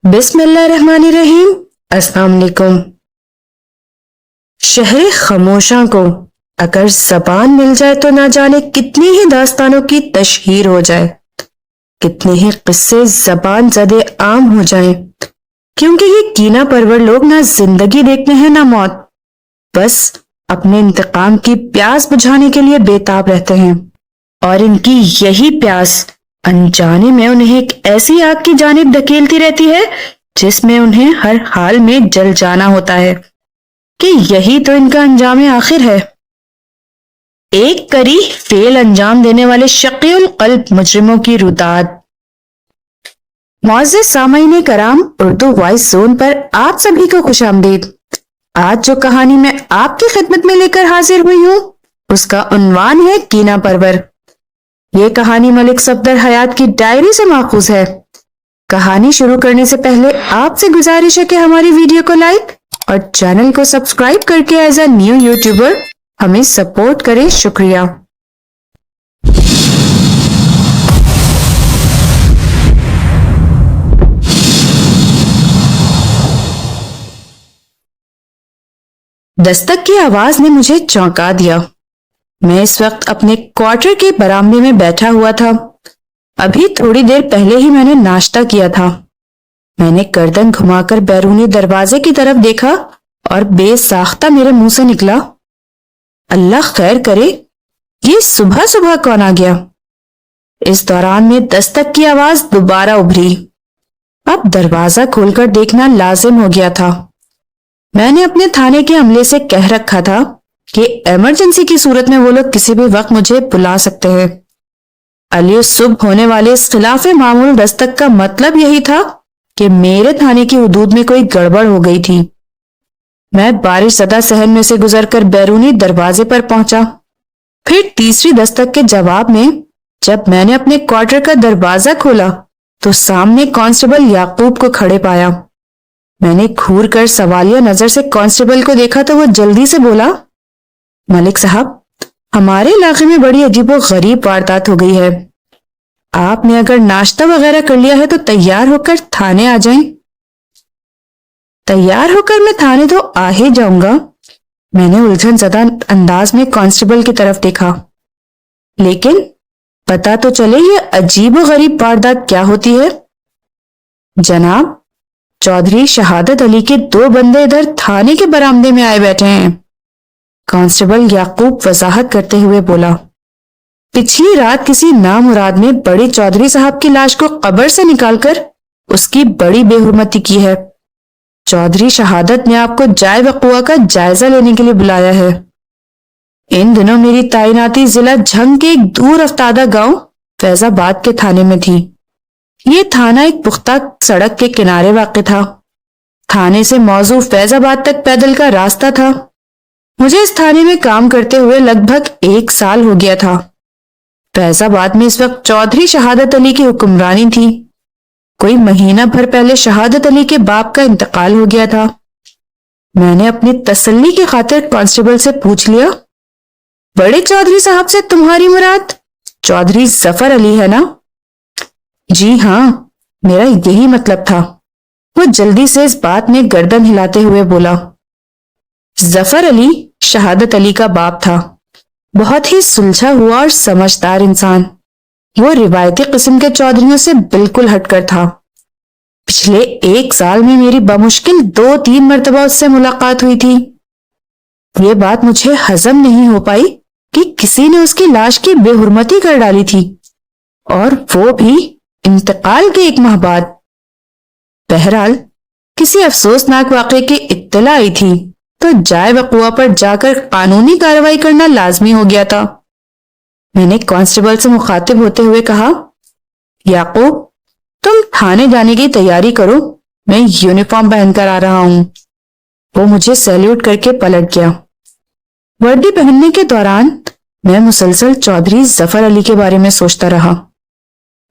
بسم اللہ الرحمن الرحیم۔ السلام علیکم۔ شہر خاموشاں کو اگر زبان مل جائے تو نہ جانے کتنی ہی داستانوں کی تشہیر ہو جائے، کتنے ہی قصے زبان زدے عام ہو جائیں، کیونکہ یہ کینہ پرور لوگ نہ زندگی دیکھتے ہیں نہ موت، بس اپنے انتقام کی پیاس بجھانے کے لیے بےتاب رہتے ہیں، اور ان کی یہی پیاس انجانے میں انہیں ایک ایسی آگ کی جانب دھکیلتی رہتی ہے جس میں انہیں ہر حال میں جل جانا ہوتا ہے کہ یہی تو ان کا انجام آخر ہے۔ ایک کری فعل انجام دینے والے شقی القلب مجرموں کی روداد۔ معزز سامعین کرام، اردو وائس زون پر آپ سبھی کو خوش آمدید۔ آج جو کہانی میں آپ کی خدمت میں لے کر حاضر ہوئی ہوں اس کا عنوان ہے کینہ پرور۔ یہ کہانی ملک صفدر حیات کی ڈائری سے ماخوذ ہے۔ کہانی شروع کرنے سے پہلے آپ سے گزارش ہے کہ ہماری ویڈیو کو لائک اور چینل کو سبسکرائب کر کے ایز اے نیو یوٹیوبر ہمیں سپورٹ کریں۔ شکریہ۔ دستک کی آواز نے مجھے چونکا دیا۔ میں اس وقت اپنے کوارٹر کے برآمدے میں بیٹھا ہوا تھا۔ ابھی تھوڑی دیر پہلے ہی میں نے ناشتہ کیا تھا۔ میں نے گردن گھما کر بیرونی دروازے کی طرف دیکھا اور بے ساختہ میرے منہ سے نکلا، اللہ خیر کرے، یہ صبح صبح کون آ گیا؟ اس دوران میں دستک کی آواز دوبارہ ابھری۔ اب دروازہ کھول کر دیکھنا لازم ہو گیا تھا۔ میں نے اپنے تھانے کے عملے سے کہہ رکھا تھا کہ ایمرجنسی کی صورت میں وہ لوگ کسی بھی وقت مجھے بلا سکتے ہیں۔ علی صبح ہونے والے اس خلاف معمول دستک کا مطلب یہی تھا کہ میرے تھانے کی حدود میں کوئی گڑبڑ ہو گئی تھی۔ میں بارش زدہ صحن میں سے گزر کر بیرونی دروازے پر پہنچا۔ پھر تیسری دستک کے جواب میں جب میں نے اپنے کوارٹر کا دروازہ کھولا تو سامنے کانسٹیبل یعقوب کو کھڑے پایا۔ میں نے گھور کر سوالیہ نظر سے کانسٹیبل کو دیکھا تو وہ جلدی سے بولا، ملک صاحب، ہمارے علاقے میں بڑی عجیب و غریب واردات ہو گئی ہے۔ آپ نے اگر ناشتہ وغیرہ کر لیا ہے تو تیار ہو کر تھانے آ جائیں۔ تیار ہو کر میں تھانے تو آ ہی جاؤں گا۔ میں نے الجھن زدہ انداز میں کانسٹیبل کی طرف دیکھا، لیکن پتا تو چلے یہ عجیب و غریب واردات کیا ہوتی ہے۔ جناب، چودھری شہادت علی کے 2 بندے ادھر تھانے کے برآمدے میں آئے بیٹھے ہیں، کانسٹیبل یعقوب وضاحت کرتے ہوئے بولا۔ پچھلی رات کسی نامراد نے بڑے چودھری صاحب کی لاش کو قبر سے نکال کر اس کی بڑی بے حرمتی کی ہے۔ چودھری شہادت نے آپ کو جائے وقوع کا جائزہ لینے کے لیے بلایا ہے۔ ان دنوں میری تعیناتی ضلع جھنگ کے ایک دور افتادہ گاؤں فیض آباد کے تھانے میں تھی۔ یہ تھانہ ایک پختہ سڑک کے کنارے واقع تھا۔ تھانے سے موضوع فیض آباد تک پیدل کا راستہ تھا۔ مجھے اس تھانے میں کام کرتے ہوئے لگ بھگ 1 سال ہو گیا تھا۔ فیض آباد میں اس وقت چودھری شہادت علی کی حکمرانی تھی۔ کوئی مہینہ بھر پہلے شہادت علی کے باپ کا انتقال ہو گیا تھا۔ میں نے اپنی تسلی کی خاطر کانسٹیبل سے پوچھ لیا، بڑے چودھری صاحب سے تمہاری مراد چودھری ظفر علی ہے نا؟ جی ہاں، میرا یہی مطلب تھا۔ وہ جلدی سے اس بات میں گردن ہلاتے ہوئے بولا۔ ظفر علی شہادت علی کا باپ تھا، بہت ہی سلجھا ہوا اور سمجھدار انسان۔ وہ روایتی قسم کے چودھریوں سے بالکل ہٹ کر تھا۔ پچھلے 1 سال میں میری بمشکل 2-3 مرتبہ اس سے ملاقات ہوئی تھی۔ یہ بات مجھے ہضم نہیں ہو پائی کہ کسی نے اس کی لاش کی بے حرمتی کر ڈالی تھی، اور وہ بھی انتقال کے 1 ماہ بعد۔ بہرحال کسی افسوسناک واقعے کی اطلاع آئی تھی تو جائے وقوع پر جا کر قانونی کارروائی کرنا لازمی ہو گیا تھا۔ میں نے کانسٹیبل سے مخاطب ہوتے ہوئے کہا، یعقوب، تم تھانے جانے کی تیاری کرو، میں یونیفارم پہن کر آ رہا ہوں۔ وہ مجھے سیلیوٹ کر کے پلٹ گیا۔ وردی پہننے کے دوران میں مسلسل چودھری ظفر علی کے بارے میں سوچتا رہا۔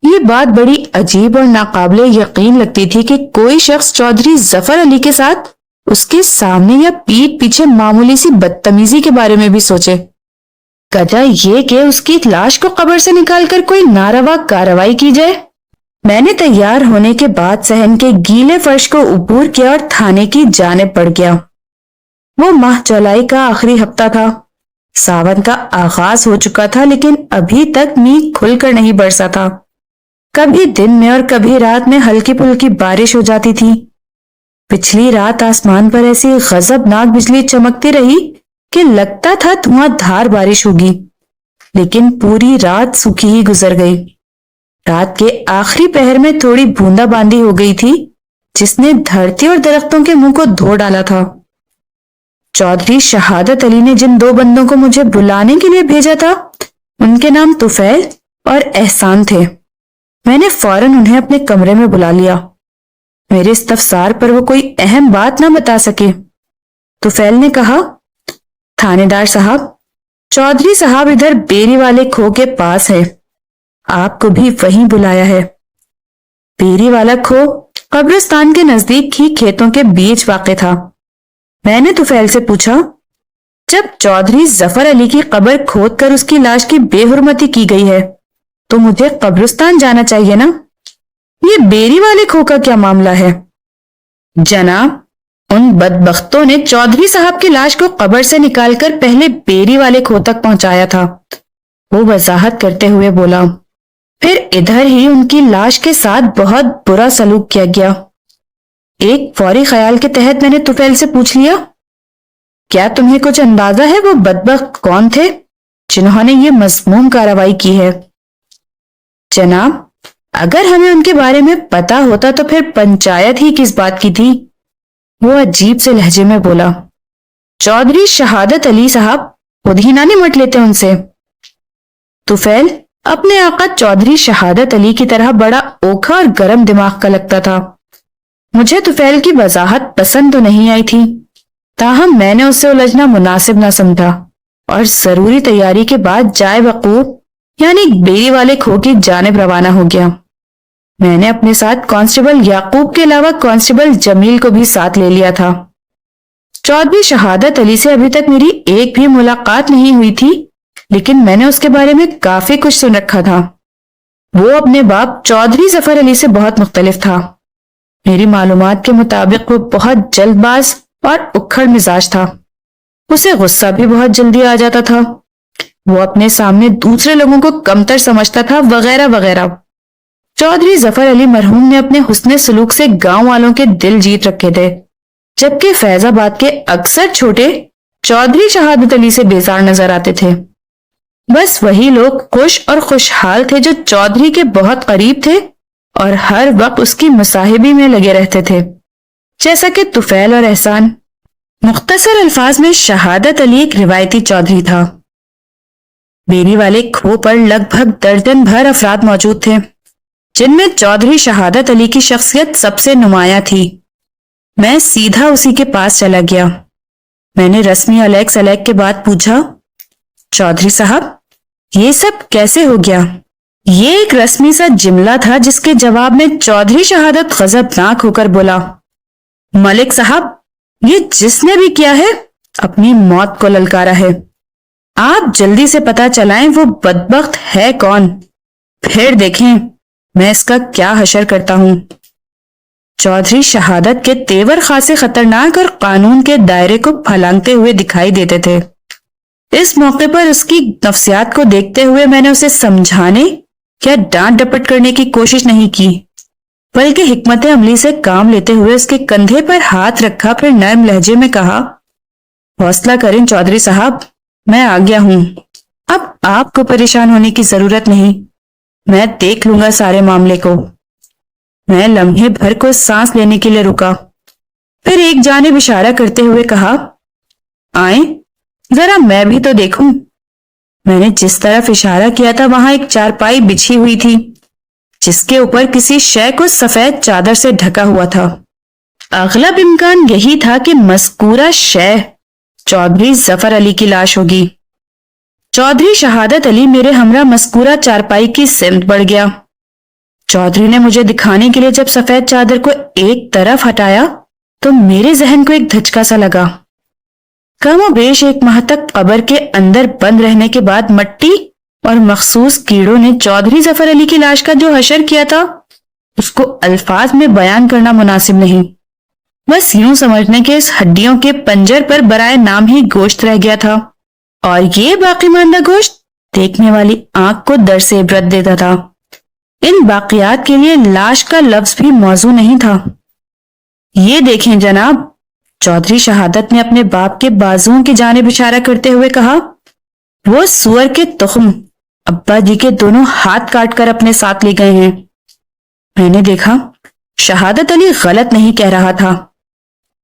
یہ بات بڑی عجیب اور ناقابل یقین لگتی تھی کہ کوئی شخص چودھری ظفر علی کے ساتھ اس کے سامنے یا پیٹھ پیچھے معمولی سی بدتمیزی کے بارے میں بھی سوچے۔ وجہ یہ کہ اس کی لاش کو قبر سے نکال کر کوئی ناروا کارروائی کی جائے، میں نے تیار ہونے کے بعد صحن کے گیلے فرش کو عبور کیا اور تھانے کی جانب بڑھ گیا۔ وہ ماہ جولائی کا آخری ہفتہ تھا۔ ساون کا آغاز ہو چکا تھا، لیکن ابھی تک میگھ کھل کر نہیں برسا تھا۔ کبھی دن میں اور کبھی رات میں ہلکی پھلکی بارش ہو جاتی تھی۔ پچھلی رات آسمان پر ایسی غضبناک بجلی چمکتی رہی کہ لگتا تھا دھواں دھار بارش ہوگی، لیکن پوری رات سوکھی ہی گزر گئی۔ رات کے آخری پہر میں تھوڑی بوندا باندی ہو گئی تھی، جس نے دھرتی اور درختوں کے منہ کو دھو ڈالا تھا۔ چودھری شہادت علی نے جن دو بندوں کو مجھے بلانے کے لیے بھیجا تھا، ان کے نام طفیل اور احسان تھے۔ میں نے فوراً انہیں اپنے کمرے میں بلا لیا۔ میرے استفسار پر وہ کوئی اہم بات نہ بتا سکے۔ طفیل نے کہا، تھانے دار صاحب، چودھری صاحب ادھر بیری والے کھو کے پاس ہے، آپ کو بھی وہیں بلایا ہے۔ بیری والا کھو قبرستان کے نزدیک ہی کھیتوں کے بیچ واقع تھا۔ میں نے طفیل سے پوچھا، جب چودھری ظفر علی کی قبر کھود کر اس کی لاش کی بے حرمتی کی گئی ہے تو مجھے قبرستان جانا چاہیے نا؟ یہ بیری والے کھو کا کیا معاملہ ہے؟ جناب، ان بدبختوں نے چودھری صاحب کی لاش کو قبر سے نکال کر پہلے بیری والے کھو تک پہنچایا تھا، وہ وضاحت کرتے ہوئے بولا۔ پھر ادھر ہی ان کی لاش کے ساتھ بہت برا سلوک کیا گیا۔ ایک فوری خیال کے تحت میں نے طفیل سے پوچھ لیا، کیا تمہیں کچھ اندازہ ہے وہ بدبخت کون تھے جنہوں نے یہ مذموم کارروائی کی ہے؟ جناب، اگر ہمیں ان کے بارے میں پتا ہوتا تو پھر پنچایت ہی کس بات کی تھی، وہ عجیب سے لہجے میں بولا۔ چودھری شہادت علی صاحب خود ہی نہ نمٹ لیتے ان سے؟ طفیل اپنے آقا چودھری شہادت علی کی طرح بڑا اوکھا اور گرم دماغ کا لگتا تھا۔ مجھے طفیل کی وضاحت پسند تو نہیں آئی تھی، تاہم میں نے اس سے الجھنا مناسب نہ سمجھا اور ضروری تیاری کے بعد جائے وقوع یعنی بیری والے کھو کی جانب روانہ ہو گیا۔ میں نے اپنے ساتھ کانسٹیبل یعقوب کے علاوہ کانسٹیبل جمیل کو بھی ساتھ لے لیا تھا۔ چودھری شہادت علی سے ابھی تک میری ایک بھی ملاقات نہیں ہوئی تھی، لیکن میں نے اس کے بارے میں کافی کچھ سن رکھا تھا۔ وہ اپنے باپ چودھری ظفر علی سے بہت مختلف تھا۔ میری معلومات کے مطابق وہ بہت جلد باز اور اکھڑ مزاج تھا۔ اسے غصہ بھی بہت جلدی آ جاتا تھا۔ وہ اپنے سامنے دوسرے لوگوں کو کمتر سمجھتا تھا وغیرہ وغیرہ۔ چودھری ظفر علی مرحوم نے اپنے حسن سلوک سے گاؤں والوں کے دل جیت رکھے تھے، جبکہ فیض آباد کے اکثر چھوٹے چودھری شہادت علی سے بیزار نظر آتے تھے۔ بس وہی لوگ خوش اور خوشحال تھے جو چودھری کے بہت قریب تھے اور ہر وقت اس کی مصاحبی میں لگے رہتے تھے، جیسا کہ طفیل اور احسان۔ مختصر الفاظ میں شہادت علی ایک روایتی چودھری تھا۔ بیری والے کھو پر لگ بھگ درجن بھر افراد موجود تھے، جن میں چودھری شہادت علی کی شخصیت سب سے نمایاں تھی۔ میں سیدھا اسی کے پاس چلا گیا۔ میں نے رسمی علیک سلیک کے بعد پوچھا، چودھری صاحب، یہ سب کیسے ہو گیا؟ یہ ایک رسمی سا جملہ تھا جس کے جواب میں چودھری شہادت غضبناک ہو کر بولا، ملک صاحب، یہ جس نے بھی کیا ہے اپنی موت کو للکارا ہے۔ آپ جلدی سے پتہ چلائیں وہ بدبخت ہے کون، پھر دیکھیں میں اس کا کیا حشر کرتا ہوں۔ چودھری شہادت کے تیور خاصے خطرناک اور قانون کے دائرے کو پھلانگتے ہوئے دکھائی دیتے تھے۔ اس موقع پر اس کی نفسیات کو دیکھتے ہوئے میں نے اسے سمجھانے یا ڈانٹ ڈپٹ کرنے کی کوشش نہیں کی، بلکہ حکمت عملی سے کام لیتے ہوئے اس کے کندھے پر ہاتھ رکھا، پھر نرم لہجے میں کہا، حوصلہ کریں چودھری صاحب، میں آ گیا ہوں، اب آپ کو پریشان ہونے کی ضرورت نہیں، میں دیکھ لوں گا سارے معاملے کو۔ میں لمحے بھر کو سانس لینے کے لیے رکا، پھر ایک جانب اشارہ کرتے ہوئے کہا، آئیں ذرا میں بھی تو دیکھوں۔ میں نے جس طرف اشارہ کیا تھا وہاں ایک چارپائی بچھی ہوئی تھی، جس کے اوپر کسی شے کو سفید چادر سے ڈھکا ہوا تھا۔ اغلب امکان یہی تھا کہ مذکورہ شے چودھری ظفر علی کی لاش ہوگی۔ چودھری شہادت علی میرے ہمراہ مذکورہ چارپائی کی سمت بڑھ گیا۔ چودھری نے مجھے دکھانے کے لیے جب سفید چادر کو ایک طرف ہٹایا تو میرے ذہن کو ایک دھچکا سا لگا۔ کم و بیش ایک ماہ تک قبر کے اندر بند رہنے کے بعد مٹی اور مخصوص کیڑوں نے چودھری ظفر علی کی لاش کا جو حشر کیا تھا اس کو الفاظ میں بیان کرنا مناسب نہیں، بس یوں سمجھنے کے اس ہڈیوں کے پنجر پر برائے نام ہی گوشت رہ گیا تھا، اور یہ باقی ماندہ گوشت دیکھنے والی آنکھ کو در سے عبرت دیتا تھا۔ ان باقیات کے لیے لاش کا لفظ بھی موزوں نہیں تھا۔ یہ دیکھیں جناب، چودھری شہادت نے اپنے باپ کے بازوؤں کی جانب اشارہ کرتے ہوئے کہا، وہ سور کے تخم ابا جی کے دونوں ہاتھ کاٹ کر اپنے ساتھ لے گئے ہیں۔ میں نے دیکھا شہادت علی غلط نہیں کہہ رہا تھا۔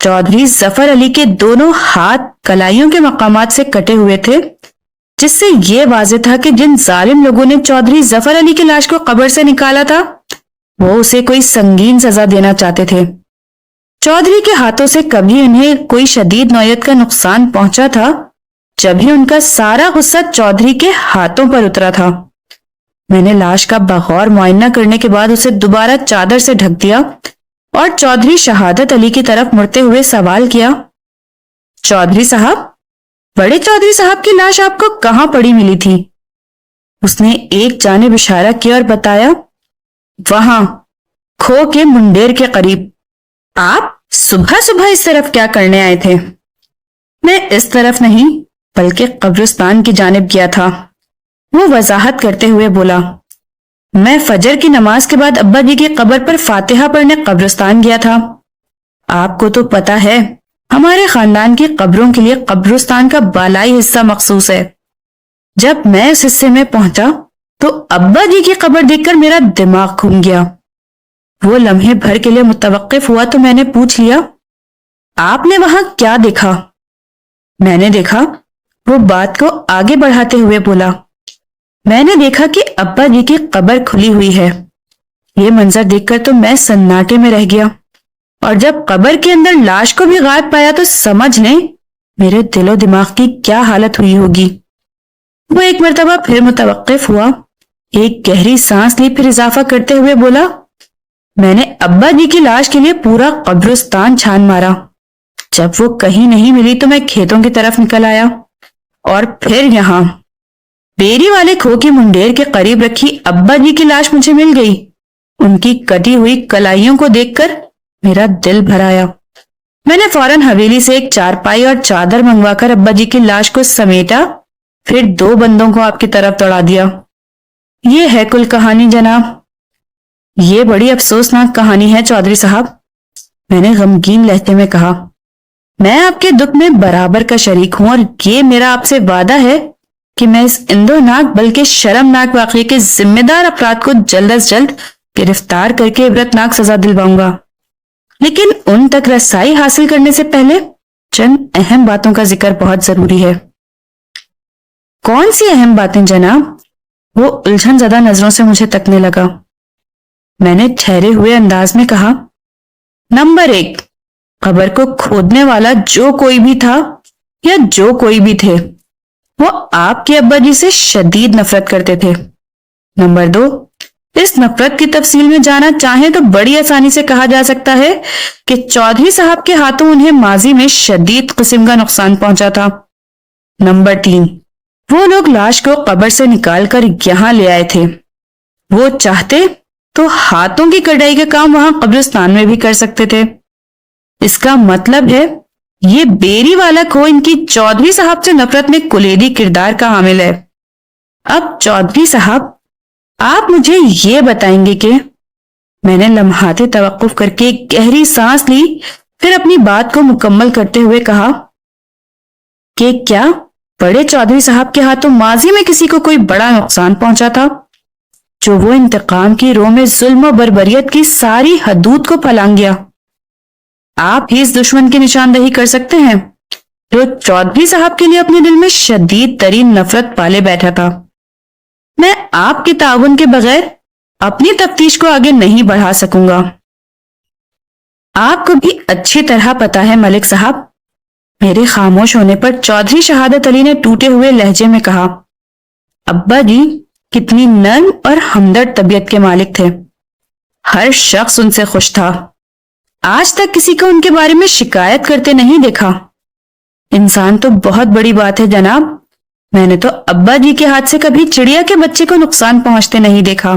چودھری ظفر علی کے دونوں ہاتھ کلائیوں کے مقامات سے کٹے ہوئے تھے، جس سے یہ واضح تھا کہ جن ظالم لوگوں نے چودھری ظفر علی کی لاش کو قبر سے نکالا تھا وہ اسے کوئی سنگین سزا دینا چاہتے تھے۔ چودھری کے ہاتھوں سے کبھی انہیں کوئی شدید نوعیت کا نقصان پہنچا تھا جب ہی ان کا سارا غصہ چودھری کے ہاتھوں پر اترا تھا۔ میں نے لاش کا بغور معائنہ کرنے کے بعد اسے دوبارہ چادر سے ڈھک دیا اور چودھری شہادت علی کی طرف مڑتے ہوئے سوال کیا، چودھری صاحب، بڑے چودھری صاحب کی لاش آپ کو کہاں پڑی ملی تھی؟ اس نے ایک جانب اشارہ کیا اور بتایا، وہاں کھو کے منڈیر کے قریب۔ آپ صبح صبح اس طرف کیا کرنے آئے تھے؟ میں اس طرف نہیں بلکہ قبرستان کی جانب گیا تھا، وہ وضاحت کرتے ہوئے بولا۔ میں فجر کی نماز کے بعد ابا جی کی قبر پر فاتحہ پڑھنے قبرستان گیا تھا۔ آپ کو تو پتہ ہے ہمارے خاندان کی قبروں کے لیے قبرستان کا بالائی حصہ مخصوص ہے۔ جب میں اس حصے میں پہنچا تو ابا جی کی قبر دیکھ کر میرا دماغ گھوم گیا۔ وہ لمحے بھر کے لیے متوقف ہوا تو میں نے پوچھ لیا، آپ نے وہاں کیا دیکھا؟ میں نے دیکھا، وہ بات کو آگے بڑھاتے ہوئے بولا، میں نے دیکھا کہ ابا جی کی قبر کھلی ہوئی ہے۔ یہ منظر دیکھ کر تو میں سناٹے میں رہ گیا، اور جب قبر کے اندر لاش کو بھی غائب پایا تو سمجھ لیں میرے دل و دماغ کی کیا حالت ہوئی ہوگی۔ وہ ایک مرتبہ پھر متوقف ہوا، ایک گہری سانس لی، پھر اضافہ کرتے ہوئے بولا، میں نے ابا جی کی لاش کے لیے پورا قبرستان چھان مارا۔ جب وہ کہیں نہیں ملی تو میں کھیتوں کی طرف نکل آیا، اور پھر یہاں بیری والے کھو کی منڈیر کے قریب رکھی ابا جی کی لاش مجھے مل گئی۔ ان کی کٹی ہوئی کلائیوں کو دیکھ کر میرا دل بھر آیا۔ میں نے فوراً حویلی سے ایک چارپائی اور چادر منگوا کر ابا جی کی لاش کو سمیٹا، پھر 2 بندوں کو آپ کی طرف دوڑا دیا۔ یہ ہے کل کہانی جناب۔ یہ بڑی افسوسناک کہانی ہے چودھری صاحب، میں نے غمگین لہجے میں کہا۔ میں آپ کے دکھ میں برابر کا شریک ہوں، اور یہ میرا آپ سے وعدہ ہے کہ میں اس اندوناک بلکہ شرمناک واقعے کے ذمہ دار افراد کو جلد از جلد گرفتار کر کے عبرتناک سزا دلواؤں گا، لیکن ان تک رسائی حاصل کرنے سے پہلے چند اہم باتوں کا ذکر بہت ضروری ہے۔ کون سی اہم باتیں جناب؟ وہ الجھن زدہ نظروں سے مجھے تکنے لگا۔ میں نے ٹھہرے ہوئے انداز میں کہا، نمبر 1، قبر کو کھودنے والا جو کوئی بھی تھا یا جو کوئی بھی تھے وہ آپ کے ابا جی سے شدید نفرت کرتے تھے۔ نمبر 2، اس نفرت کی تفصیل میں جانا چاہیں تو بڑی آسانی سے کہا جا سکتا ہے کہ چودھری صاحب کے ہاتھوں انہیں ماضی میں شدید قسم کا نقصان پہنچا تھا۔ نمبر 3، وہ لوگ لاش کو قبر سے نکال کر یہاں لے آئے تھے۔ وہ چاہتے تو ہاتھوں کی کڑائی کا کام وہاں قبرستان میں بھی کر سکتے تھے۔ اس کا مطلب ہے یہ بیری والا کھو ان کی چودھری صاحب سے نفرت میں کلیدی کردار کا حامل ہے۔ اب چودھری صاحب، آپ مجھے یہ بتائیں گے کہ… میں نے لمحات توقف کر کے ایک گہری سانس لی، پھر اپنی بات کو مکمل کرتے ہوئے کہا کہ کیا بڑے چودھری صاحب کے ہاتھوں ماضی میں کسی کو کوئی بڑا نقصان پہنچا تھا جو وہ انتقام کی رو میں ظلم و بربریت کی ساری حدود کو پھلانگ گیا؟ آپ ہی اس دشمن کی نشاندہی کر سکتے ہیں جو چودھری صاحب کے لیے اپنے دل میں شدید ترین نفرت پالے بیٹھا تھا۔ میں آپ کے تعاون کے بغیر اپنی تفتیش کو آگے نہیں بڑھا سکوں گا۔ آپ کو بھی اچھی طرح پتا ہے ملک صاحب، میرے خاموش ہونے پر چودھری شہادت علی نے ٹوٹے ہوئے لہجے میں کہا، ابا جی کتنی نرم اور ہمدرد طبیعت کے مالک تھے، ہر شخص ان سے خوش تھا، آج تک کسی کو ان کے بارے میں شکایت کرتے نہیں دیکھا۔ انسان تو بہت بڑی بات ہے جناب، میں نے تو ابا جی کے ہاتھ سے کبھی چڑیا کے بچے کو نقصان پہنچتے نہیں دیکھا۔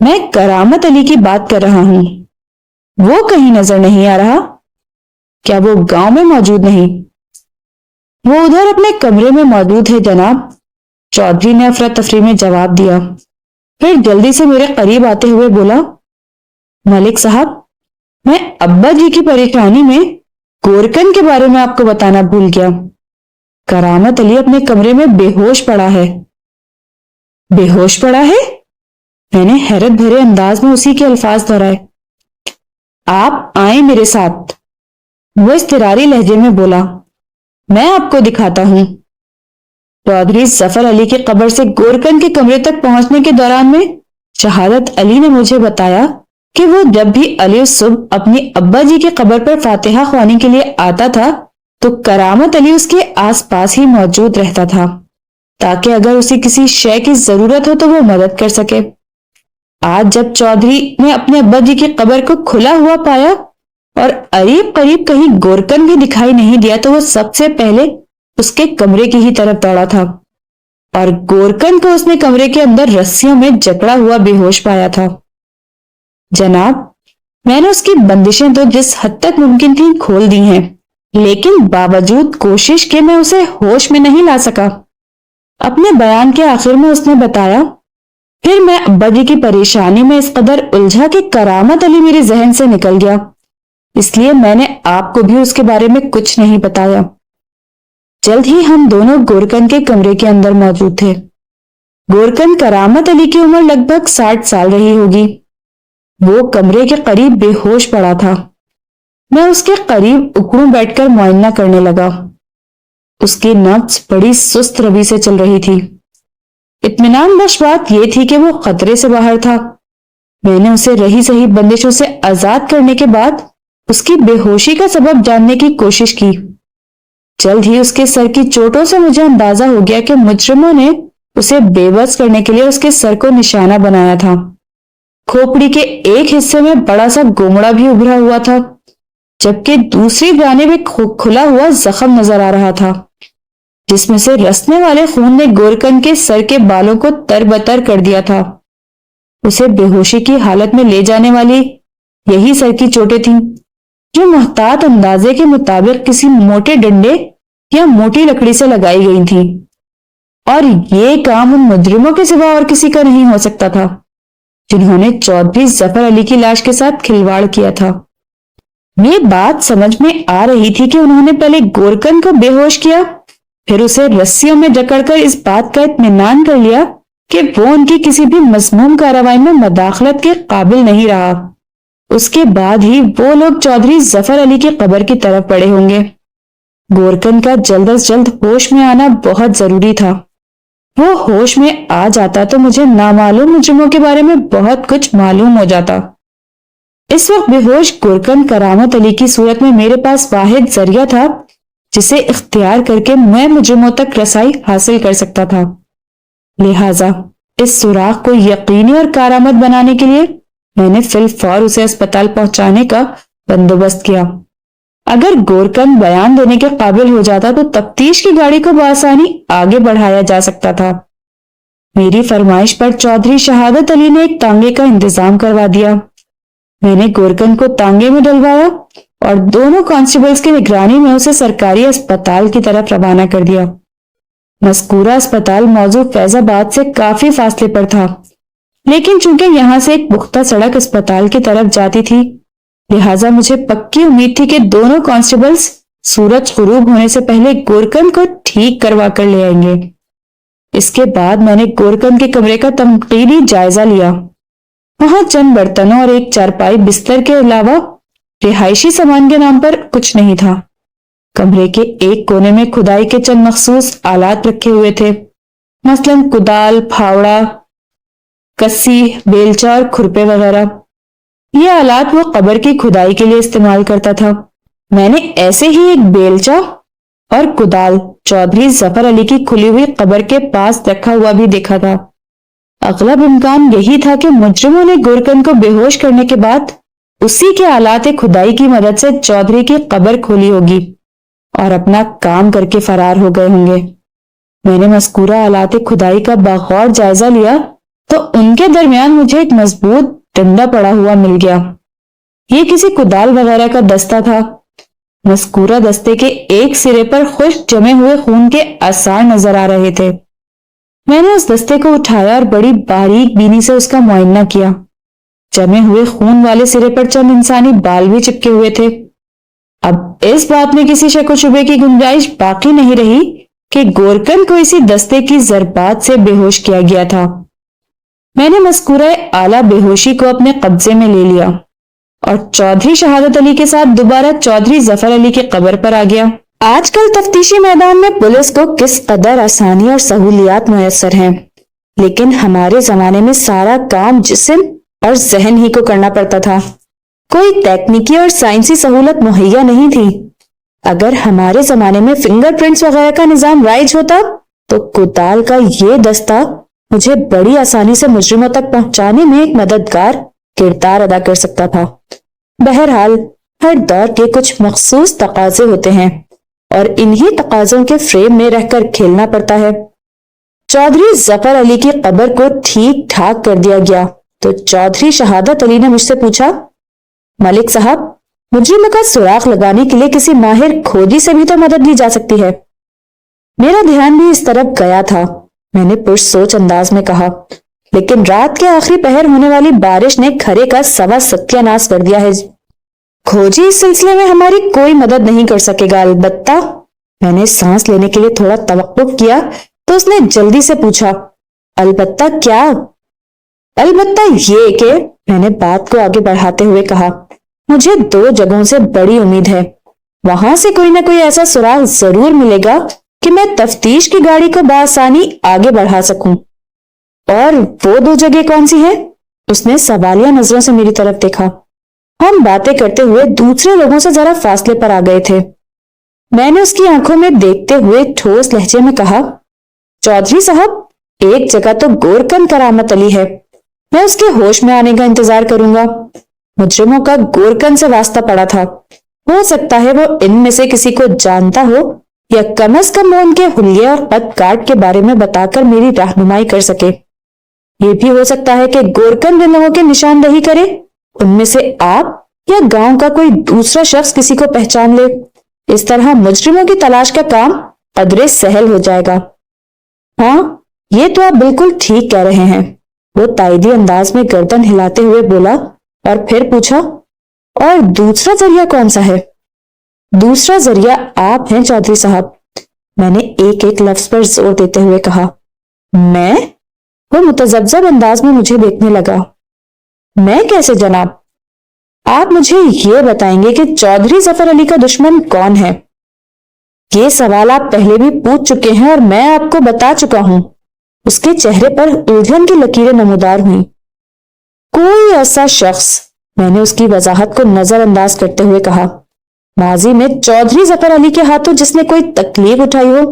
میں کرامت علی کی بات کر رہا ہوں، وہ کہیں نظر نہیں آ رہا؟ کیا وہ گاؤں میں موجود نہیں؟ وہ ادھر اپنے کمرے میں موجود ہے جناب، چودھری نے افراتفری میں جواب دیا، پھر جلدی سے میرے قریب آتے ہوئے بولا، ملک صاحب، میں ابا جی کی پریشانی میں گورکن کے بارے میں آپ کو بتانا بھول گیا۔ کرامت علی اپنے کمرے میں بے ہوش پڑا ہے۔ بے ہوش پڑا ہے؟ میں نے حیرت بھرے انداز میں اسی کے الفاظ دہرائے۔ آپ آئیں میرے ساتھ، وہ اضطراری لہجے میں بولا، میں آپ کو دکھاتا ہوں۔ چودھری ظفر علی کی قبر سے گورکن کے کمرے تک پہنچنے کے دوران میں شہادت علی نے مجھے بتایا کہ وہ جب بھی علی صبح اپنی ابا جی کی قبر پر فاتحہ خوانی کے لیے آتا تھا تو کرامت علی اس کے آس پاس ہی موجود رہتا تھا تاکہ اگر اسے کسی شے کی ضرورت ہو تو وہ مدد کر سکے۔ آج جب چودھری نے اپنے ابا جی کی قبر کو کھلا ہوا پایا اور قریب قریب کہیں گورکن بھی دکھائی نہیں دیا تو وہ سب سے پہلے اس کے کمرے کی ہی طرف دوڑا تھا، اور گورکن کو اس نے کمرے کے اندر رسیوں میں جکڑا ہوا بے ہوش پایا تھا۔ جناب، میں نے اس کی بندشیں تو جس حد تک ممکن تھی کھول دی ہیں، لیکن باوجود کوشش کے میں اسے ہوش میں نہیں لا سکا۔ اپنے بیان کے آخر میں اس نے بتایا، پھر میں ابا جی کی پریشانی میں اس قدر الجھا کہ کرامت علی میرے ذہن سے نکل گیا، اس لیے میں نے آپ کو بھی اس کے بارے میں کچھ نہیں بتایا۔ جلد ہی ہم دونوں گورکن کے کمرے کے اندر موجود تھے۔ گورکن کرامت علی کی عمر لگ بھگ 60 سال رہی ہوگی۔ وہ کمرے کے قریب بے ہوش پڑا تھا۔ میں اس کے قریب اکڑوں بیٹھ کر معائنہ کرنے لگا۔ اس کی نبض بڑی سست روی سے چل رہی تھی۔ اطمینان بخش بات یہ تھی کہ وہ خطرے سے باہر تھا۔ میں نے اسے رہی سہی بندشوں سے آزاد کرنے کے بعد اس کی بے ہوشی کا سبب جاننے کی کوشش کی۔ جلد ہی اس کے سر کی چوٹوں سے مجھے اندازہ ہو گیا کہ مجرموں نے اسے بے بس کرنے کے لیے اس کے سر کو نشانہ بنایا تھا۔ کھوپڑی کے ایک حصے میں بڑا سا گومڑا بھی ابھرا ہوا تھا، جبکہ دوسری جانب ایک کھلا ہوا زخم نظر آ رہا تھا جس میں سے رسنے والے خون نے گورکن کے سر کے بالوں کو تر بتر کر دیا تھا۔ اسے بے ہوشی کی حالت میں لے جانے والی یہی سر کی چوٹیں تھیں جو محتاط اندازے کے مطابق کسی موٹے ڈنڈے یا موٹی لکڑی سے لگائی گئی تھیں، اور یہ کام ان مجرموں کے سوا اور کسی کا نہیں ہو سکتا تھا جنہوں نے چودھری ظفر علی کی لاش کے ساتھ کھلواڑ کیا تھا۔ یہ بات سمجھ میں آ رہی تھی کہ انہوں نے پہلے گورکن کو بے ہوش کیا، پھر اسے رسیوں میں جکڑ کر اس بات کا اطمینان کر لیا کہ وہ ان کی کسی بھی مذموم کارروائی میں مداخلت کے قابل نہیں رہا۔ اس کے بعد ہی وہ لوگ چودھری ظفر علی کی قبر کی طرف بڑھے ہوں گے۔ گورکن کا جلد از جلد ہوش میں آنا بہت ضروری تھا۔ وہ ہوش میں آ جاتا تو مجھے نامعلوم مجرموں کے بارے میں بہت کچھ معلوم ہو جاتا۔ اس وقت بے ہوش گورکن کرامت علی کی صورت میں میرے پاس واحد ذریعہ تھا جسے اختیار کر کے میں مجرموں تک رسائی حاصل کر سکتا تھا۔ لہٰذا اس سوراخ کو یقینی اور کارآمد بنانے کے لیے میں نے فی الفور اسے اسپتال پہنچانے کا بندوبست کیا۔ اگر گورکن بیان دینے کے قابل ہو جاتا تو تفتیش کی گاڑی کو بآسانی آگے بڑھایا جا سکتا تھا۔ میری فرمائش پر چودھری شہادت علی نے ایک تانگے کا انتظام کروا دیا۔ میں نے گورکن کو تانگے میں ڈلوایا اور دونوں کانسٹیبلز کی نگرانی میں اسے سرکاری اسپتال کی طرف روانہ کر دیا۔ مذکورہ اسپتال موضوع فیض آباد سے کافی فاصلے پر تھا، لیکن چونکہ یہاں سے ایک پختہ سڑک اسپتال کی طرف جاتی تھی لہٰذا مجھے پکی امید تھی کہ دونوں کانسٹیبلز سورج غروب ہونے سے پہلے گورکن کو ٹھیک کروا کر لے آئیں گے۔ اس کے بعد میں نے گورکن کے کمرے کا تنقیدی جائزہ لیا۔ وہاں چند برتنوں اور ایک چارپائی بستر کے علاوہ رہائشی سامان کے نام پر کچھ نہیں تھا۔ کمرے کے ایک کونے میں کھدائی کے چند مخصوص آلات رکھے ہوئے تھے، مثلاً کدال، پھاوڑا، کسی، بیلچا اور کھرپے وغیرہ۔ یہ آلات وہ قبر کی کھدائی کے لیے استعمال کرتا تھا۔ میں نے ایسے ہی ایک بیلچا اور کدال چودھری ظفر علی کی کھلی ہوئی قبر کے پاس رکھا ہوا بھی دیکھا تھا۔ اغلب امکان یہی تھا کہ مجرموں نے گورکن کو بے ہوش کرنے کے بعد اسی کے آلات کھدائی کی مدد سے چودھری کی قبر کھولی ہوگی اور اپنا کام کر کے فرار ہو گئے ہوں گے۔ میں نے مذکورہ آلات کھدائی کا باغور جائزہ لیا تو ان کے درمیان مجھے ایک مضبوط ڈنڈا پڑا ہوا مل گیا۔ یہ کسی کدال وغیرہ کا دستہ تھا۔ مذکورہ دستے کے ایک سرے پر خشک جمے ہوئے خون کے آثار نظر آ رہے تھے۔ میں نے اس دستے کو اٹھایا اور بڑی باریک بینی سے اس کا معائنہ کیا۔ جمے ہوئے خون والے سرے پر چند انسانی بال بھی چپکے ہوئے تھے۔ اب اس بات میں کسی شک و شبے کی گنجائش باقی نہیں رہی کہ گورکن کو اسی دستے کی ضربات سے بے ہوش کیا گیا تھا۔ میں نے مذکورہ اعلیٰ بے ہوشی کو اپنے قبضے میں لے لیا اور چودھری شہادت علی کے ساتھ دوبارہ چودھری ظفر علی کی قبر پر آ گیا۔ آج کل تفتیشی میدان میں پولیس کو کس قدر آسانی اور سہولیات میسر ہیں، لیکن ہمارے زمانے میں سارا کام جسم اور ذہن ہی کو کرنا پڑتا تھا۔ کوئی تکنیکی اور سائنسی سہولت مہیا نہیں تھی۔ اگر ہمارے زمانے میں فنگر پرنٹس وغیرہ کا نظام رائج ہوتا تو کدال کا یہ دستہ مجھے بڑی آسانی سے مجرموں تک پہنچانے میں ایک مددگار کردار ادا کر سکتا تھا۔ بہرحال ہر دور کے کچھ مخصوص تقاضے ہوتے ہیں اور انہی تقاضوں کے فریم میں رہ کر کھیلنا پڑتا ہے۔ چودھری ظفر علی کی قبر کو ٹھیک ٹھاک کر دیا گیا تو چودھری شہادت علی نے مجھ سے پوچھا، ملک صاحب، مجرموں کا سراغ لگانے کے لیے کسی ماہر کھوجی سے بھی تو مدد لی جا سکتی ہے۔ میرا دھیان بھی اس طرف گیا تھا، میں نے پرسوچ انداز میں کہا، لیکن رات کے آخری پہر ہونے والی بارش نے کھرے کا سوا ستیہ ناش کر دیا ہے۔ کھوجی اس سلسلے میں ہماری کوئی مدد نہیں کر سکے گا، البتہ میں نے سانس لینے کے لیے تھوڑا توقف کیا تو اس نے جلدی سے پوچھا، البتہ کیا؟ البتہ یہ کہ میں نے بات کو آگے بڑھاتے ہوئے کہا، مجھے 2 جگہوں سے بڑی امید ہے، وہاں سے کوئی نہ کوئی ایسا سراغ ضرور ملے گا کہ میں تفتیش کی گاڑی کو بآسانی آگے بڑھا سکوں۔ اور وہ 2 جگہ کون سی ہیں؟ اس نے سوالیہ نظروں سے میری طرف دیکھا۔ ہم باتیں کرتے ہوئے دوسرے لوگوں سے ذرا فاصلے پر آ گئے تھے۔ میں نے اس کی آنکھوں میں دیکھتے ہوئے ٹھوس لہجے میں کہا، چودھری صاحب، ایک جگہ تو گورکن کرامت علی ہے، میں اس کے ہوش میں آنے کا انتظار کروں گا۔ مجرموں کا گورکن سے واسطہ پڑا تھا، ہو سکتا ہے وہ ان میں سے کسی کو جانتا ہو یا کم از کم وہ ان کے حلیے اور قد کاٹ کے بارے میں بتا کر میری رہنمائی کر سکے۔ یہ بھی ہو سکتا ہے کہ گورکن جن لوگوں کی نشاندہی کرے ان میں سے آپ یا گاؤں کا کوئی دوسرا شخص کسی کو پہچان لے۔ اس طرح مجرموں کی تلاش کا کام قدرے سہل ہو جائے گا۔ ہاں، یہ تو آپ بالکل ٹھیک کہہ رہے ہیں، وہ تائیدی انداز میں گردن ہلاتے ہوئے بولا اور پھر پوچھا، اور دوسرا ذریعہ کون سا ہے؟ دوسرا ذریعہ آپ ہیں چودھری صاحب، میں نے ایک ایک لفظ پر زور دیتے ہوئے کہا۔ میں؟ وہ متذبذب انداز میں مجھے دیکھنے لگا۔ میں کیسے جناب؟ آپ مجھے یہ بتائیں گے کہ چودھری ظفر علی کا دشمن کون ہے؟ یہ سوال آپ پہلے بھی پوچھ چکے ہیں اور میں آپ کو بتا چکا ہوں۔ اس کے چہرے پر الجھن کی لکیریں نمودار ہوئیں۔ کوئی ایسا شخص، میں نے اس کی وضاحت کو نظر انداز کرتے ہوئے کہا، ماضی میں چودھری ظفر علی کے ہاتھوں جس نے کوئی تکلیف اٹھائی ہو۔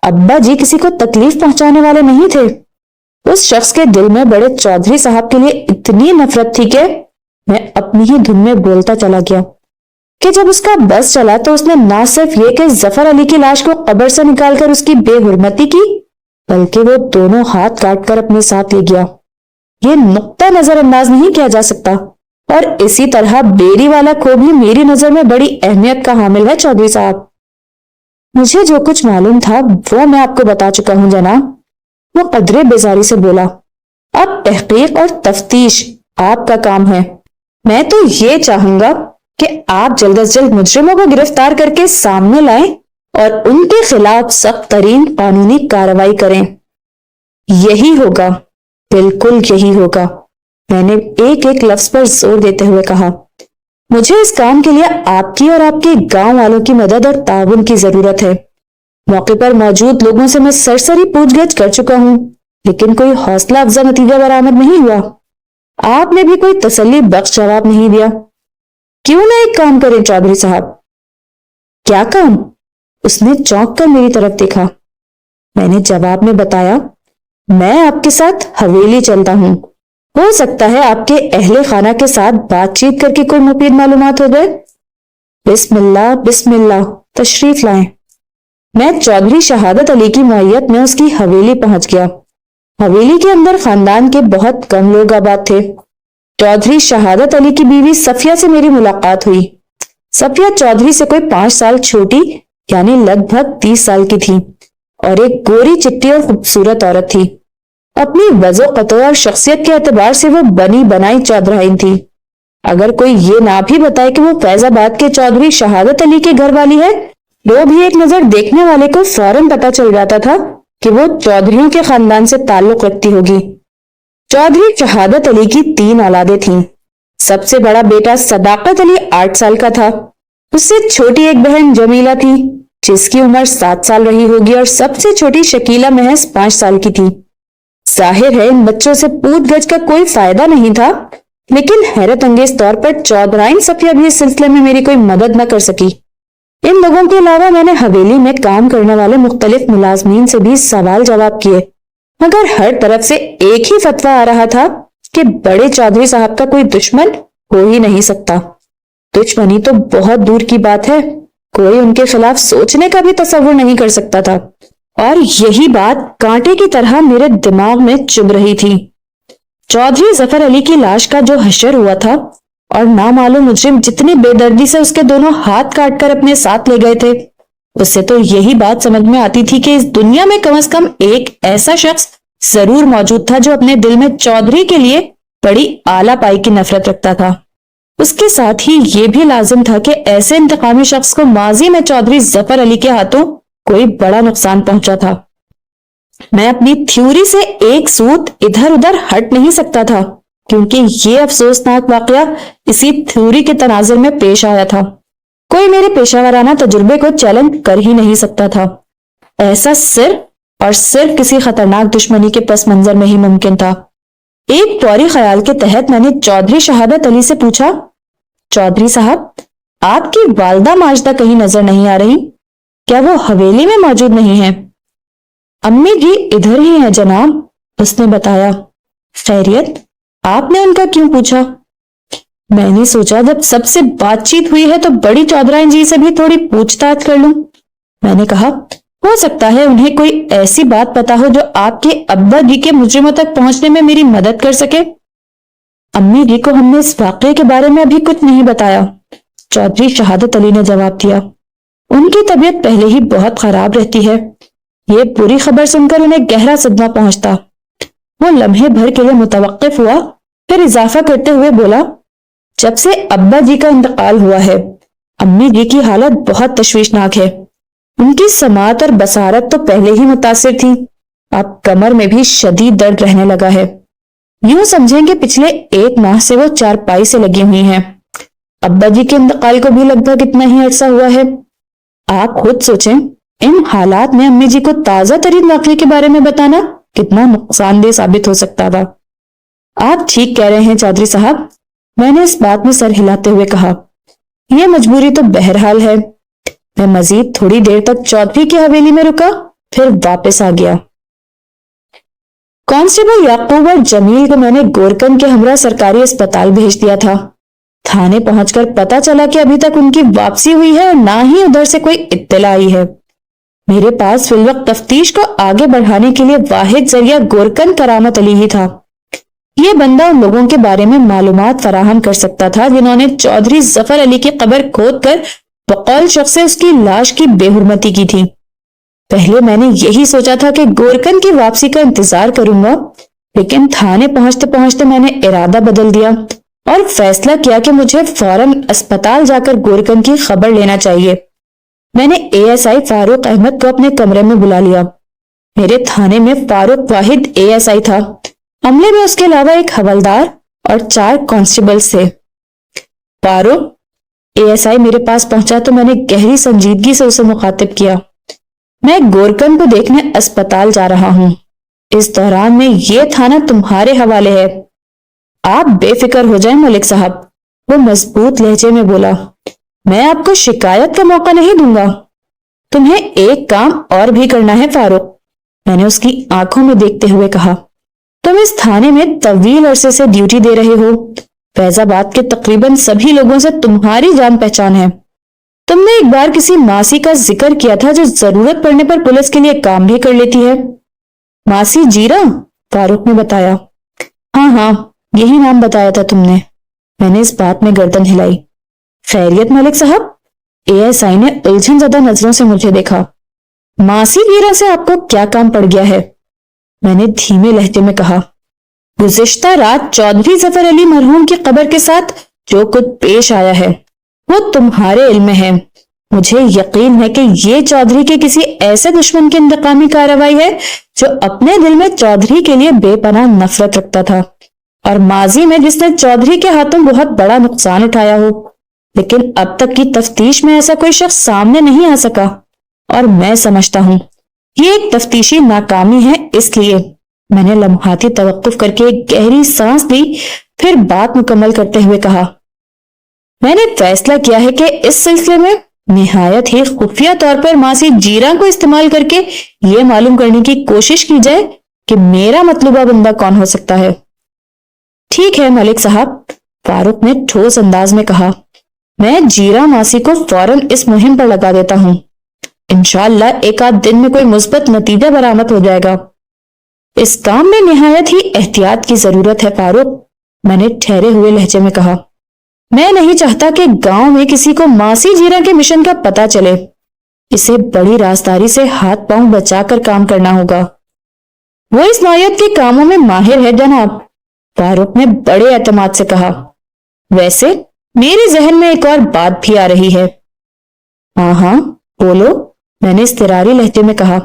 ابا جی کسی کو تکلیف پہنچانے والے نہیں تھے۔ اس شخص کے دل میں بڑے چودھری صاحب کے لیے اتنی نفرت تھی کہ میں اپنی ہی دھن میں بولتا چلا گیا کہ جب اس کا بس چلا تو اس نے نہ صرف یہ کہ ظفر علی کی لاش کو قبر سے نکال کر اس کی بے حرمتی کی، بلکہ وہ دونوں ہاتھ کاٹ کر اپنے ساتھ لے گیا۔ یہ نقطہ نظر انداز نہیں کیا جا سکتا، اور اسی طرح بیری والا کھو بھی میری نظر میں بڑی اہمیت کا حامل ہے چودھری صاحب۔ مجھے جو کچھ معلوم تھا وہ میں آپ کو بتا چکا ہوں جناب، وہ قدرے بیزاری سے بولا۔ اب تحقیق اور تفتیش آپ کا کام ہے۔ میں تو یہ چاہوں گا کہ آپ جلد از جلد مجرموں کو گرفتار کر کے سامنے لائیں اور ان کے خلاف سخت ترین قانونی کارروائی کریں۔ یہی ہوگا، بالکل یہی ہوگا، میں نے ایک ایک لفظ پر زور دیتے ہوئے کہا۔ مجھے اس کام کے لیے آپ کی اور آپ کے گاؤں والوں کی مدد اور تعاون کی ضرورت ہے۔ موقع پر موجود لوگوں سے میں سرسری پوچھ گچھ کر چکا ہوں، لیکن کوئی حوصلہ افزا نتیجہ برآمد نہیں ہوا۔ آپ نے بھی کوئی تسلی بخش جواب نہیں دیا۔ کیوں نہ ایک کام کریں چودھری صاحب؟ کیا کام؟ اس نے چونک کر میری طرف دیکھا۔ میں نے جواب میں بتایا، میں آپ کے ساتھ حویلی چلتا ہوں، ہو سکتا ہے آپ کے اہل خانہ کے ساتھ بات چیت کر کے کوئی مفید معلومات ہو جائے۔ بسم اللہ بسم اللہ، تشریف لائیں۔ میں چودھری شہادت علی کی معیت میں اس کی حویلی پہنچ گیا حویلی کے اندر خاندان کے بہت کم لوگ آباد تھے۔ چودھری شہادت علی کی بیوی صفیہ سے میری ملاقات ہوئی۔ صفیہ چودھری سے کوئی 5 سال چھوٹی یعنی لگ بھگ 30 سال کی تھی اور ایک گوری چٹی اور خوبصورت عورت تھی۔ اپنی وضع و قطع اور شخصیت کے اعتبار سے وہ بنی بنائی چودھرائن تھی۔ اگر کوئی یہ نہ بھی بتائے کہ وہ فیض آباد کے چودھری شہادت علی کے گھر والی ہے، تو بھی ایک نظر دیکھنے والے کو فوراً پتا چل جاتا تھا کہ وہ چودھریوں کے خاندان سے تعلق رکھتی ہوگی۔ چودھری شہادت علی کی 3 اولادیں تھیں۔ سب سے بڑا بیٹا صداقت علی 8 سال کا تھا۔ اس سے چھوٹی ایک بہن جمیلہ تھی جس کی عمر 7 سال رہی ہوگی، اور سب سے چھوٹی شکیلہ محض 5 سال کی تھی۔ ظاہر ہے ان بچوں سے پوچھ گچھ کا کوئی فائدہ نہیں تھا، لیکن حیرت انگیز طور پر چودھرائن صفیہ بھی اس سلسلے میں میری کوئی مدد نہ کر سکی۔ ان لوگوں کے علاوہ میں نے حویلی میں کام کرنے والے مختلف ملازمین سے بھی سوال جواب کیے، مگر ہر طرف سے ایک ہی فتویٰ آ رہا تھا کہ بڑے چودھری صاحب کا کوئی دشمن ہو ہی نہیں سکتا۔ دشمنی تو بہت دور کی بات ہے، کوئی ان کے خلاف سوچنے کا بھی تصور نہیں کر سکتا تھا، اور یہی بات کانٹے کی طرح میرے دماغ میں چبھ رہی تھی۔ چودھری ظفر علی کی لاش کا جو حشر ہوا تھا اور نامعلوم مجرم جتنی بے دردی سے اس کے دونوں ہاتھ کاٹ کر اپنے ساتھ لے گئے تھے، اس سے تو یہی بات سمجھ میں آتی تھی کہ اس دنیا میں کم از کم ایک ایسا شخص ضرور موجود تھا جو اپنے دل میں چودھری کے لیے بڑی اعلیٰ پائی کی نفرت رکھتا تھا۔ اس کے ساتھ ہی یہ بھی لازم تھا کہ ایسے انتقامی شخص کو ماضی میں چودھری ظفر علی کے ہاتھوں کوئی بڑا نقصان پہنچا تھا۔ میں اپنی تھیوری سے ایک سوت ادھر ادھر ہٹ نہیں سکتا تھا، کیونکہ یہ افسوسناک واقعہ اسی تھیوری کے تناظر میں پیش آیا تھا۔ کوئی میرے پیشہ ورانہ تجربے کو چیلنج کر ہی نہیں سکتا تھا۔ ایسا صرف اور صرف کسی خطرناک دشمنی کے پس منظر میں ہی ممکن تھا۔ ایک فوری خیال کے تحت میں نے چودھری شہادت علی سے پوچھا، چودھری صاحب، آپ کی والدہ ماجدہ کہیں نظر نہیں آ رہی؟ کیا وہ حویلی میں موجود نہیں ہیں؟ امی جی ادھر ہی ہیں جناب، اس نے بتایا۔ خیریت؟ آپ نے ان کا کیوں پوچھا؟ میں نے سوچا جب سب سے بات چیت ہوئی ہے تو بڑی چودھرائن جی سے بھی تھوڑی پوچھ تاچھ کر لوں۔ میں نے کہا، ہو سکتا ہے انہیں کوئی ایسی بات پتا ہو جو آپ کے ابا جی کے مجرموں تک پہنچنے میں میری مدد کر سکے۔ امی جی کو ہم نے اس واقعے کے بارے میں ابھی کچھ نہیں بتایا، چودھری شہادت علی نے جواب دیا۔ ان کی طبیعت پہلے ہی بہت خراب رہتی ہے۔ یہ پوری خبر سن کر انہیں گہرا صدمہ پہنچتا۔ وہ لمحے بھر کے لیے متوقف ہوا، پھر اضافہ کرتے ہوئے بولا، جب سے ابا جی کا انتقال ہوا ہے امی جی کی حالت بہت تشویشناک ہے۔ ان کی سماعت اور بصارت تو پہلے ہی متاثر تھی، اب کمر میں بھی شدید درد رہنے لگا ہے۔ یوں سمجھیں کہ پچھلے 1 ماہ سے وہ چارپائی سے لگی ہوئی ہیں۔ ابا جی کے انتقال کو بھی لگ بھگ اتنا ہی عرصہ ہوا ہے۔ آپ خود سوچیں، ان حالات میں امی جی کو تازہ ترین واقعے کے بارے میں بتانا کتنا نقصان دہ ثابت ہو سکتا تھا۔ آپ ٹھیک کہہ رہے ہیں چودھری صاحب، میں نے اس بات میں سر ہلاتے ہوئے کہا۔ یہ مجبوری تو بہرحال ہے۔ میں مزید تھوڑی دیر تک چودھری کی حویلی میں رکا، پھر واپس آ گیا۔ کانسٹیبل یعقوب اور جمیل کو میں نے گورکن کے ہمراہ سرکاری اسپتال بھیج دیا تھا۔ تھانے پہنچ کر پتا چلا کہ ابھی تک ان کی واپسی ہوئی ہے اور نہ ہی ادھر سے کوئی اطلاع آئی ہے۔ میرے پاس فی الوقت تفتیش کو آگے بڑھانے کے لیے واحد ذریعہ گورکن کرامت علی ہی تھا۔ یہ بندہ ان لوگوں کے بارے میں معلومات فراہم کر سکتا تھا جنہوں نے چودھری ظفر علی کی قبر کھود کر بقول شخص سے اس کی لاش کی بے حرمتی کی تھی۔ پہلے میں نے یہی سوچا تھا کہ گورکن کی واپسی کا انتظار کروں گا، لیکن تھانے پہنچتے پہنچتے میں نے ارادہ بدل دیا اور فیصلہ کیا کہ مجھے فوراً اسپتال جا کر گورکن کی خبر لینا چاہیے۔ میں نے ASI فاروق احمد کو اپنے کمرے میں بلا لیا۔ میرے تھانے میں فاروق واحد ASI تھا، عملے میں اس کے علاوہ ایک حوالدار اور 4 کانسٹیبلز تھے۔ فاروق، ASI میرے پاس پہنچا تو میں نے گہری سنجیدگی سے اسے مخاطب کیا۔ میں گورکن کو دیکھنے اسپتال جا رہا ہوں، اس دوران میں یہ تھانہ تمہارے حوالے ہے۔ آپ بے فکر ہو جائیں ملک صاحب، وہ مضبوط لہجے میں بولا، میں آپ کو شکایت کا موقع نہیں دوں گا۔ تمہیں ایک کام اور بھی کرنا ہے فاروق، میں نے اس کی آنکھوں میں دیکھتے ہوئے کہا۔ تم اس تھانے میں طویل عرصے سے ڈیوٹی دے رہے ہو، فیض آباد کے تقریباً سبھی لوگوں سے تمہاری جان پہچان ہے۔ تم نے ایک بار کسی ماسی کا ذکر کیا تھا جو ضرورت پڑنے پر پولیس کے لیے کام بھی کر لیتی ہے۔ ماسی جیرا؟ فاروق نے بتایا۔ ہاں ہاں، یہی نام بتایا تھا تم نے۔ میں نے اس بات میں گردن ہلائی۔ خیریت ملک صاحب؟ اے ایس آئی نے الجھن زدہ نظروں سے مجھے دیکھا۔ ماسی ویرا سے آپ کو کیا کام پڑ گیا ہے؟ میں نے دھیمے لہجے میں کہا۔ گزشتہ رات چودھری ظفر علی مرحوم کی قبر کے ساتھ جو کچھ پیش آیا ہے وہ تمہارے علم میں ہے۔ مجھے یقین ہے کہ یہ چودھری کے کسی ایسے دشمن کی انتقامی کارروائی ہے جو اپنے دل میں چودھری کے لیے بے پناہ نفرت رکھتا تھا، اور ماضی میں جس نے چودھری کے ہاتھوں بہت بڑا نقصان اٹھایا ہو، لیکن اب تک کی تفتیش میں ایسا کوئی شخص سامنے نہیں آ سکا، اور میں سمجھتا ہوں یہ ایک تفتیشی ناکامی ہے۔ اس لیے میں نے لمحاتی توقف کر کے ایک گہری سانس لی، پھر بات مکمل کرتے ہوئے کہا، میں نے فیصلہ کیا ہے کہ اس سلسلے میں نہایت ہی خفیہ طور پر ماسی جیرا کو استعمال کر کے یہ معلوم کرنے کی کوشش کی جائے کہ میرا مطلوبہ بندہ کون ہو سکتا ہے۔ ٹھیک ہے ملک صاحب، فاروق نے ٹھوس انداز میں کہا، میں جیرا ماسی کو فوراً اس مہم پر لگا دیتا ہوں۔ انشاءاللہ ایک آدھ دن میں کوئی مثبت نتیجہ برآمد ہو جائے گا۔ اس کام میں نہایت ہی احتیاط کی ضرورت ہے فاروق، میں نے ٹھہرے ہوئے لہجے میں کہا۔ میں نہیں چاہتا کہ گاؤں میں کسی کو ماسی جیرا کے مشن کا پتہ چلے۔ اسے بڑی رازداری سے ہاتھ پاؤں بچا کر کام کرنا ہوگا۔ وہ اس نوعیت کے کاموں میں ماہر ہے جناب، فاروق نے بڑے اعتماد سے کہا۔ ویسے میرے ذہن میں ایک اور بات بھی آ رہی ہے۔ ہاں ہاں بولو، میں نے اضطراری لہجے میں کہا۔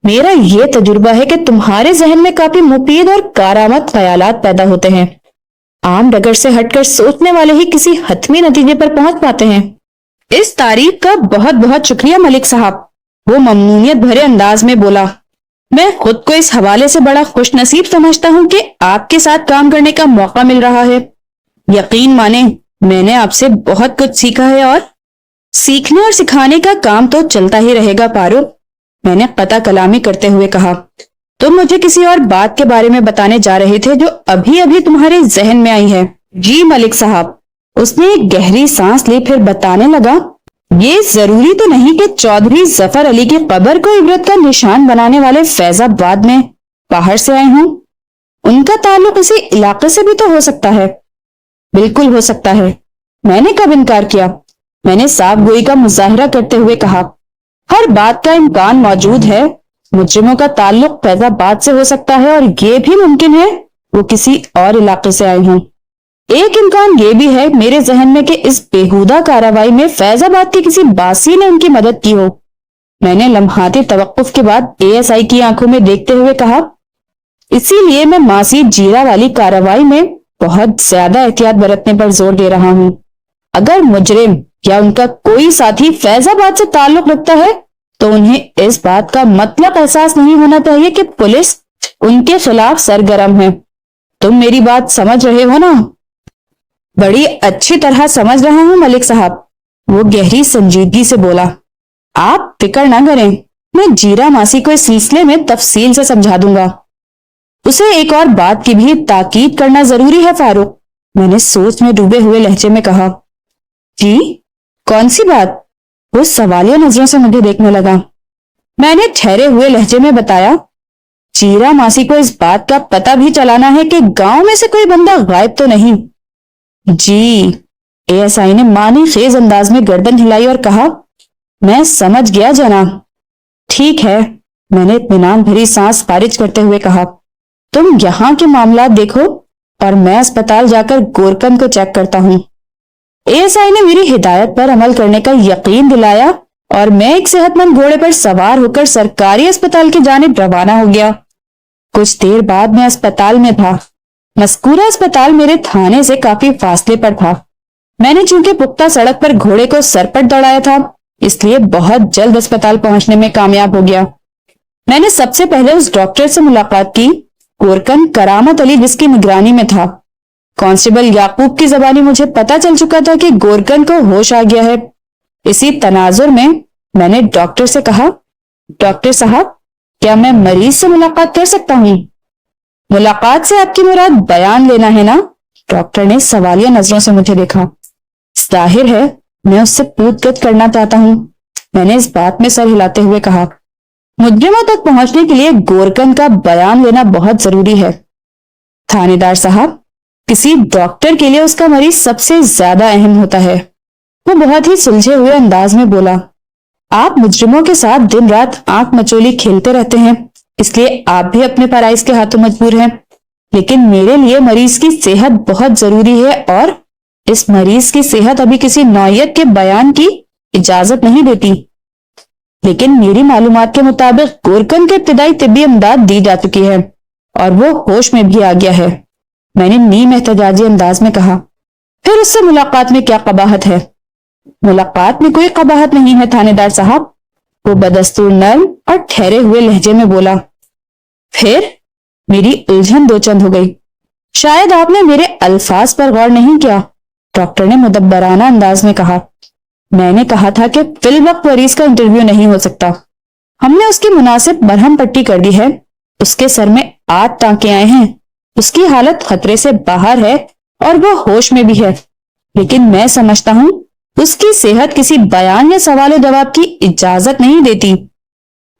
میرا یہ تجربہ ہے کہ تمہارے ذہن میں کافی مفید اور کارآمد خیالات پیدا ہوتے ہیں۔ عام ڈگر سے ہٹ کر سوچنے والے ہی کسی حتمی نتیجے پر پہنچ پاتے ہیں۔ اس تعریف کا بہت بہت شکریہ ملک صاحب، وہ ممنونیت بھرے انداز میں بولا۔ میں خود کو اس حوالے سے بڑا خوش نصیب سمجھتا ہوں کہ آپ کے ساتھ کام کرنے کا موقع مل رہا ہے۔ یقین مانیں میں نے آپ سے بہت کچھ سیکھا ہے، اور سیکھنے اور سکھانے کا کام تو چلتا ہی رہے گا فاروق، میں نے قطع کلامی کرتے ہوئے کہا۔ تم مجھے کسی اور بات کے بارے میں بتانے جا رہے تھے جو ابھی ابھی تمہارے ذہن میں آئی ہے۔ جی ملک صاحب، اس نے ایک گہری سانس لی، پھر بتانے لگا، یہ ضروری تو نہیں کہ چودھری ظفر علی کی قبر کو عبرت کا نشان بنانے والے فیض آباد میں باہر سے آئے ہوں۔ ان کا تعلق اسی علاقے سے بھی تو ہو سکتا ہے۔ بالکل ہو سکتا ہے، میں نے کب انکار کیا، میں نے صاف گوئی کا مظاہرہ کرتے ہوئے کہا۔ ہر بات کا امکان موجود ہے، مجرموں کا تعلق فیض آباد سے ہو سکتا ہے، اور یہ بھی ممکن ہے وہ کسی اور علاقے سے آئے ہوں۔ ایک امکان یہ بھی ہے میرے ذہن میں کہ اس بےہودہ کارروائی میں فیض آباد کے کسی باسی نے ان کی مدد کی ہو۔ میں نے لمحاتی توقف کے بعد اے ایس آئی کی آنکھوں میں دیکھتے ہوئے کہا، اسی لیے میں ماسی جیرا والی کارروائی میں بہت زیادہ احتیاط برتنے پر زور دے رہا ہوں۔ اگر مجرم یا ان کا کوئی ساتھی فیض آباد سے تعلق رکھتا ہے تو انہیں اس بات کا مطلق احساس نہیں ہونا چاہیے کہ پولیس ان کے خلاف سرگرم ہے۔ تم میری بات سمجھ رہے ہو نا؟ بڑی اچھی طرح سمجھ رہا ہوں ملک صاحب، وہ گہری سنجیدگی سے بولا۔ آپ فکر نہ کریں، میں جیرا ماسی کو اس سلسلے میں تفصیل سے سمجھا دوں گا۔ اسے ایک اور بات کی بھی تاکید کرنا ضروری ہے فاروق، میں نے سوچ میں ڈوبے ہوئے لہجے میں کہا۔ جی کون سی بات؟ وہ سوالیہ نظروں سے مجھے دیکھنے لگا۔ میں نے ٹھہرے ہوئے لہجے میں بتایا، جیرا ماسی کو اس بات کا پتہ بھی چلانا ہے کہ گاؤں میں سے کوئی بندہ غائب تو نہیں۔ جی، اے ایس آئی نے معنی خیز انداز میں گردن ہلائی اور کہا، میں سمجھ گیا جناب۔ ٹھیک ہے، میں نے اطمینان بھری سانس خارج کرتے ہوئے کہا، تم یہاں کے معاملات دیکھو اور میں اسپتال جا کر گورکن کو چیک کرتا ہوں۔ اے ایس آئی نے میری ہدایت پر عمل کرنے کا یقین دلایا اور میں ایک صحت مند گھوڑے پر سوار ہو کر سرکاری اسپتال کی جانب روانہ ہو گیا۔ کچھ دیر بعد میں اسپتال میں تھا۔ مذکورہ اسپتال میرے تھانے سے کافی فاصلے پر تھا۔ میں نے چونکہ پختہ سڑک پر گھوڑے کو سر پر دوڑایا تھا، اس لیے بہت جلد اسپتال پہنچنے میں کامیاب ہو گیا۔ میں نے سب سے پہلے اس ڈاکٹر سے ملاقات کی، گورکن کرامت علی، جس کی نگرانی میں تھا۔ کانسٹیبل یعقوب کی زبانی مجھے پتا چل چکا تھا کہ گورکن کو ہوش آ گیا ہے۔ اسی تناظر میں نے ڈاکٹر سے کہا، ڈاکٹر صاحب کیا میں مریض سے ملاقات کر سکتا ہوں؟ ملاقات سے آپ کی مراد بیان لینا ہے نا؟ ڈاکٹر نے سوالیہ نظروں سے مجھے دیکھا۔ ظاہر ہے میں اس سے پوچھ گچھ کرنا چاہتا ہوں، میں نے اس بات میں سر ہلاتے ہوئے کہا۔ مجرموں تک پہنچنے کے لیے گورکن کا بیان لینا بہت ضروری ہے۔ تھانے دار صاحب، کسی ڈاکٹر کے لیے اس کا مریض سب سے زیادہ اہم ہوتا ہے۔ وہ بہت ہی سلجھے ہوئے انداز میں بولا، آپ مجرموں کے ساتھ دن رات آنکھ مچولی کھیلتے رہتے ہیں، اس لیے آپ بھی اپنے فرائض کے ہاتھوں مجبور ہیں، لیکن میرے لیے مریض کی صحت بہت ضروری ہے اور اس مریض کی صحت ابھی کسی نوعیت کے بیان کی اجازت نہیں دیتی۔ لیکن میری معلومات کے مطابق گورکن کے ابتدائی طبی امداد دی جا چکی ہے اور وہ ہوش میں بھی آ گیا ہے، میں نے نیم احتجاجی انداز میں کہا۔ پھر اس سے ملاقات میں کیا قباحت ہے؟ ملاقات میں کوئی قباحت نہیں ہے تھانے دار صاحب، وہ بدستور نرم اور ٹھہرے ہوئے لہجے میں بولا۔ پھر میری الجھن دو چند ہو گئی۔ شاید آپ نے میرے الفاظ پر غور نہیں کیا، ڈاکٹر نے مدبرانہ انداز میں کہا۔ میں نے کہا تھا کہ فی الوقت مریض کا انٹرویو نہیں ہو سکتا۔ ہم نے اس کی مناسب مرہم پٹی کر دی ہے، اس کے سر میں 8 ٹانکے آئے ہیں، اس کی حالت خطرے سے باہر ہے اور وہ ہوش میں بھی ہے، لیکن میں سمجھتا ہوں اس کی صحت کسی بیان یا سوال و جواب کی اجازت نہیں دیتی۔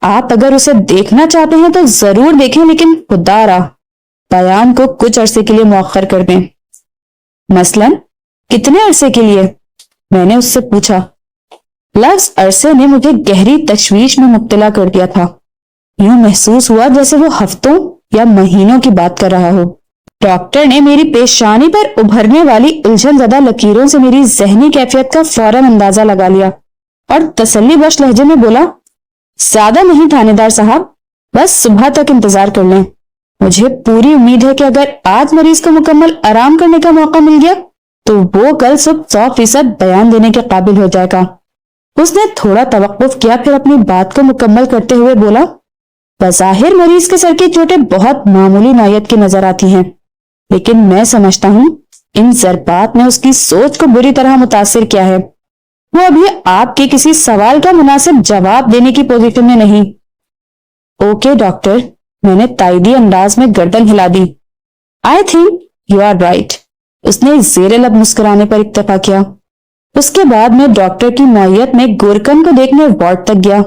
آپ اگر اسے دیکھنا چاہتے ہیں تو ضرور دیکھیں، لیکن خدا را بیان کو کچھ عرصے کے لیے مؤخر کر دیں۔ مثلاً کتنے عرصے کے لیے؟ میں نے اس سے پوچھا۔ لفظ عرصے نے مجھے گہری تشویش میں مبتلا کر دیا تھا، یوں محسوس ہوا جیسے وہ ہفتوں یا مہینوں کی بات کر رہا ہو۔ ڈاکٹر نے میری پیشانی پر ابھرنے والی الجھن زدہ لکیروں سے میری ذہنی کیفیت کا فوراً اندازہ لگا لیا اور تسلی بخش لہجے میں بولا، زیادہ نہیں تھانے دار صاحب، بس صبح تک انتظار کر لیں۔ مجھے پوری امید ہے کہ اگر آج مریض کو مکمل آرام کرنے کا موقع مل گیا تو وہ کل صبح 100% بیان دینے کے قابل ہو جائے گا۔ اس نے تھوڑا توقف کیا، پھر اپنی بات کو مکمل کرتے ہوئے بولا، بظاہر مریض کے سر کی چوٹیں بہت معمولی نوعیت کی نظر آتی ہیں، لیکن میں سمجھتا ہوں ان ضربات نے اس کی سوچ کو بری طرح متاثر کیا ہے۔ وہ ابھی آپ کے کسی سوال کا مناسب جواب دینے کی پوزیشن میں نہیں۔ اوکے ڈاکٹر، میں نے تائیدی انداز میں گردن ہلا دی۔ I think you are right, اس نے زیر لب مسکرانے پر اکتفا کیا۔ اس کے بعد میں ڈاکٹر کی معیت میں گورکن کو دیکھنے وارڈ تک گیا۔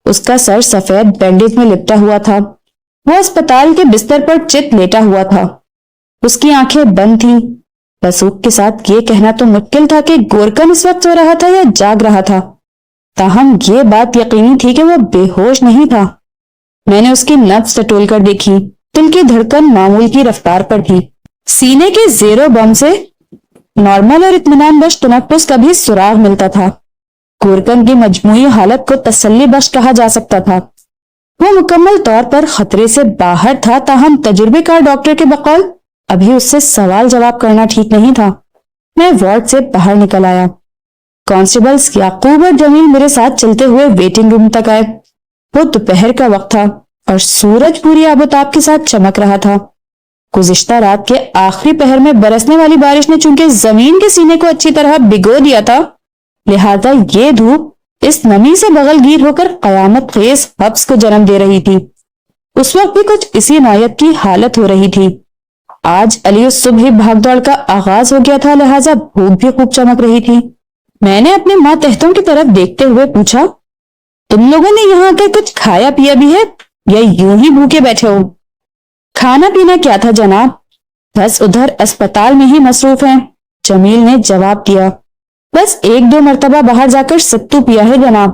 اس کا سر سفید بینڈیج میں لپٹا ہوا تھا، وہ اسپتال کے بستر پر چت لیٹا ہوا تھا، اس کی آنکھیں بند تھیں۔ وثوق کے ساتھ یہ کہنا تو مشکل تھا کہ گورکن اس وقت سو رہا تھا یا جاگ رہا تھا، تاہم یہ بات یقینی تھی کہ وہ بے ہوش نہیں تھا۔ میں نے اس کی نبض ٹٹول کر دیکھی، دل کی دھڑکن معمول کی رفتار پر تھی، سینے کے زیر و بم سے نارمل اور اطمینان بخش تنفس کا بھی سراغ ملتا تھا۔ گورکن کی مجموعی حالت کو تسلی بخش کہا جا سکتا تھا، وہ مکمل طور پر خطرے سے باہر تھا، تاہم تجربے کار ڈاکٹر کے بقول ابھی اس سے سوال جواب کرنا ٹھیک نہیں تھا۔ میں وارڈ سے باہر نکل آیا۔ کانسٹیبلز یعقوب اور جمیل میرے ساتھ چلتے ہوئے ویٹنگ روم تک آئے۔ وہ دوپہر کا وقت تھا اور سورج پوری آب و تاب کے ساتھ چمک رہا تھا۔ گزشتہ رات کے آخری پہر میں برسنے والی بارش نے چونکہ زمین کے سینے کو اچھی طرح بھگو دیا تھا، لہذا یہ دھوپ اس نمی سے بغل گیر ہو کر قیامت خیز حبس کو جنم دے رہی تھی۔ اس وقت بھی کچھ اسی نوعیت کی حالت ہو رہی تھی۔ آج علی صبح ہی بھاگ دوڑ کا آغاز ہو گیا تھا، لہذا بھوک بھی خوب چمک رہی تھی۔ میں نے اپنے ماتحتوں کی طرف دیکھتے ہوئے پوچھا، تم لوگوں نے یہاں آ کر کچھ کھایا پیا بھی ہے یا یوں ہی بھوکے بیٹھے ہو؟ کھانا پینا کیا تھا جناب، بس ادھر اسپتال میں ہی مصروف ہیں، جمیل نے جواب دیا۔ بس 1-2 مرتبہ باہر جا کر ستو پیا ہے جناب۔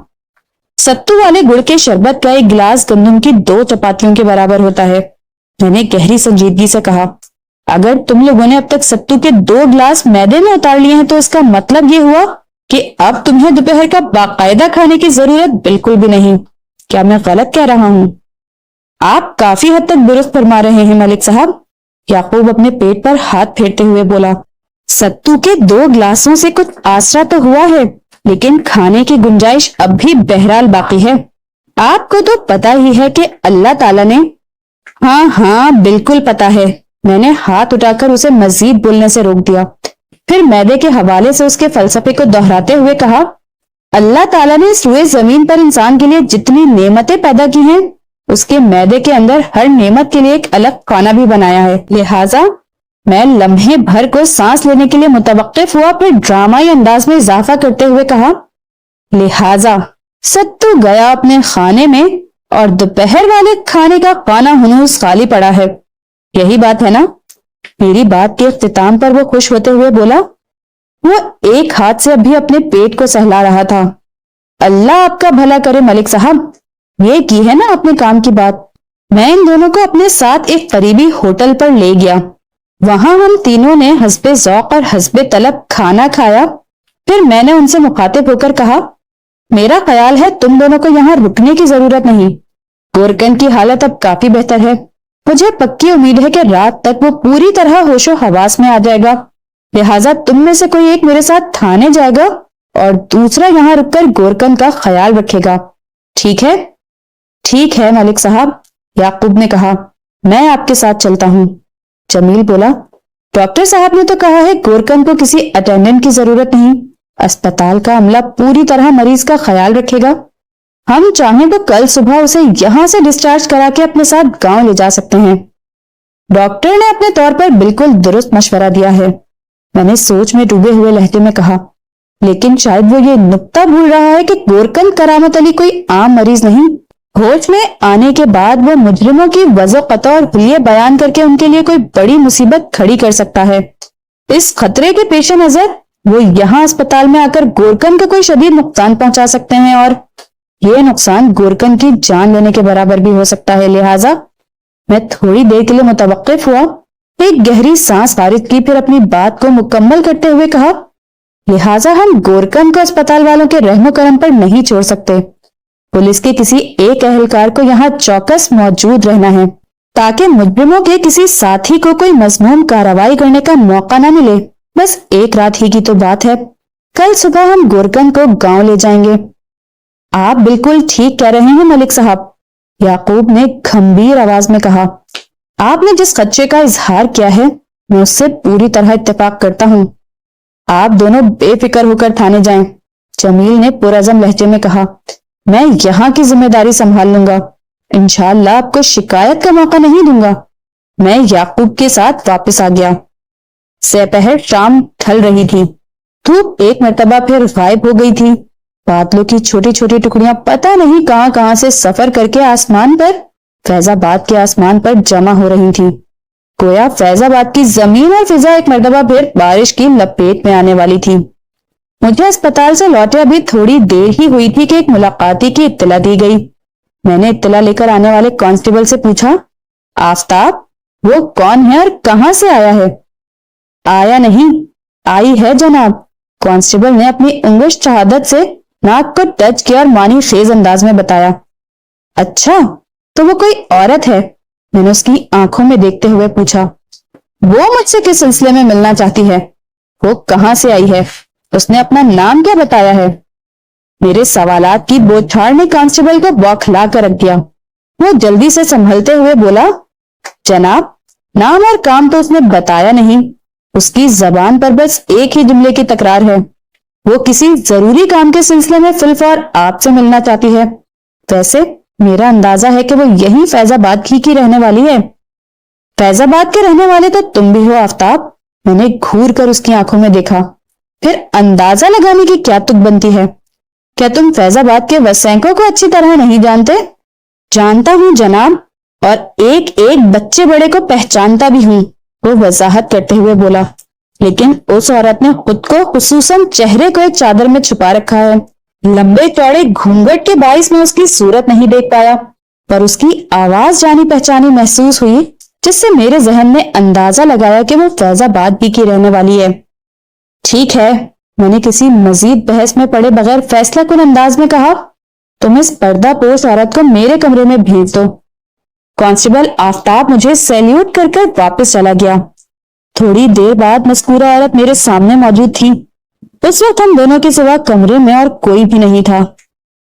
ستو والے گڑ کے شربت کا ایک گلاس گندم کی 2 چپاتیوں کے برابر ہوتا ہے، میں نے گہری سنجیدگی سے کہا۔ اگر تم لوگوں نے اب تک ستو کے 2 گلاس میدے میں اتار لیے ہیں تو اس کا مطلب یہ ہوا کہ اب تمہیں دوپہر کا باقاعدہ کھانے کی ضرورت بالکل بھی نہیں۔ کیا میں غلط کہہ رہا ہوں؟ آپ کافی حد تک درست فرما رہے ہیں ملک صاحب، یعقوب اپنے پیٹ پر ہاتھ پھیرتے ہوئے بولا۔ ستو کے 2 گلاسوں سے کچھ آسرا تو ہوا ہے، لیکن کھانے کی گنجائش اب بھی بہرحال باقی ہے۔ آپ کو تو پتا ہی ہے کہ اللہ تعالیٰ نے… ہاں بالکل پتا ہے، میں نے ہاتھ اٹھا کر اسے مزید بولنے سے روک دیا، پھر میدے کے حوالے سے اس کے فلسفے کو دہراتے ہوئے کہا، اللہ تعالیٰ نے اس روئے زمین پر انسان کے لیے جتنی نعمتیں پیدا کی ہیں، اس کے میدے کے اندر ہر نعمت کے لیے ایک الگ خانہ بھی بنایا ہے، لہٰذا میں لمحے بھر کو سانس لینے کے لیے متوقف ہوا، پھر ڈرامائی انداز میں اضافہ کرتے ہوئے کہا، لہٰذا ستو گیا اپنے خانے میں اور دوپہر والے کھانے کا خانہ ہنوز خالی پڑا ہے، یہی بات ہے نا؟ میری بات کے اختتام پر وہ خوش ہوتے ہوئے بولا۔ وہ ایک ہاتھ سے ابھی اپنے پیٹ کو سہلا رہا تھا۔ اللہ آپ کا بھلا کرے ملک صاحب، یہ کی ہے نا اپنے کام کی بات۔ میں ان دونوں کو اپنے ساتھ ایک قریبی ہوٹل پر لے گیا، وہاں ہم تینوں نے حسب ذوق اور حسب طلب کھانا کھایا۔ پھر میں نے ان سے مخاطب ہو کر کہا، میرا خیال ہے تم دونوں کو یہاں رکنے کی ضرورت نہیں، گورکن کی حالت اب کافی بہتر ہے، مجھے پکی امید ہے کہ رات تک وہ پوری طرح ہوش و حواس میں آ جائے گا، لہٰذا تم میں سے کوئی ایک میرے ساتھ تھانے جائے گا اور دوسرا یہاں رک کر گورکن کا خیال رکھے گا، ٹھیک ہے؟ ٹھیک ہے ملک صاحب، یعقوب نے کہا، میں آپ کے ساتھ چلتا ہوں۔ جمیل بولا، ڈاکٹر صاحب نے تو کہا ہے گورکن کو کسی اٹینڈنٹ کی ضرورت نہیں، اسپتال کا عملہ پوری طرح مریض کا خیال رکھے گا، ہم چاہیں تو کل صبح اسے یہاں سے ڈسچارج کرا کے اپنے ساتھ گاؤں لے جا سکتے ہیں۔ ڈاکٹر نے اپنے طور پر بالکل درست مشورہ دیا ہے، میں نے سوچ میں ڈوبے ہوئے لہجے میں کہا، لیکن شاید وہ یہ نکتہ بھول رہا ہے کہ گورکن کرامت علی کوئی عام مریض نہیں۔ ہوش میں آنے کے بعد وہ مجرموں کی وضع قطع اور حلیے بیان کر کے ان کے لیے کوئی بڑی مصیبت کھڑی کر سکتا ہے۔ اس خطرے کے پیش نظر وہ یہاں اسپتال میں آ کر گورکن کو کوئی شدید نقصان پہنچا سکتے ہیں، اور یہ نقصان گورکن کی جان لینے کے برابر بھی ہو سکتا ہے، لہٰذا میں تھوڑی دیر کے لیے متوقف ہوا، ایک گہری سانس خارج کی، پھر اپنی بات کو مکمل کرتے ہوئے کہا، لہٰذا ہم گورکن کو اسپتال والوں کے رحم و کرم پر نہیں چھوڑ سکتے، پولیس کے کسی ایک اہلکار کو یہاں چوکس موجود رہنا ہے تاکہ مجرموں کے کسی ساتھی کو کوئی مذموم کارروائی کرنے کا موقع نہ ملے۔ بس ایک رات ہی کی تو بات ہے، کل صبح ہم گورکن کو گاؤں لے جائیں گے۔ آپ بالکل ٹھیک کہہ رہے ہیں ملک صاحب، یعقوب نے گھمبیر آواز میں کہا، آپ نے جس خدشے کا اظہار کیا ہے میں اس سے پوری طرح اتفاق کرتا ہوں، آپ دونوں بے فکر ہو کر تھانے جائیں۔ جمیل نے پرعزم لہجے میں کہا، میں یہاں کی ذمہ داری سنبھال لوں گا، انشاءاللہ آپ کو شکایت کا موقع نہیں دوں گا۔ میں یعقوب کے ساتھ واپس آ گیا۔ سپہر شام ڈھل رہی تھی، دھوپ ایک مرتبہ پھر غائب ہو گئی تھی، بادلوں کی چھوٹی چھوٹی ٹکڑیاں پتہ نہیں کہاں کہاں سے سفر کر کے آسمان پر، فیض آباد کے آسمان پر جمع ہو رہی تھی، گویا فیض آباد کی زمین اور فضا ایک مرتبہ پھر بارش کی لپیٹ میں آنے والی تھی۔ مجھے اسپتال سے لوٹے ابھی تھوڑی دیر ہی ہوئی تھی کہ ایک ملاقاتی کی اطلاع دی گئی۔ میں نے اطلاع لے کر آنے والے کانسٹیبل سے پوچھا، آفتاب وہ کون ہے اور کہاں سے آیا ہے؟ آیا نہیں، آئی ہے جناب، کانسٹیبل نے اپنی انگشت شہادت سے ناک کو ٹچ کیا اور معنی خیز انداز میں بتایا۔ اچھا تو وہ کوئی عورت ہے؟ میں نے اس کی آنکھوں میں دیکھتے ہوئے پوچھا۔ وہ مجھ سے کس سلسلے میں ملنا چاہتی ہے؟ وہ کہاں سے آئی ہے؟ اس نے اپنا نام کیا بتایا ہے؟ میرے سوالات کی بوچھاڑ نے کانسٹیبل کو بوکھلا کر رکھ دیا۔ وہ جلدی سے سنبھلتے ہوئے بولا، جناب نام اور کام تو اس نے بتایا نہیں، اس کی زبان پر بس ایک ہی جملے کی تکرار ہے، وہ کسی ضروری کام کے سلسلے میں فی الفور آپ سے ملنا چاہتی ہے۔ ویسے میرا اندازہ ہے کہ وہ یہی فیض آباد کی رہنے والی ہے۔ فیض آباد کے رہنے والے تو تم بھی ہو آفتاب، میں نے گھور کر اس کی آنکھوں میں دیکھا۔ پھر اندازہ لگانے کی کیا تک بنتی ہے؟ کیا تم فیض آباد کے وسینکوں کو اچھی طرح نہیں جانتے؟ جانتا ہوں جناب، اور ایک ایک بچے بڑے کو پہچانتا بھی ہوں، وہ وضاحت کرتے ہوئے بولا، لیکن اس عورت نے خود کو خصوصاً چہرے کو ایک چادر میں چھپا رکھا ہے، لمبے چوڑے گھونگھٹ کے باعث میں اس کی صورت نہیں دیکھ پایا، پر اس کی آواز جانی پہچانی محسوس ہوئی، جس سے میرے ذہن نے اندازہ لگایا کہ وہ فیض آباد کی رہنے والی ہے۔ ٹھیک ہے، میں نے کسی مزید بحث میں پڑے بغیر فیصلہ کن انداز میں کہا، تم اس پردہ پوش عورت کو میرے کمرے میں بھیج دو۔ کانسٹیبل آفتاب مجھے سیلیوٹ کر کر واپس چلا گیا۔ تھوڑی دیر بعد مذکورہ عورت میرے سامنے موجود تھی۔ اس وقت ہم دونوں کے سوا کمرے میں اور کوئی بھی نہیں تھا۔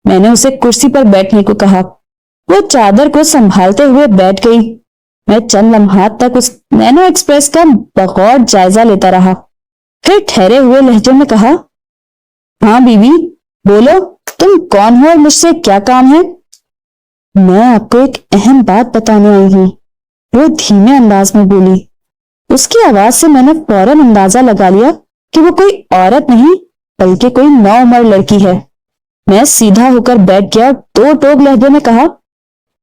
میں نے اسے کرسی پر بیٹھنے کو کہا، وہ چادر کو سنبھالتے ہوئے بیٹھ گئی۔ میں چند لمحات تک اس نینو ایکسپریس کا بغور جائزہ لیتا رہا، پھر ٹھہرے ہوئے لہجے میں کہا، ہاں بیوی بولو، تم کون ہو اور مجھ سے کیا کام ہے؟ میں آپ کو ایک اہم بات بتانے آئی ہوں، وہ دھیمے انداز میں بولی۔ اس کی آواز سے میں نے فوراً اندازہ لگا لیا کہ وہ کوئی عورت نہیں بلکہ کوئی نوعمر لڑکی ہے۔ میں سیدھا ہو کر بیٹھ گیا اور دو ٹوک لہجے میں کہا،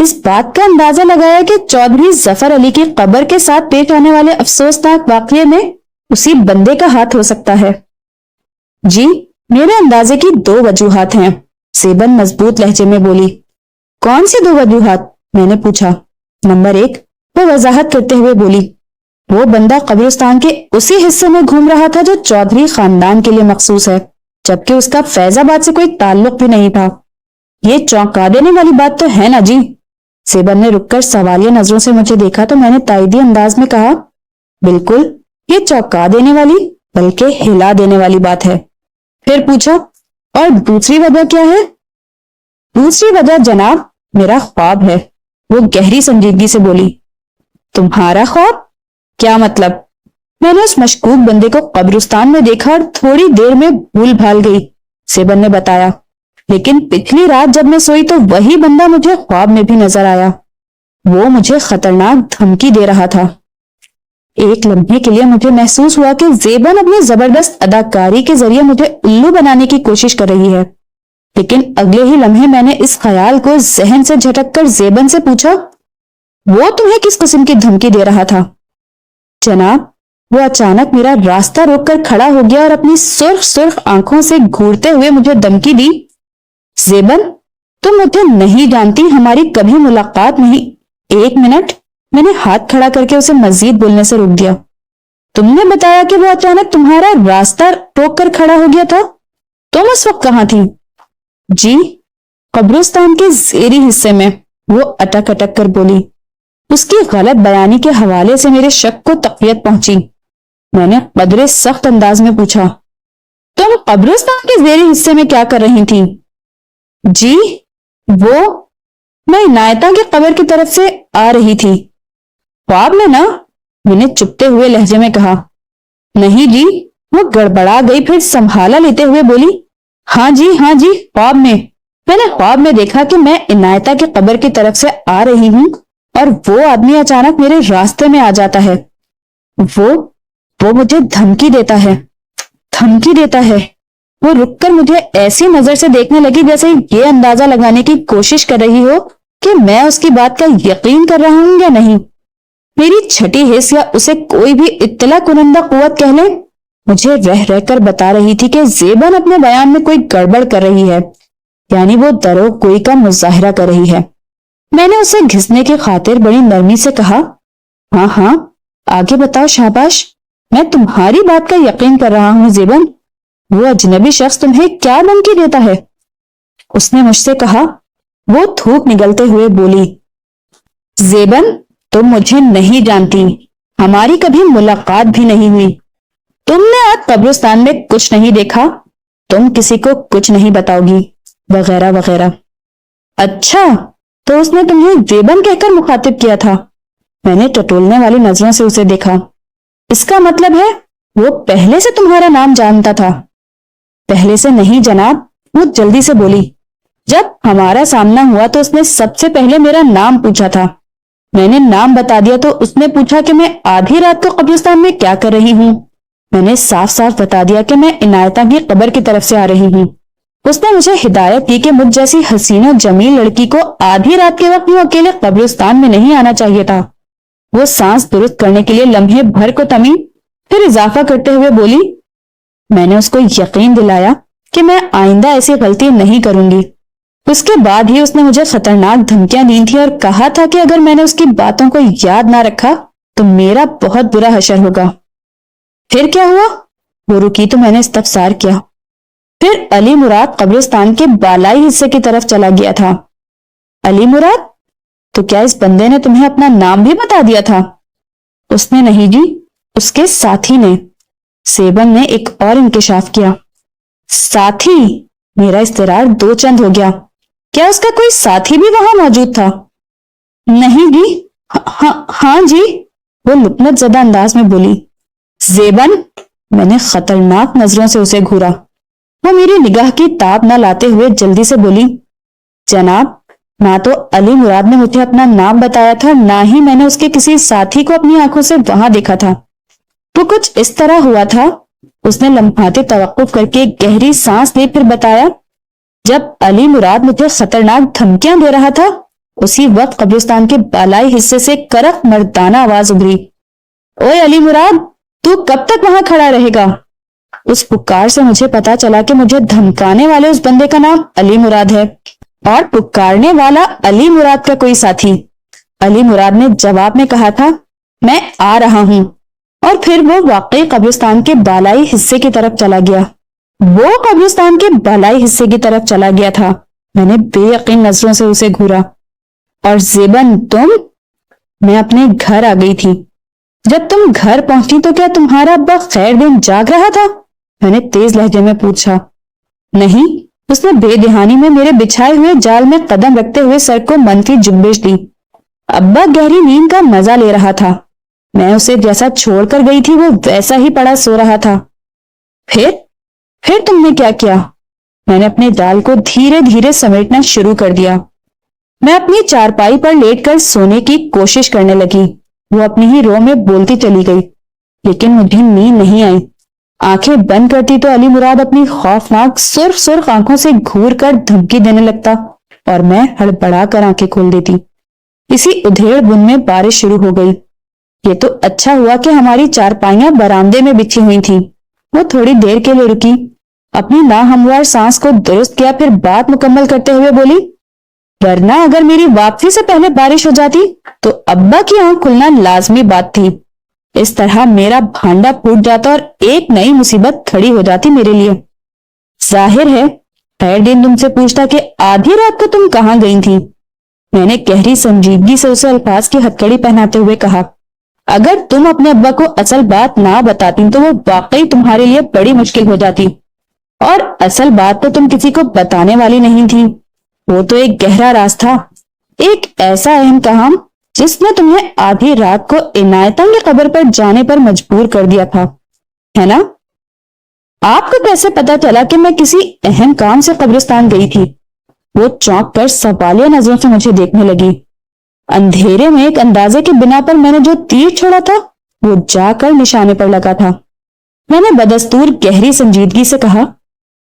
اس بات کا اندازہ لگایا کہ چودھری ظفر علی کی قبر کے ساتھ پیش آنے والے افسوسناک واقعے میں اسی بندے کا ہاتھ ہو سکتا ہے۔ جی، میرے اندازے کی 2 وجوہات ہیں، زیبن مضبوط لہجے میں بولی۔ کون سی 2 وجوہات؟ میں نے پوچھا۔ نمبر 1، وہ وضاحت کرتے ہوئے بولی، وہ بندہ قبرستان کے اسی حصے میں گھوم رہا تھا جو چودھری خاندان کے لیے مخصوص ہے، جبکہ اس کا فیض آباد سے کوئی تعلق بھی نہیں تھا۔ یہ چونکا دینے والی بات تو ہے نا جی؟ زیبن نے رک کر سوالیہ نظروں سے مجھے دیکھا تو میں نے تائیدی انداز میں کہا، بالکل، یہ چونکا دینے والی بلکہ ہلا دینے والی بات ہے۔ پھر پوچھا، اور دوسری وجہ کیا ہے؟ دوسری وجہ جناب میرا خواب ہے، وہ گہری سنجیدگی سے بولی۔ تمہارا خواب؟ کیا مطلب؟ میں نے اس مشکوک بندے کو قبرستان میں دیکھا اور تھوڑی دیر میں بھول بھال گئی، زیبن نے بتایا، لیکن پچھلی رات جب میں سوئی تو وہی بندہ مجھے خواب میں بھی نظر آیا۔ وہ مجھے خطرناک دھمکی دے رہا تھا۔ ایک لمحے کے لیے مجھے محسوس ہوا کہ زیبن اپنی زبردست اداکاری کے ذریعے مجھے الو بنانے کی کوشش کر رہی ہے، لیکن اگلے ہی لمحے میں نے اس خیال کو ذہن سے جھٹک کر زیبن سے پوچھا، وہ تمہیں کس قسم کی دھمکی دے رہا تھا؟ جناب، وہ اچانک میرا راستہ روک کر کھڑا ہو گیا اور اپنی سرخ سرخ آنکھوں سے گھورتے ہوئے مجھے دھمکی دی، زیبن، تم مجھے نہیں جانتی، ہماری کبھی ملاقات نہیں۔ 1 منٹ، میں نے ہاتھ کھڑا کر کے اسے مزید بولنے سے روک دیا۔ تم نے بتایا کہ وہ اچانک تمہارا راستہ روک کر کھڑا ہو گیا تھا، تم اس وقت کہاں تھی؟ جی، قبرستان کے زیری حصے میں، وہ اٹک اٹک کر بولی۔ اس کی غلط بیانی کے حوالے سے میرے شک کو تقویت پہنچی۔ میں نے قدرے سخت انداز میں پوچھا، تم قبرستان کے زیری حصے میں کیا کر رہی تھی؟ جی، میں عنایتہ کی قبر کی طرف سے آ رہی تھی۔ خواب میں نا؟ میں نے چپتے ہوئے لہجے میں کہا۔ نہیں جی، وہ گڑبڑا گئی، پھر سنبھالا لیتے ہوئے بولی، ہاں جی خواب میں نے خواب میں دیکھا کہ میں عنایتہ کی قبر کی طرف سے آ رہی ہوں اور وہ آدمی اچانک میرے راستے میں آ جاتا ہے۔ وہ مجھے دھمکی دیتا ہے۔ وہ رک کر مجھے ایسی نظر سے دیکھنے لگی جیسے یہ اندازہ لگانے کی کوشش کر رہی ہو کہ میں اس کی بات کا یقین کر رہا ہوں یا نہیں۔ میری چھٹی حس یا اسے کوئی بھی اطلاع کنندہ قوت کہہ لیں، مجھے رہ رہ کر بتا رہی تھی کہ زیبن اپنے بیان میں کوئی گڑبڑ کر رہی ہے، یعنی وہ دروغ گوئی کا مظاہرہ کر رہی ہے۔ میں نے اسے گھسنے کی خاطر بڑی نرمی سے کہا، ہاں آگے بتاؤ شاباش، میں تمہاری بات کا یقین کر رہا ہوں زیبن۔ وہ اجنبی شخص تمہیں کیا دھمکی دیتا ہے؟ اس نے مجھ سے کہا۔ وہ تھوک نگلتے ہوئے بولی، زیبن، تم مجھے نہیں جانتی، ہماری کبھی ملاقات بھی نہیں ہوئی، تم نے آج قبرستان میں کچھ نہیں دیکھا، تم کسی کو کچھ نہیں بتاؤ گی، وغیرہ وغیرہ۔ اچھا، تو اس نے تمہیں زیبن کہہ کر مخاطب کیا تھا؟ میں نے ٹٹولنے والی نظروں سے اسے دیکھا۔ اس کا مطلب ہے وہ پہلے سے تمہارا نام جانتا تھا؟ پہلے سے نہیں جناب، وہ جلدی سے بولی۔ جب ہمارا سامنا ہوا تو اس نے سب سے پہلے میرا نام پوچھا تھا، میں نے نام بتا دیا تو اس نے پوچھا کہ میں آدھی رات کو قبرستان میں کیا کر رہی ہوں۔ میں نے صاف صاف بتا دیا کہ میں عنایتہ کی قبر کی طرف سے آ رہی ہوں۔ اس نے مجھے ہدایت کی کہ مجھ جیسی حسین و جمیل لڑکی کو آدھی رات کے وقت یوں اکیلے قبرستان میں نہیں آنا چاہیے تھا۔ وہ سانس درست کرنے کے لیے لمحے بھر کو تمی، پھر اضافہ کرتے ہوئے بولی، میں نے اس کو یقین دلایا کہ میں آئندہ ایسی غلطی نہیں کروں گی۔ اس کے بعد ہی اس نے مجھے خطرناک دھمکیاں دی تھیں اور کہا تھا کہ اگر میں نے اس کی باتوں کو یاد نہ رکھا تو میرا بہت برا حشر ہوگا۔ پھر کیا ہوا؟ وہ رکی تو میں نے استفسار کیا۔ پھر علی مراد قبرستان کے بالائی حصے کی طرف چلا گیا تھا۔ علی مراد؟ تو کیا اس بندے نے تمہیں اپنا نام بھی بتا دیا تھا؟ اس نے نہیں جی، اس کے ساتھی نے۔ زیبن نے ایک اور انکشاف کیا۔ ساتھی؟ میرا اضطرار 2 چند ہو گیا۔ کیا اس کا کوئی ساتھی بھی وہاں موجود تھا؟ نہیں جی، ہاں جی، وہ لکنت زدہ انداز میں بولی۔ زیبن، میں نے خطرناک نظروں سے اسے گھورا۔ وہ میری نگاہ کی تاب نہ لاتے ہوئے جلدی سے بولی، جناب، نہ تو علی مراد نے مجھے اپنا نام بتایا تھا، نہ ہی میں نے اس کے کسی ساتھی کو اپنی آنکھوں سے وہاں دیکھا تھا۔ وہ کچھ اس طرح ہوا تھا، اس نے لمحاتے توقف کر کے گہری سانس لی، پھر بتایا، جب علی مراد مجھے خطرناک دھمکیاں دے رہا تھا اسی وقت قبرستان کے بالائی حصے سے کرخ مردانہ آواز ابھری، اوے علی مراد، تو کب تک وہاں کھڑا رہے گا؟ اس پکار سے مجھے پتا چلا کہ مجھے دھمکانے والے اس بندے کا نام علی مراد ہے اور پکارنے والا علی مراد کا کوئی ساتھی۔ علی مراد نے جواب میں کہا تھا، میں آ رہا ہوں، اور پھر وہ واقعی قبرستان کے بالائی حصے کی طرف چلا گیا۔ وہ قبرستان کے بالائی حصے کی طرف چلا گیا تھا۔ میں نے بے یقین نظروں سے اسے گھورا۔ اور زیبن، تم؟ میں اپنے گھر آ گئی تھی۔ جب تم گھر پہنچی تو کیا تمہارا ابا خیر دن جاگ رہا تھا؟ میں نے تیز لہجے میں پوچھا۔ نہیں، اس نے بے دہانی میں میرے بچھائے ہوئے جال میں قدم رکھتے ہوئے سر کو منفی جنبش دی۔ ابا گہری نیند کا مزہ لے رہا تھا۔ میں اسے جیسا چھوڑ کر گئی تھی وہ ویسا ہی پڑا سو رہا تھا۔ پھر تم نے کیا کیا؟ میں نے اپنے جال کو دھیرے دھیرے سمیٹنا شروع کر دیا۔ میں اپنی چارپائی پر لیٹ کر سونے کی کوشش کرنے لگی۔ وہ اپنی ہی رو میں بولتی چلی گئی، لیکن مجھے نیند نہیں آئی۔ آنکھیں بند کرتی تو علی مراد اپنی خوفناک سرخ سرخ آنکھوں سے گھور کر دھمکی دینے لگتا اور میں ہڑبڑا کر آنکھیں کھول دیتی۔ اسی ادھیڑ بن میں بارش شروع ہو گئی۔ یہ تو اچھا ہوا کہ ہماری چارپائیاں برآمدے میں بچھی ہوئی تھیں۔ وہ تھوڑی دیر کے لیے رکی، اپنی ناہموار سانس کو درست کیا، پھر بات مکمل کرتے ہوئے بولی، ورنہ اگر میری واپسی سے پہلے بارش ہو جاتی تو ابا کی آنکھ کھلنا لازمی بات تھی۔ اس طرح میرا بھانڈا پھوٹ جاتا اور ایک نئی مصیبت کھڑی ہو جاتی میرے لیے۔ ظاہر ہے خیر دن تم سے پوچھتا کہ آدھی رات کو تم کہاں گئی تھی۔ میں نے گہری سنجیدگی سے اسے الفاظ کی ہتکڑی پہناتے ہوئے کہا، اگر تم اپنے ابا کو اصل بات نہ بتاتی تو وہ واقعی تمہارے لیے بڑی مشکل ہو جاتی، اور اصل بات تو تم کسی کو بتانے والی نہیں تھی۔ وہ تو ایک گہرا راز تھا، ایک ایسا اہم کام جس نے تمہیں آدھی رات کو عنایتاں کی قبر پر جانے پر مجبور کر دیا تھا، ہے نا؟ آپ کو کیسے پتا چلا کہ میں کسی اہم کام سے قبرستان گئی تھی؟ وہ چونک کر سوالیہ نظروں سے مجھے دیکھنے لگی۔ اندھیرے میں ایک اندازے کی بنا پر میں نے جو تیر چھوڑا تھا وہ جا کر نشانے پر لگا تھا۔ میں نے بدستور گہری سنجیدگی سے کہا،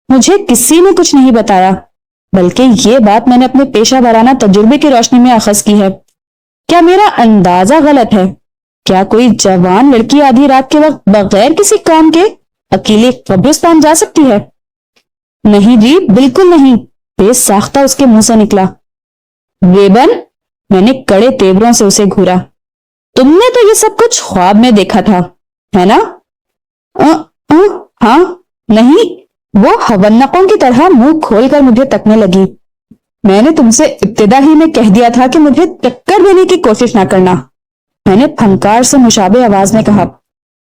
مجھے کسی نے کچھ نہیں بتایا، بلکہ یہ بات میں نے اپنے پیشہ ورانہ تجربے کی روشنی میں اخذ کی ہے۔ کیا میرا اندازہ غلط ہے؟ کیا کوئی جوان لڑکی آدھی رات کے وقت بغیر کسی کام کے اکیلے قبرستان جا سکتی ہے؟ نہیں جی، بالکل نہیں، بے ساختہ اس کے منہ سے نکلا۔ ریبن، میں نے کڑے تیوروں سے اسے گھورا، تم نے تو یہ سب کچھ خواب میں دیکھا تھا، ہے نا؟ ہاں، نہیں، وہ حونقوں کی طرح منہ کھول کر مجھے تکنے لگی۔ میں نے تم سے ابتدا ہی میں کہہ دیا تھا کہ مجھے ٹکر دینے کی کوشش نہ کرنا، میں نے پھنکار سے مشابہ آواز میں کہا،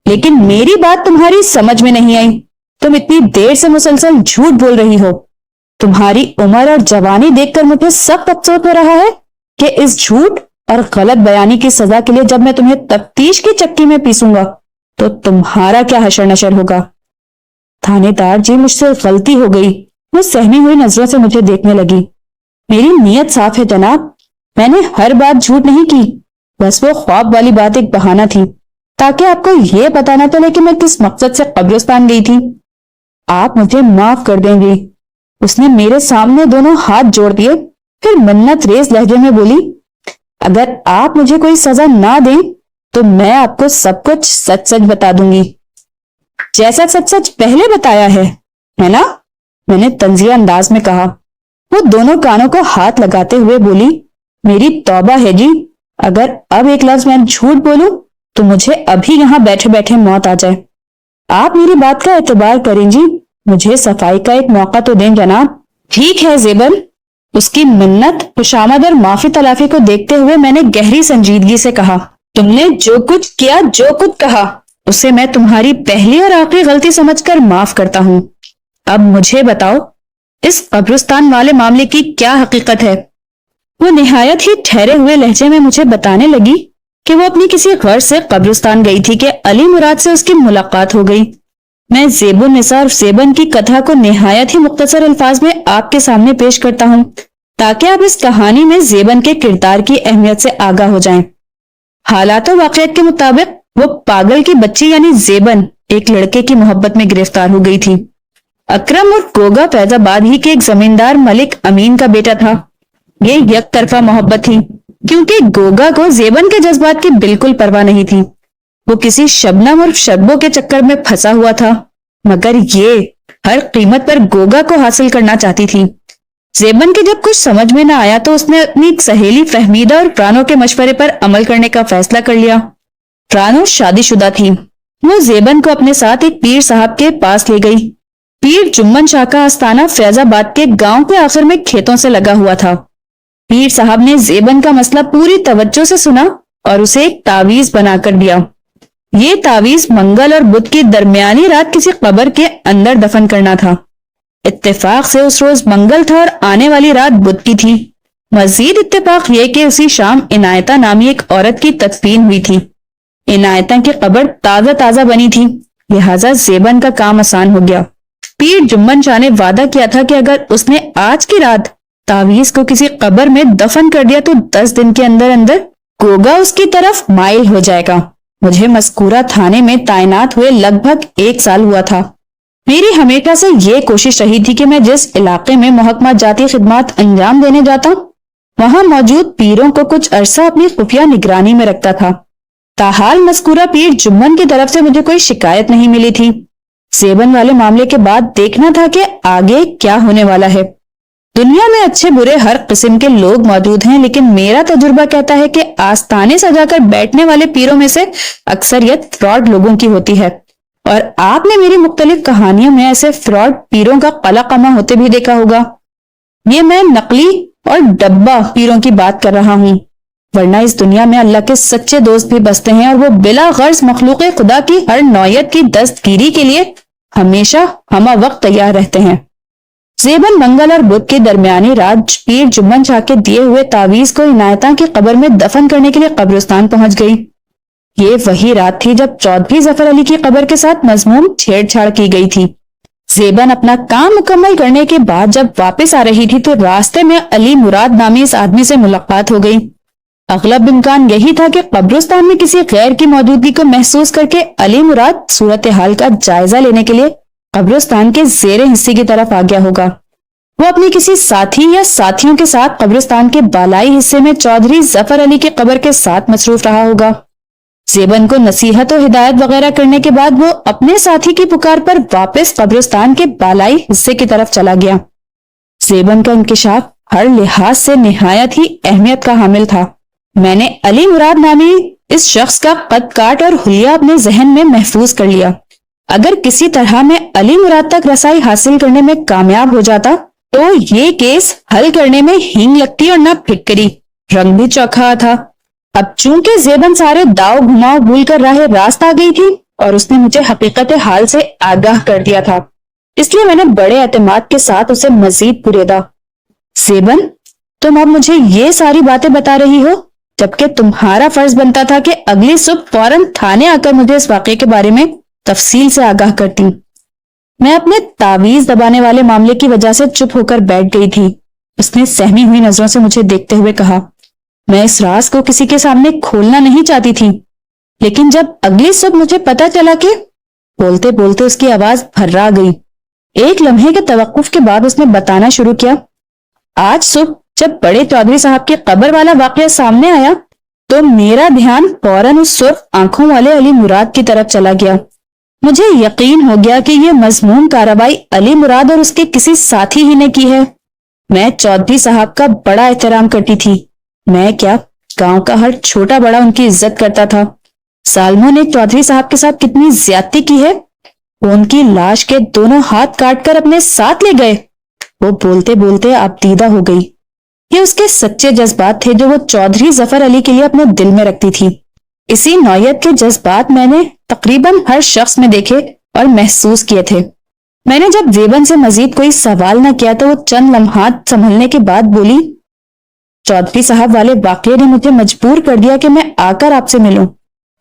لیکن میری بات تمہاری سمجھ میں نہیں آئی۔ تم اتنی دیر سے مسلسل جھوٹ بول رہی ہو۔ تمہاری عمر اور جوانی دیکھ کر مجھے سخت افسوس ہو رہا ہے کہ اس جھوٹ اور غلط بیانی کی سزا کے لیے جب میں تمہیں تفتیش کی چکی میں پیسوں گا تو تمہارا کیا حشر نشر ہوگا۔ تھانے دار جی، مجھ سے غلطی ہو گئی۔ وہ سہمی ہوئی نظروں سے مجھے دیکھنے لگی۔ میری نیت صاف ہے جناب، میں نے ہر بات جھوٹ نہیں کی، بس وہ خواب والی بات ایک بہانہ تھی تاکہ آپ کو یہ پتا نہ چلے کہ میں کس مقصد سے قبرستان گئی تھی۔ آپ مجھے معاف کر دیں گے۔ اس نے میرے سامنے دونوں ہاتھ جوڑ دیے، پھر منت ریز لہجے میں بولی، اگر آپ مجھے کوئی سزا نہ دیں تو میں آپ کو سب کچھ سچ سچ بتا دوں گی، جیسا سچ سچ پہلے بتایا ہے نا؟ میں نے طنزیہ انداز میں کہا۔ وہ دونوں کانوں کو ہاتھ لگاتے ہوئے بولی، میری توبہ ہے جی، اگر اب ایک لفظ میں جھوٹ بولوں تو مجھے ابھی یہاں بیٹھے بیٹھے موت آ جائے۔ آپ میری بات کا اعتبار کریں جی، مجھے صفائی کا ایک موقع تو دیں جناب۔ ٹھیک ہے زیبن، اس کی منت، خوشامد اور معافی تلافی کو دیکھتے ہوئے میں نے گہری سنجیدگی سے کہا، تم نے جو کچھ کیا، جو کچھ کہا، اسے میں تمہاری پہلی اور آخری غلطی سمجھ کر معاف کرتا ہوں۔ اب مجھے بتاؤ، اس قبرستان والے معاملے کی کیا حقیقت ہے؟ وہ نہایت ہی ٹھہرے ہوئے لہجے میں مجھے بتانے لگی کہ وہ اپنی کسی غرض سے قبرستان گئی تھی کہ علی مراد سے اس کی ملاقات ہو گئی۔ میں زیب النساء اور زیبن کی کتھا کو نہایت ہی مختصر الفاظ میں آپ کے سامنے پیش کرتا ہوں تاکہ آپ اس کہانی میں زیبن کے کردار کی اہمیت سے آگاہ ہو جائیں۔ حالات و واقعات کے مطابق وہ پاگل کی بچی یعنی زیبن ایک لڑکے کی محبت میں گرفتار ہو گئی تھی۔ اکرم اور گوگا فیض آباد ہی کے ایک زمیندار ملک امین کا بیٹا تھا۔ یہ یک طرفہ محبت تھی، کیونکہ گوگا کو زیبن کے جذبات کی بالکل پرواہ نہیں تھی۔ وہ کسی شبنم اور شبو کے چکر میں پھنسا ہوا تھا، مگر یہ ہر قیمت پر گوگا کو حاصل کرنا چاہتی تھی۔ زیبن کے جب کچھ سمجھ میں نہ آیا تو اس نے اپنی سہیلی فہمیدہ اور فرانو کے مشورے پر عمل کرنے کا فیصلہ کر لیا۔ فرانو شادی شدہ تھی۔ وہ زیبن کو اپنے ساتھ ایک پیر صاحب کے پاس لے گئی۔ پیر جمن شاہ کا آستانہ فیض آباد کے گاؤں کے آخر میں کھیتوں سے لگا ہوا تھا۔ پیر صاحب نے زیبن کا مسئلہ پوری توجہ سے سنا اور اسے ایک تعویذ بنا کر دیا۔ یہ تعویذ منگل اور بدھ کی درمیانی رات کسی قبر کے اندر دفن کرنا تھا۔ اتفاق سے اس روز منگل تھا اور آنے والی رات بدھ کی تھی۔ مزید اتفاق یہ کہ اسی شام عنایتہ نامی ایک عورت کی تدفین ہوئی تھی۔ عنایتہ کی قبر تازہ بنی تھی، لہٰذا زیبن کا کام آسان ہو گیا۔ پیر جمن شاہ نے وعدہ کیا تھا کہ اگر اس نے آج کی رات تعویذ کو کسی قبر میں دفن کر دیا تو 10 دن کے اندر اندر گوگا اس کی طرف مائل ہو جائے گا۔ مجھے مذکورہ تھانے میں تعینات ہوئے لگ بھگ 1 سال ہوا تھا۔ میری ہمیشہ سے یہ کوشش رہی تھی کہ میں جس علاقے میں محکمہ جاتی خدمات انجام دینے جاتا وہاں موجود پیروں کو کچھ عرصہ اپنی خفیہ نگرانی میں رکھتا تھا۔ تاحال مذکورہ پیر جمن کی طرف سے مجھے کوئی شکایت نہیں ملی تھی۔ زیبن والے معاملے کے بعد دیکھنا تھا کہ آگے کیا ہونے والا ہے۔ دنیا میں اچھے برے ہر قسم کے لوگ موجود ہیں، لیکن میرا تجربہ کہتا ہے کہ آستانے سجا کر بیٹھنے والے پیروں میں سے اکثریت فراڈ لوگوں کی ہوتی ہے، اور آپ نے میری مختلف کہانیوں میں ایسے فراڈ پیروں کا قلقمہ ہوتے بھی دیکھا ہوگا۔ یہ میں نقلی اور ڈبہ پیروں کی بات کر رہا ہوں، ورنہ اس دنیا میں اللہ کے سچے دوست بھی بستے ہیں، اور وہ بلا غرض مخلوق خدا کی ہر نوعیت کی دستگیری کے لیے ہمیشہ ہمہ وقت تیار رہتے ہیں۔ زیبن منگل اور بدھ کی درمیانی رات پیر جمن شاہ کے دیے ہوئے تعویذ کو عنایتہ کی قبر میں دفن کرنے کے لیے قبرستان پہنچ گئی۔ یہ وہی رات تھی جب چودھری ظفر علی کی قبر کے ساتھ مذموم چھیڑ چھاڑ کی گئی تھی۔ زیبن اپنا کام مکمل کرنے کے بعد جب واپس آ رہی تھی تو راستے میں علی مراد نامی اس آدمی سے ملاقات ہو گئی۔ اغلب امکان یہی تھا کہ قبرستان میں کسی غیر کی موجودگی کو محسوس کر کے علی مراد صورتحال کا جائزہ لینے کے لیے قبرستان کے زیر حصے کی طرف آ گیا ہوگا۔ وہ اپنی کسی ساتھی یا ساتھیوں کے ساتھ قبرستان کے بالائی حصے میں چودھری ظفر علی کی قبر کے ساتھ مصروف رہا ہوگا۔ زیبن کو نصیحت و ہدایت وغیرہ کرنے کے بعد وہ اپنے ساتھی کی پکار پر واپس قبرستان کے بالائی حصے کی طرف چلا گیا۔ زیبن کا انکشاف ہر لحاظ سے نہایت ہی اہمیت کا حامل تھا۔ میں نے علی مراد نامی اس شخص کا قد کاٹ اور حلیہ اپنے ذہن میں محفوظ کر لیا۔ اگر کسی طرح میں علی مراد تک رسائی حاصل کرنے میں کامیاب ہو جاتا تو یہ کیس حل کرنے میں ہینگ لگتی اور نہ پھٹکری۔ رنگ بھی چوکھا تھا۔ اب چونکہ زیبن سارے داؤ گھماؤ بھول کر راہ راست آ گئی تھی اور اس نے مجھے حقیقت حال سے آگاہ کر دیا تھا، اس لیے میں نے بڑے اعتماد کے ساتھ اسے مزید پریدا۔ زیبن، تم اب مجھے یہ ساری باتیں بتا رہی ہو، جبکہ تمہارا فرض بنتا تھا کہ اگلی صبح فوراً تھانے آ کر مجھے اس واقعے کے بارے میں تفصیل سے آگاہ کرتی۔ میں اپنے تعویذ دبانے والے معاملے کی وجہ سے چپ ہو کر بیٹھ گئی تھی۔ اس نے سہمی ہوئی نظروں سے مجھے دیکھتے ہوئے کہا، میں اس راز کو کسی کے سامنے کھولنا نہیں چاہتی تھی، لیکن جب اگلی صبح مجھے پتا چلا کہ… بولتے بولتے اس کی آواز پھرا گئی۔ ایک لمحے کے توقف کے بعد اس نے بتانا شروع کیا، آج صبح جب بڑے چودھری صاحب کی قبر والا واقعہ سامنے آیا تو میرا دھیان فوراً اس سرخ آنکھوں والے علی مراد کی طرف چلا گیا۔ مجھے یقین ہو گیا کہ یہ مذموم کارروائی علی مراد اور اس کے کسی ساتھی ہی نے کی ہے۔ میں چودھری صاحب کا بڑا احترام کرتی تھی، میں کیا گاؤں کا ہر چھوٹا بڑا ان کی عزت کرتا تھا۔ سالموں نے چودھری صاحب کے ساتھ کتنی زیادتی کی ہے، وہ ان کی لاش کے دونوں ہاتھ کاٹ کر اپنے ساتھ لے گئے۔ وہ بولتے بولتے ابدیدہ ہو گئی۔ یہ اس کے سچے جذبات تھے جو وہ چودھری ظفر علی کے لیے اپنے دل میں رکھتی تھی۔ اسی نوعیت کے جذبات میں نے تقریباً ہر شخص میں دیکھے اور محسوس کیے تھے۔ میں نے جب زیبن سے مزید کوئی سوال نہ کیا تو وہ چند لمحات سنبھلنے کے بعد بولی، چودھری صاحب والے واقعے نے مجھے مجبور کر دیا کہ میں آ کر آپ سے ملوں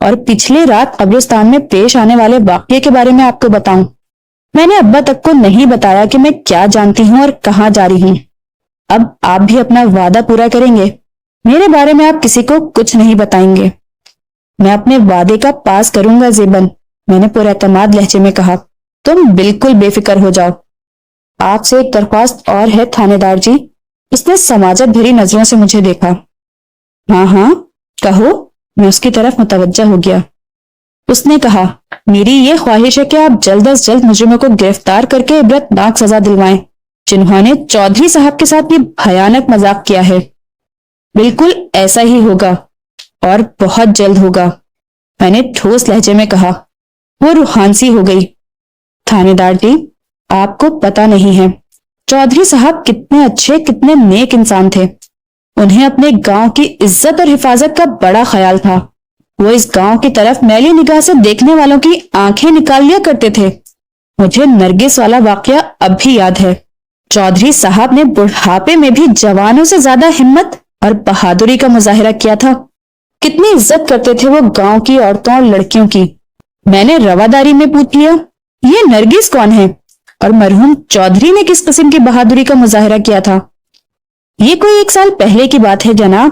اور پچھلی رات قبرستان میں پیش آنے والے واقعے کے بارے میں آپ کو بتاؤں۔ میں نے ابا تک کو نہیں بتایا کہ میں کیا جانتی ہوں اور کہاں جا رہی ہوں۔ اب آپ بھی اپنا وعدہ پورا کریں گے؟ میرے بارے میں آپ کسی کو کچھ نہیں بتائیں گے؟ میں اپنے وعدے کا پاس کروں گا زیبن، میں نے پر اعتماد لہجے میں کہا۔ تم بالکل بے فکر ہو جاؤ۔ آپ سے ایک درخواست اور ہے تھانے دار جی، اس نے سماجت بھری نظروں سے مجھے دیکھا۔ ہاں ہاں کہو، میں اس کی طرف متوجہ ہو گیا۔ اس نے کہا، میری یہ خواہش ہے کہ آپ جلد از جلد مجرموں کو گرفتار کر کے عبرتناک سزا دلوائیں جنہوں نے چودھری صاحب کے ساتھ یہ بھیانک مذاق کیا ہے۔ بالکل ایسا ہی ہوگا، اور بہت جلد ہوگا، میں نے ٹھوس لہجے میں کہا۔ وہ روحانسی ہو گئی۔ تھانے دار جی، آپ کو پتہ نہیں ہے چودھری صاحب کتنے اچھے، کتنے نیک انسان تھے۔ انہیں اپنے گاؤں کی عزت اور حفاظت کا بڑا خیال تھا۔ وہ اس گاؤں کی طرف میلی نگاہ سے دیکھنے والوں کی آنکھیں نکال لیا کرتے تھے۔ مجھے نرگس والا واقعہ اب بھی یاد ہے۔ چودھری صاحب نے بڑھاپے میں بھی جوانوں سے زیادہ ہمت اور بہادری کا مظاہرہ کیا تھا۔ کتنی عزت کرتے تھے وہ گاؤں کی عورتوں اور لڑکیوں کی۔ میں نے رواداری میں پوچھ لیا، یہ نرگس کون ہے اور مرحوم چودھری نے کس قسم کی بہادری کا مظاہرہ کیا تھا؟ یہ کوئی 1 سال پہلے کی بات ہے جناب،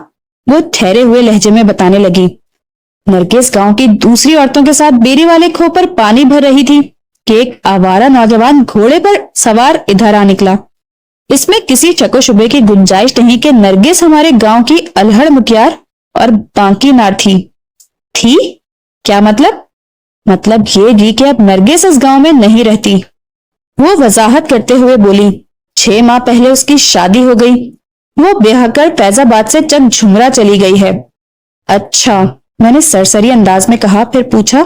وہ ٹھہرے ہوئے لہجے میں بتانے لگی۔ نرگس گاؤں کی دوسری عورتوں کے ساتھ بیری والے کھو پر پانی بھر رہی تھی کہ ایک آوارہ نوجوان گھوڑے پر سوار ادھر آ نکلا۔ اس میں کسی شک و شبے کی گنجائش نہیں کہ نرگس ہمارے گاؤں کی الہڑ مکیار اور بانکی نار تھی۔ تھی؟ کیا مطلب؟ مطلب یہ جی کہ اب نرگس اس گاؤں میں نہیں رہتی۔ وہ وضاحت کرتے ہوئے بولی، 6 ماہ پہلے اس کی شادی ہو گئی۔ وہ بیاہ کر فیض آباد سے چک جھمرا چلی گئی ہے۔ اچھا، میں نے سرسری انداز میں کہا، پھر پوچھا،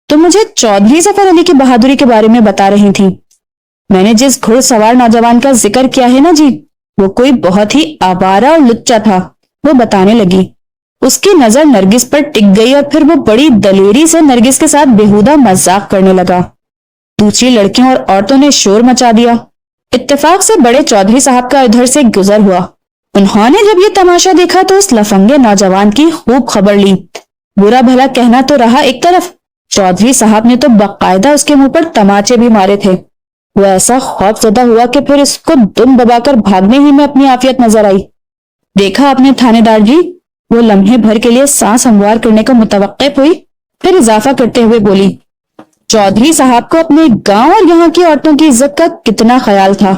تو مجھے چودھری ظفر علی کی بہادری کے بارے میں بتا رہی تھی۔ میں نے جس گھڑ سوار نوجوان کا ذکر کیا ہے نا جی، وہ کوئی بہت ہی آوارہ اور لچا تھا، وہ بتانے لگی۔ اس کی نظر نرگس پر ٹک گئی اور پھر وہ بڑی دلیری سے نرگس کے ساتھ بےہودہ مذاق کرنے لگا۔ دوسری لڑکیوں اور عورتوں نے شور مچا دیا۔ اتفاق سے بڑے چودھری صاحب کا ادھر سے گزر ہوا۔ انہوں نے جب یہ تماشا دیکھا تو اس لفنگے نوجوان کی خوب خبر لی۔ برا بھلا کہنا تو رہا ایک طرف، چودھری صاحب نے تو باقاعدہ اس کے منہ پر تماچے بھی مارے تھے۔ وہ ایسا خوف زدہ ہوا کہ پھر اس کو دم دبا کر بھاگنے ہی میں اپنی عافیت نظر آئی۔ دیکھا آپ نے تھانے دار جی، وہ لمحے بھر کے لیے سانس ہموار کرنے کو متوقف ہوئی، پھر اضافہ کرتے ہوئے بولی، چودھری صاحب کو اپنے گاؤں اور یہاں کی عورتوں کی عزت کا کتنا خیال تھا۔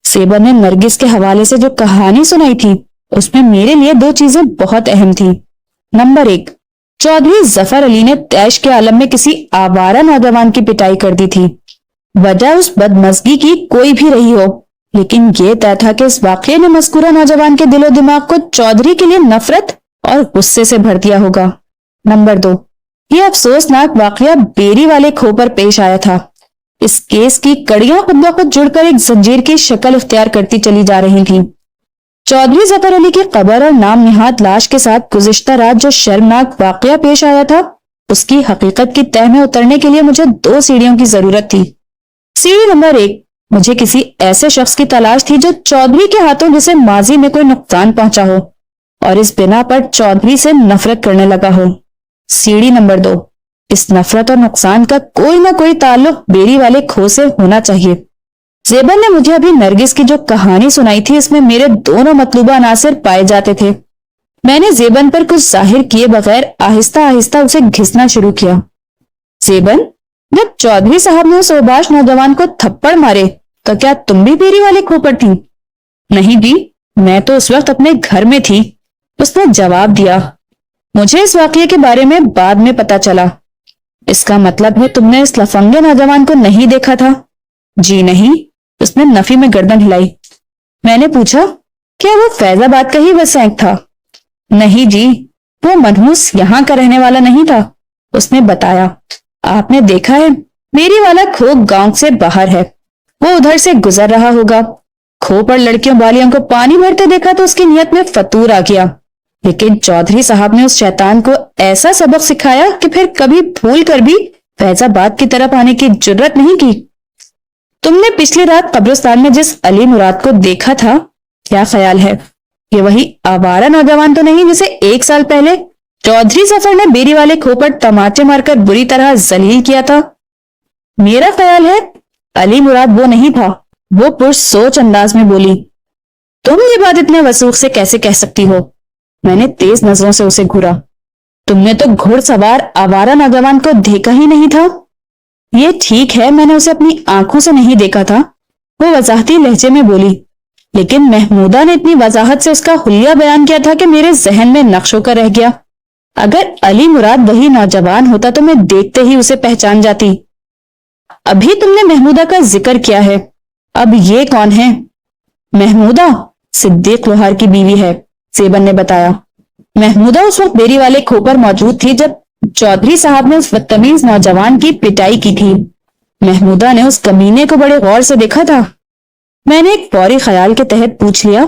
سیبر نے نرگس کے حوالے سے جو کہانی سنائی تھی اس میں میرے لیے 2 چیزیں بہت اہم تھیں۔ نمبر 1، چودھری ظفر علی نے تیش کے عالم میں کسی آوارہ نوجوان کی پٹائی کر دی تھی۔ وجہ اس بدمزگی کی کوئی بھی رہی ہو، لیکن یہ طے تھا کہ اس واقعے نے مذکورہ نوجوان کے دل و دماغ کو چودھری کے لیے نفرت اور غصے سے بھر دیا ہوگا۔ نمبر 2، یہ افسوسناک واقعہ بیری والے کھو پر پیش آیا تھا۔ اس کیس کی کڑیاں خود بخود جڑ کر ایک زنجیر کی شکل اختیار کرتی چلی جا رہی تھیں۔ چودھری ظفر علی کی قبر اور نام نہاد لاش کے ساتھ گزشتہ رات جو شرمناک واقعہ پیش آیا تھا، اس کی حقیقت کی تہ میں اترنے کے لیے مجھے 2 سیڑھیوں کی ضرورت تھی۔ سیڑھی نمبر 1، مجھے کسی ایسے شخص کی تلاش تھی جو چودھری کے ہاتھوں جسے ماضی میں کوئی نقصان پہنچا ہو اور اس بنا پر چودھری سے نفرت کرنے لگا ہو۔ سیڑھی نمبر 2، اس نفرت اور نقصان کا کوئی نہ کوئی تعلق بیری والے کھو سے ہونا چاہیے۔ زیبر نے مجھے ابھی نرگس کی جو کہانی سنائی تھی اس میں میرے دونوں مطلوبہ عناصر پائے جاتے تھے۔ میں نے زیبن پر کچھ ظاہر کیے بغیر آہستہ آہستہ اسے گھسنا شروع کیا۔ زیبن، جب چودھری صاحب نے اس اوباش نوجوان کو تھپڑ مارے تو کیا تم بھی بیری والے کھو پر تھی؟ نہیں جی، میں تو اس وقت اپنے گھر میں تھی، اس نے جواب دیا۔ مجھے اس واقعے کے بارے میں بعد میں پتا چلا۔ اس کا مطلب ہے تم نے اس لفنگے نوجوان کو نہیں دیکھا تھا؟ جی نہیں، اس نے نفی میں گردن ہلائی۔ میں نے پوچھا، کیا وہ فیض آباد کا ہی وسینک تھا؟ نہیں جی، وہ منحوس یہاں کا رہنے والا نہیں تھا، اس نے بتایا۔ آپ نے دیکھا ہے، میری والا کھو گاؤں سے باہر ہے، وہ ادھر سے گزر رہا ہوگا۔ کھو پر لڑکیوں بالیوں کو پانی بھرتے دیکھا تو اس کی نیت میں فطور آ گیا، لیکن چودھری صاحب نے اس شیطان کو ایسا سبق سکھایا کہ پھر کبھی بھول کر بھی فیض آباد کی طرف آنے کی جرت نہیں کی۔ تم نے پچھلی رات قبرستان میں جس علی مراد کو دیکھا تھا، کیا خیال ہے یہ وہی آوارہ نوجوان تو نہیں جسے 1 سال پہلے چودھری ظفر نے بیری والے کھو پر تماچے مار کر بری طرح ذلیل کیا تھا؟ میرا خیال ہے علی مراد وہ نہیں تھا، وہ پرسوچ انداز میں بولی۔ تم یہ بات اتنے وثوق سے کیسے کہہ سکتی ہو؟ میں نے تیز نظروں سے اسے گھورا۔ تم نے تو گھڑ سوار آوارہ نوجوان کو دیکھا ہی نہیں تھا۔ یہ ٹھیک ہے، میں نے اسے اپنی آنکھوں سے نہیں دیکھا تھا، وہ وضاحتی لہجے میں بولی، لیکن محمودہ نے اتنی وضاحت سے اس کا حلیہ بیان کیا تھا کہ میرے ذہن میں نقش ہو کر رہ گیا۔ اگر علی مراد وہی نوجوان ہوتا تو میں دیکھتے ہی اسے پہچان جاتی۔ ابھی تم نے محمودہ کا ذکر کیا ہے، اب یہ کون ہے؟ محمودہ صدیق لوہار کی بیوی ہے، زیبن نے بتایا۔ محمودہ اس وقت بیری والے کھو پر موجود تھی جب چودھری صاحب نے اس بدتمیز نوجوان کی پٹائی کی تھی۔ محمودہ نے اس کمینے کو بڑے غور سے دیکھا تھا؟ میں نے ایک فوری خیال کے تحت پوچھ لیا۔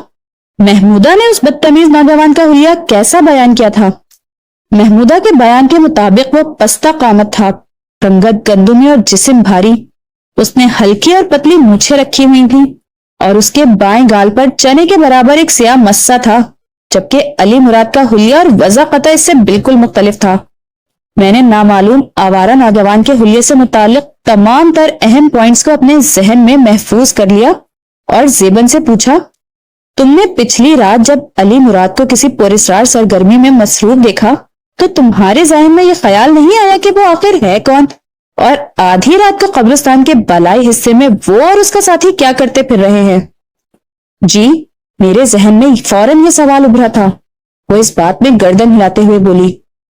محمودہ نے اس بدتمیز نوجوان کا حلیہ کیسا بیان کیا تھا؟ محمودہ کے بیان کے مطابق وہ پستہ قامت تھا، رنگت گندمی اور جسم بھاری۔ اس نے ہلکی اور پتلی مونچھیں رکھی ہوئی تھی اور اس کے بائیں گال پر چنے کے برابر ایک سیاہ مسا تھا، جبکہ علی مراد کا حلیہ اور وضع قطع اس سے بالکل مختلف تھا۔ میں نے نامعلوم آوارہ نوجوان کے حلیے سے متعلق تمام تر اہم پوائنٹس کو اپنے ذہن میں محفوظ کر لیا اور زیبن سے پوچھا، تم نے پچھلی رات جب علی مراد کو کسی پراسرار سرگرمی میں مصروف دیکھا تو تمہارے ذہن میں یہ خیال نہیں آیا کہ وہ آخر ہے کون، اور آدھی رات کو قبرستان کے بالائی حصے میں وہ اور اس کا ساتھی کیا کرتے پھر رہے ہیں؟ جی، میرے ذہن میں فوراً یہ سوال ابھرا تھا۔ وہ اس بات میں گردن ہلاتے ہوئے بولی،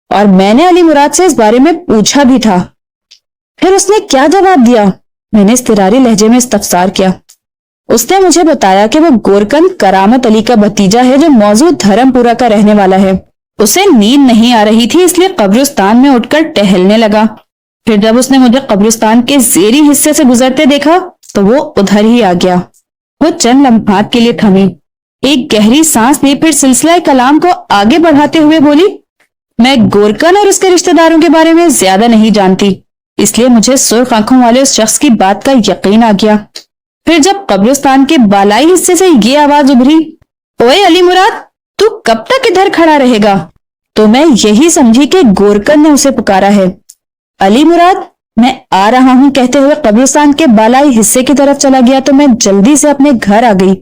اور میں نے علی مراد سے اس بارے میں پوچھا بھی تھا۔ پھر اس نے کیا جواب دیا؟ میں نے اضطراری لہجے میں استفسار کیا۔ اس نے مجھے بتایا کہ وہ گورکند کرامت علی کا بھتیجا ہے جو موضوع دھرم پورہ کا رہنے والا ہے۔ اسے نیند نہیں آ رہی تھی، اس لیے قبرستان میں اٹھ کر ٹہلنے لگا۔ پھر جب اس نے مجھے قبرستان کے زیری حصے سے گزرتے دیکھا تو وہ ادھر ہی آ گیا۔ وہ چند لمحات کے لیے تھمی، ایک گہری سانس لی، پھر سلسلہ کلام کو آگے بڑھاتے ہوئے بولی، میں گورکن اور اس کے رشتہ داروں کے بارے میں زیادہ نہیں جانتی، اس لیے مجھے سرخ آنکھوں والے اس شخص کی بات کا یقین آ گیا۔ پھر جب قبرستان کے بالائی حصے سے یہ آواز ابھری، اوے علی مراد، تو کب تک ادھر کھڑا رہے گا؟ تو میں یہی سمجھی کہ گورکن نے اسے پکارا ہے۔ علی مراد، میں آ رہا ہوں کہتے ہوئے قبرستان کے بالائی حصے کی طرف چلا گیا تو میں جلدی سے اپنے گھر آ گئی،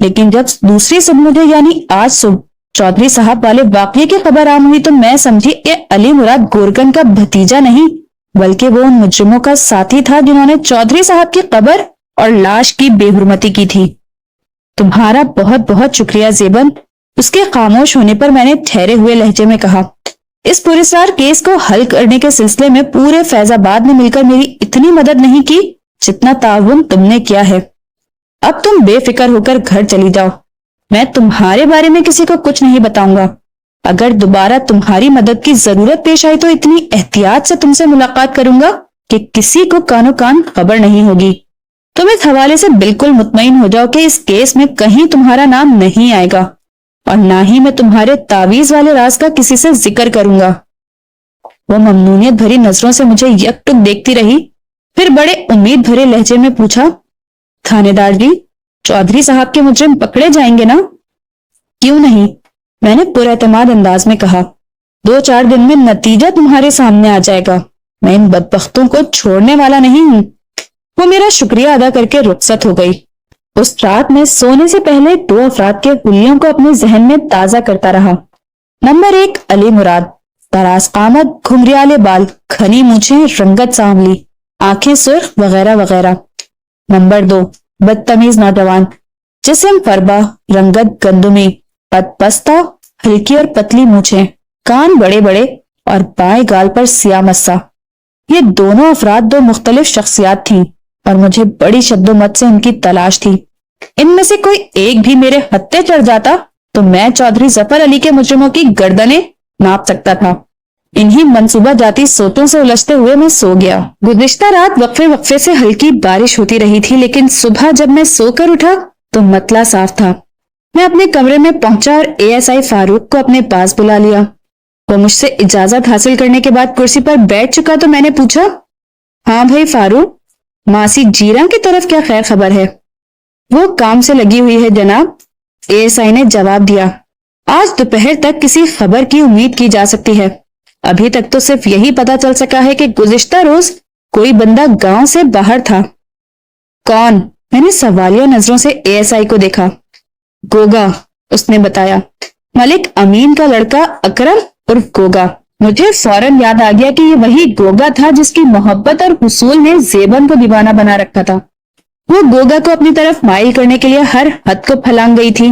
لیکن جب دوسری صبح مجھے یعنی آج صبح چودھری صاحب والے واقعے کی خبر عام ہوئی تو میں سمجھی کہ علی مراد گورکن کا بھتیجا نہیں بلکہ وہ ان مجرموں کا ساتھی تھا جنہوں نے چودھری صاحب کی قبر اور لاش کی بے حرمتی کی تھی۔ تمہارا بہت بہت شکریہ زیبن، اس کے خاموش ہونے پر میں نے ٹھہرے ہوئے لہجے میں کہا، اس پراسرار کیس کو حل کرنے کے سلسلے میں پورے فیض آباد نے مل کر میری اتنی مدد نہیں کی جتنا تعاون تم نے کیا ہے۔ اب تم بے فکر ہو کر گھر چلی جاؤ، میں تمہارے بارے میں کسی کو کچھ نہیں بتاؤں گا۔ اگر دوبارہ تمہاری مدد کی ضرورت پیش آئی تو اتنی احتیاط سے تم سے ملاقات کروں گا کہ کسی کو کانو کان خبر نہیں ہوگی۔ تم اس حوالے سے بالکل مطمئن ہو جاؤ کہ اس کیس میں کہیں تمہارا نام نہیں آئے گا اور نہ ہی میں تمہارے تعویذ والے راز کا کسی سے ذکر کروں گا۔ وہ ممنونیت بھری نظروں سے مجھے یک ٹک دیکھتی رہی، پھر بڑے امید بھرے لہجے میں پوچھا، تھانے دار جی، چودھری صاحب کے مجرم پکڑے جائیں گے نا؟ کیوں نہیں، میں نے پر اعتماد انداز میں کہا، 2-4 دن میں نتیجہ تمہارے سامنے آ جائے گا، میں ان بدبختوں کو چھوڑنے والا نہیں ہوں۔ وہ میرا شکریہ ادا کر کے رخصت ہو گئی۔ اس رات میں سونے سے پہلے 2 افراد کے حلیوں کو اپنے ذہن میں تازہ کرتا رہا۔ نمبر 1 علی مراد، دراز قامت، گھمریالے بال، گھنی مونچھیں، رنگت سانولی، آنکھیں سرخ وغیرہ وغیرہ۔ نمبر 2 بدتمیز نوجوان، جسم فربا، رنگت گندمی، قد پستہ، ہلکی اور پتلی مونچھیں، کان بڑے بڑے اور بائیں گال پر سیاہ مسا۔ یہ دونوں افراد 2 مختلف شخصیات تھیں اور مجھے بڑی شد و مت سے ان کی تلاش تھی۔ ان میں سے کوئی ایک بھی میرے ہتھے چڑھ جاتا تو میں چودھری ظفر علی کے مجرموں کی گردنیں ناپ سکتا تھا۔ انہی منصوبہ جاتی سوچوں سے الجھتے ہوئے میں سو گیا۔ گزشتہ رات وقفے وقفے سے ہلکی بارش ہوتی رہی تھی، لیکن صبح جب میں سو کر اٹھا تو مطلع صاف تھا۔ میں اپنے کمرے میں پہنچا اور ASI فاروق کو اپنے پاس بلا لیا۔ وہ مجھ سے اجازت حاصل کرنے کے بعد کرسی پر بیٹھ چکا تو میں نے پوچھا، ہاں بھائی فاروق، ماسی جیران کی طرف کیا خیر خبر ہے؟ وہ کام سے لگی ہوئی ہے جناب، ASI نے جواب دیا۔ آج دوپہر تک کسی خبر کی امید کی جا سکتی ہے۔ ابھی تک تو صرف یہی پتا چل سکا ہے کہ گزشتہ روز کوئی بندہ گاؤں سے باہر تھا۔ کون؟ میں نے سوالیہ نظروں سے ASI کو دیکھا۔ گوگا، اس نے بتایا، ملک امین کا لڑکا اکرم عرف گوگا۔ مجھے فوراً یاد آ گیا کہ یہ وہی گوگا تھا جس کی محبت اور حصول نے زیبن کو دیوانہ بنا رکھا تھا۔ وہ گوگا کو اپنی طرف مائل کرنے کے لیے ہر حد کو پھلانگ گئی تھی،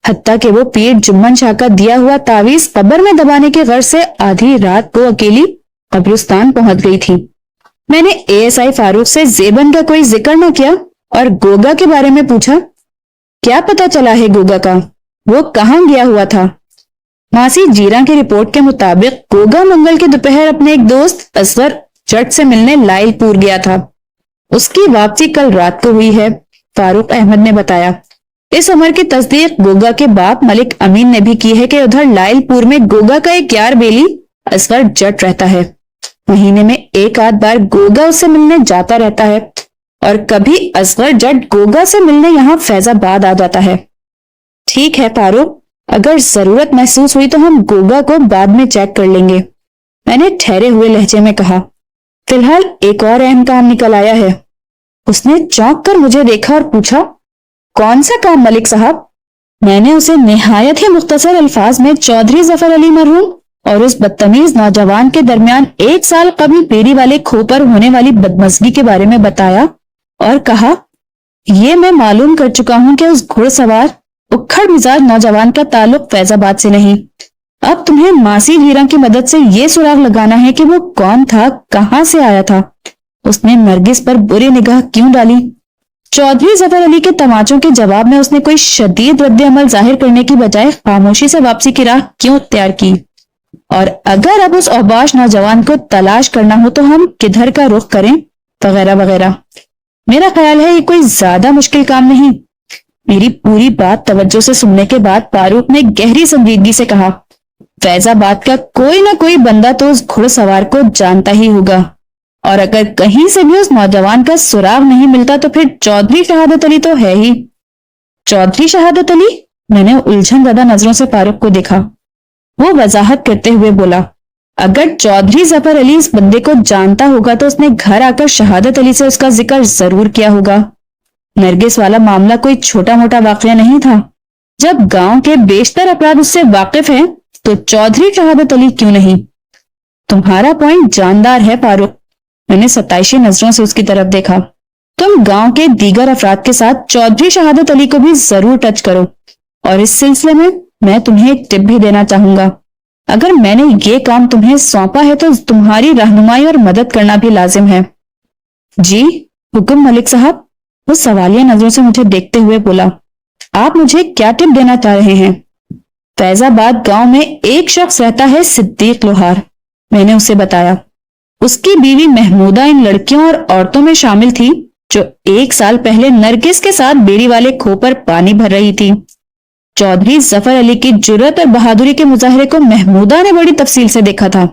حتیٰ کہ وہ پیر جمن شاہ کا دیا ہوا تعویذ قبر میں دبانے کے غرض سے آدھی رات کو اکیلی قبرستان پہنچ گئی تھی۔ میں نے ASI فاروق سے زیبن کا کوئی ذکر نہ کیا اور گوگا کے بارے میں پوچھا، کیا پتا چلا ہے گوگا کا؟ وہ کہاں گیا ہوا تھا؟ ماسی جیرا کی رپورٹ کے مطابق گوگا منگل کے دوپہر اپنے ایک دوست اصغر جٹ سے ملنے لائل پور گیا تھا۔ اس کی واپسی کل رات کو ہوئی ہے، فاروق احمد نے بتایا۔ اس امر کی تصدیق گوگا کے باپ ملک امین نے بھی کی ہے کہ ادھر لائل پور میں گوگا کا ایک یار بیلی اصغر جٹ رہتا ہے۔ مہینے میں ایک آدھ بار گوگا اس سے ملنے جاتا رہتا ہے اور کبھی اصغر جٹ گوگا سے ملنے یہاں فیض آباد آ جاتا ہے۔ ٹھیک ہے فاروق، اگر ضرورت محسوس ہوئی تو ہم گوگا کو بعد میں چیک کر لیں گے، میں نے ٹھہرے ہوئے لہجے میں کہا۔ فی الحال ایک اور اہم کام نکل آیا ہے۔ اس نے چونک کر مجھے دیکھا اور پوچھا، کون سا کام ملک صاحب؟ میں نے اسے نہایت ہی مختصر الفاظ میں چودھری ظفر علی مرحوم اور اس بدتمیز نوجوان کے درمیان 1 سال قبل پیری والے کھو پر ہونے والی بدمزگی کے بارے میں بتایا اور کہا، یہ میں معلوم کر چکا ہوں کہ اس گھڑ سوار اکھڑ مزاج نوجوان کا تعلق فیض آباد سے نہیں۔ اب تمہیں ماسی جیرا کی مدد سے یہ سراغ لگانا ہے کہ وہ کون تھا، کہاں سے آیا تھا، اس نے نرگس پر بری نگاہ کیوں ڈالی؟ چودھری ظفر علی کے تماچوں کے جواب میں اس نے کوئی شدید رد عمل ظاہر کرنے کی بجائے خاموشی سے واپسی کی راہ کیوں اختیار کی؟ اور اگر اب اس اوباش نوجوان کو تلاش کرنا ہو تو ہم کدھر کا رخ کریں، وغیرہ وغیرہ۔ میرا خیال ہے یہ کوئی زیادہ مشکل کام نہیں۔ میری پوری بات توجہ سے سننے کے بعد فاروق نے گہری سنجیدگی سے کہا، فیض آباد کا کوئی نہ کوئی بندہ تو اس گھڑ سوار کو جانتا ہی ہوگا، اور اگر کہیں سے بھی اس نوجوان کا سراغ نہیں ملتا تو پھر چودھری شہادت علی تو ہے ہی۔ چودھری شہادت علی؟ میں نے الجھن زدہ نظروں سے فاروق کو دیکھا۔ وہ وضاحت کرتے ہوئے بولا، اگر چودھری ظفر علی اس بندے کو جانتا ہوگا تو اس نے گھر آ کر شہادت علی سے اس کا ذکر ضرور کیا ہوگا۔ نرگس والا معاملہ کوئی چھوٹا موٹا واقعہ نہیں تھا۔ جب گاؤں کے بیشتر افراد اس سے واقف ہیں تو چودھری شہادت علی کیوں نہیں؟ تمہارا پوائنٹ جاندار ہے فاروق، میں نے ستائشی نظروں سے اس کی طرف دیکھا۔ تم گاؤں کے دیگر افراد کے ساتھ چودھری شہادت علی کو بھی ضرور ٹچ کرو، اور اس سلسلے میں تمہیں ایک ٹپ بھی دینا چاہوں گا۔ اگر میں نے یہ کام تمہیں سونپا ہے تو تمہاری رہنمائی اور مدد کرنا بھی لازم ہے۔ جی حکم ملک صاحب، وہ سوالیہ نظروں سے مجھے دیکھتے ہوئے بولا۔ آپ مجھے کیا ٹپ دینا چاہ رہے ہیں؟ فیض آباد گاؤں میں ایک شخص رہتا ہے صدیق لوہار، میں نے اسے بتایا۔ اس کی بیوی محمودہ ان لڑکیوں اور عورتوں میں شامل تھی جو 1 سال پہلے نرگس کے ساتھ بیڑی والے کھو پر پانی بھر رہی تھی۔ چودھری ظفر علی کی جرأت اور بہادری کے مظاہرے کو محمودہ نے بڑی تفصیل سے دیکھا تھا۔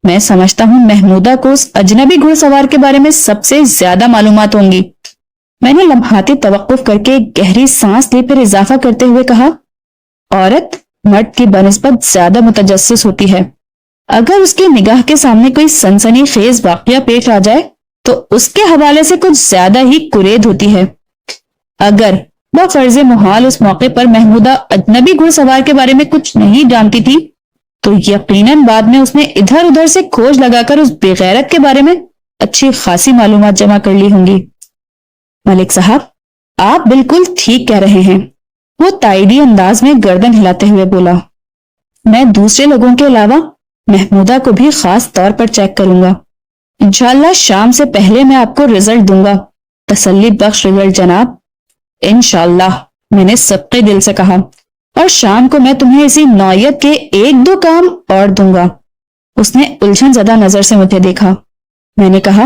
میں سمجھتا ہوں محمودہ کو اس اجنبی گھڑ سوار کے بارے میں سب سے زیادہ معلومات ہوں گی۔ میں نے لمحاتی توقف کر کے ایک گہری سانس لی، پھر اضافہ کرتے ہوئے کہا، عورت مرد کی بنسبت زیادہ متجسس ہوتی ہے۔ اگر اس کی نگاہ کے سامنے کوئی سنسنی خیز واقعہ پیش آ جائے تو اس کے حوالے سے کچھ زیادہ ہی کرید ہوتی ہے۔ اگر بفرض محال اس موقع پر محمودہ اجنبی گھڑ سوار کے بارے میں کچھ نہیں جانتی تھی تو یقیناً بعد میں اس نے ادھر ادھر سے کھوج لگا کر اس بے غیرت کے بارے میں اچھی خاصی معلومات جمع کر لی ہوں گی۔ ملک صاحب، آپ بالکل ٹھیک کہہ رہے ہیں، وہ تائیدی انداز میں گردن ہلاتے ہوئے بولا۔ میں دوسرے لوگوں کے علاوہ محمودہ کو بھی خاص طور پر چیک کروں گا۔ انشاءاللہ شام سے پہلے میں آپ کو رزلٹ دوں گا۔ تسلی بخش رزلٹ جناب۔ انشاءاللہ، میں نے سبقے دل سے کہا، اور شام کو میں تمہیں اسی نوعیت کے 1-2 کام اور دوں گا۔ اس نے الجھن زدہ نظر سے مجھے دیکھا۔ میں نے کہا،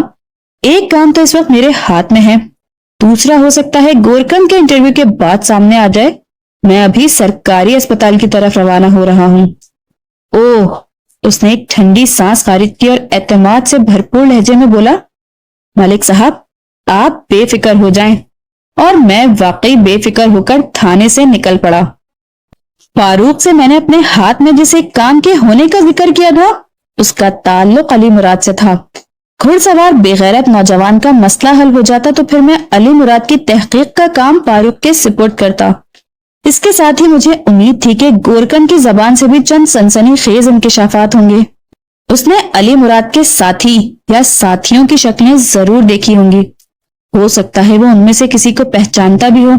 ایک کام تو اس وقت میرے ہاتھ میں ہے، دوسرا ہو سکتا ہے گورکن کے انٹرویو کے بعد سامنے آ جائے۔ میں ابھی سرکاری اسپتال کی طرف روانہ ہو رہا ہوں۔ اوہ، اس نے ایک ٹھنڈی سانس خارج کی اور اعتماد سے بھرپور لہجے میں بولا، ملک صاحب آپ بے فکر ہو جائیں۔ اور میں واقعی بے فکر ہو کر تھانے سے نکل پڑا۔ فاروق سے میں نے اپنے ہاتھ میں جس ایک کام کے ہونے کا ذکر کیا تھا اس کا تعلق علی مراد سے تھا۔ گھڑ سوار بے غیرت نوجوان کا مسئلہ حل ہو جاتا تو پھر میں علی مراد کی تحقیق کا کام فاروق کے سپرد کرتا۔ اس کے ساتھ ہی مجھے امید تھی کہ گورکن کی زبان سے بھی چند سنسنی خیز انکشافات ہوں گے۔ اس نے علی مراد کے ساتھی یا ساتھیوں کی شکلیں ضرور دیکھی ہوں گی۔ ہو سکتا ہے وہ ان میں سے کسی کو پہچانتا بھی ہو،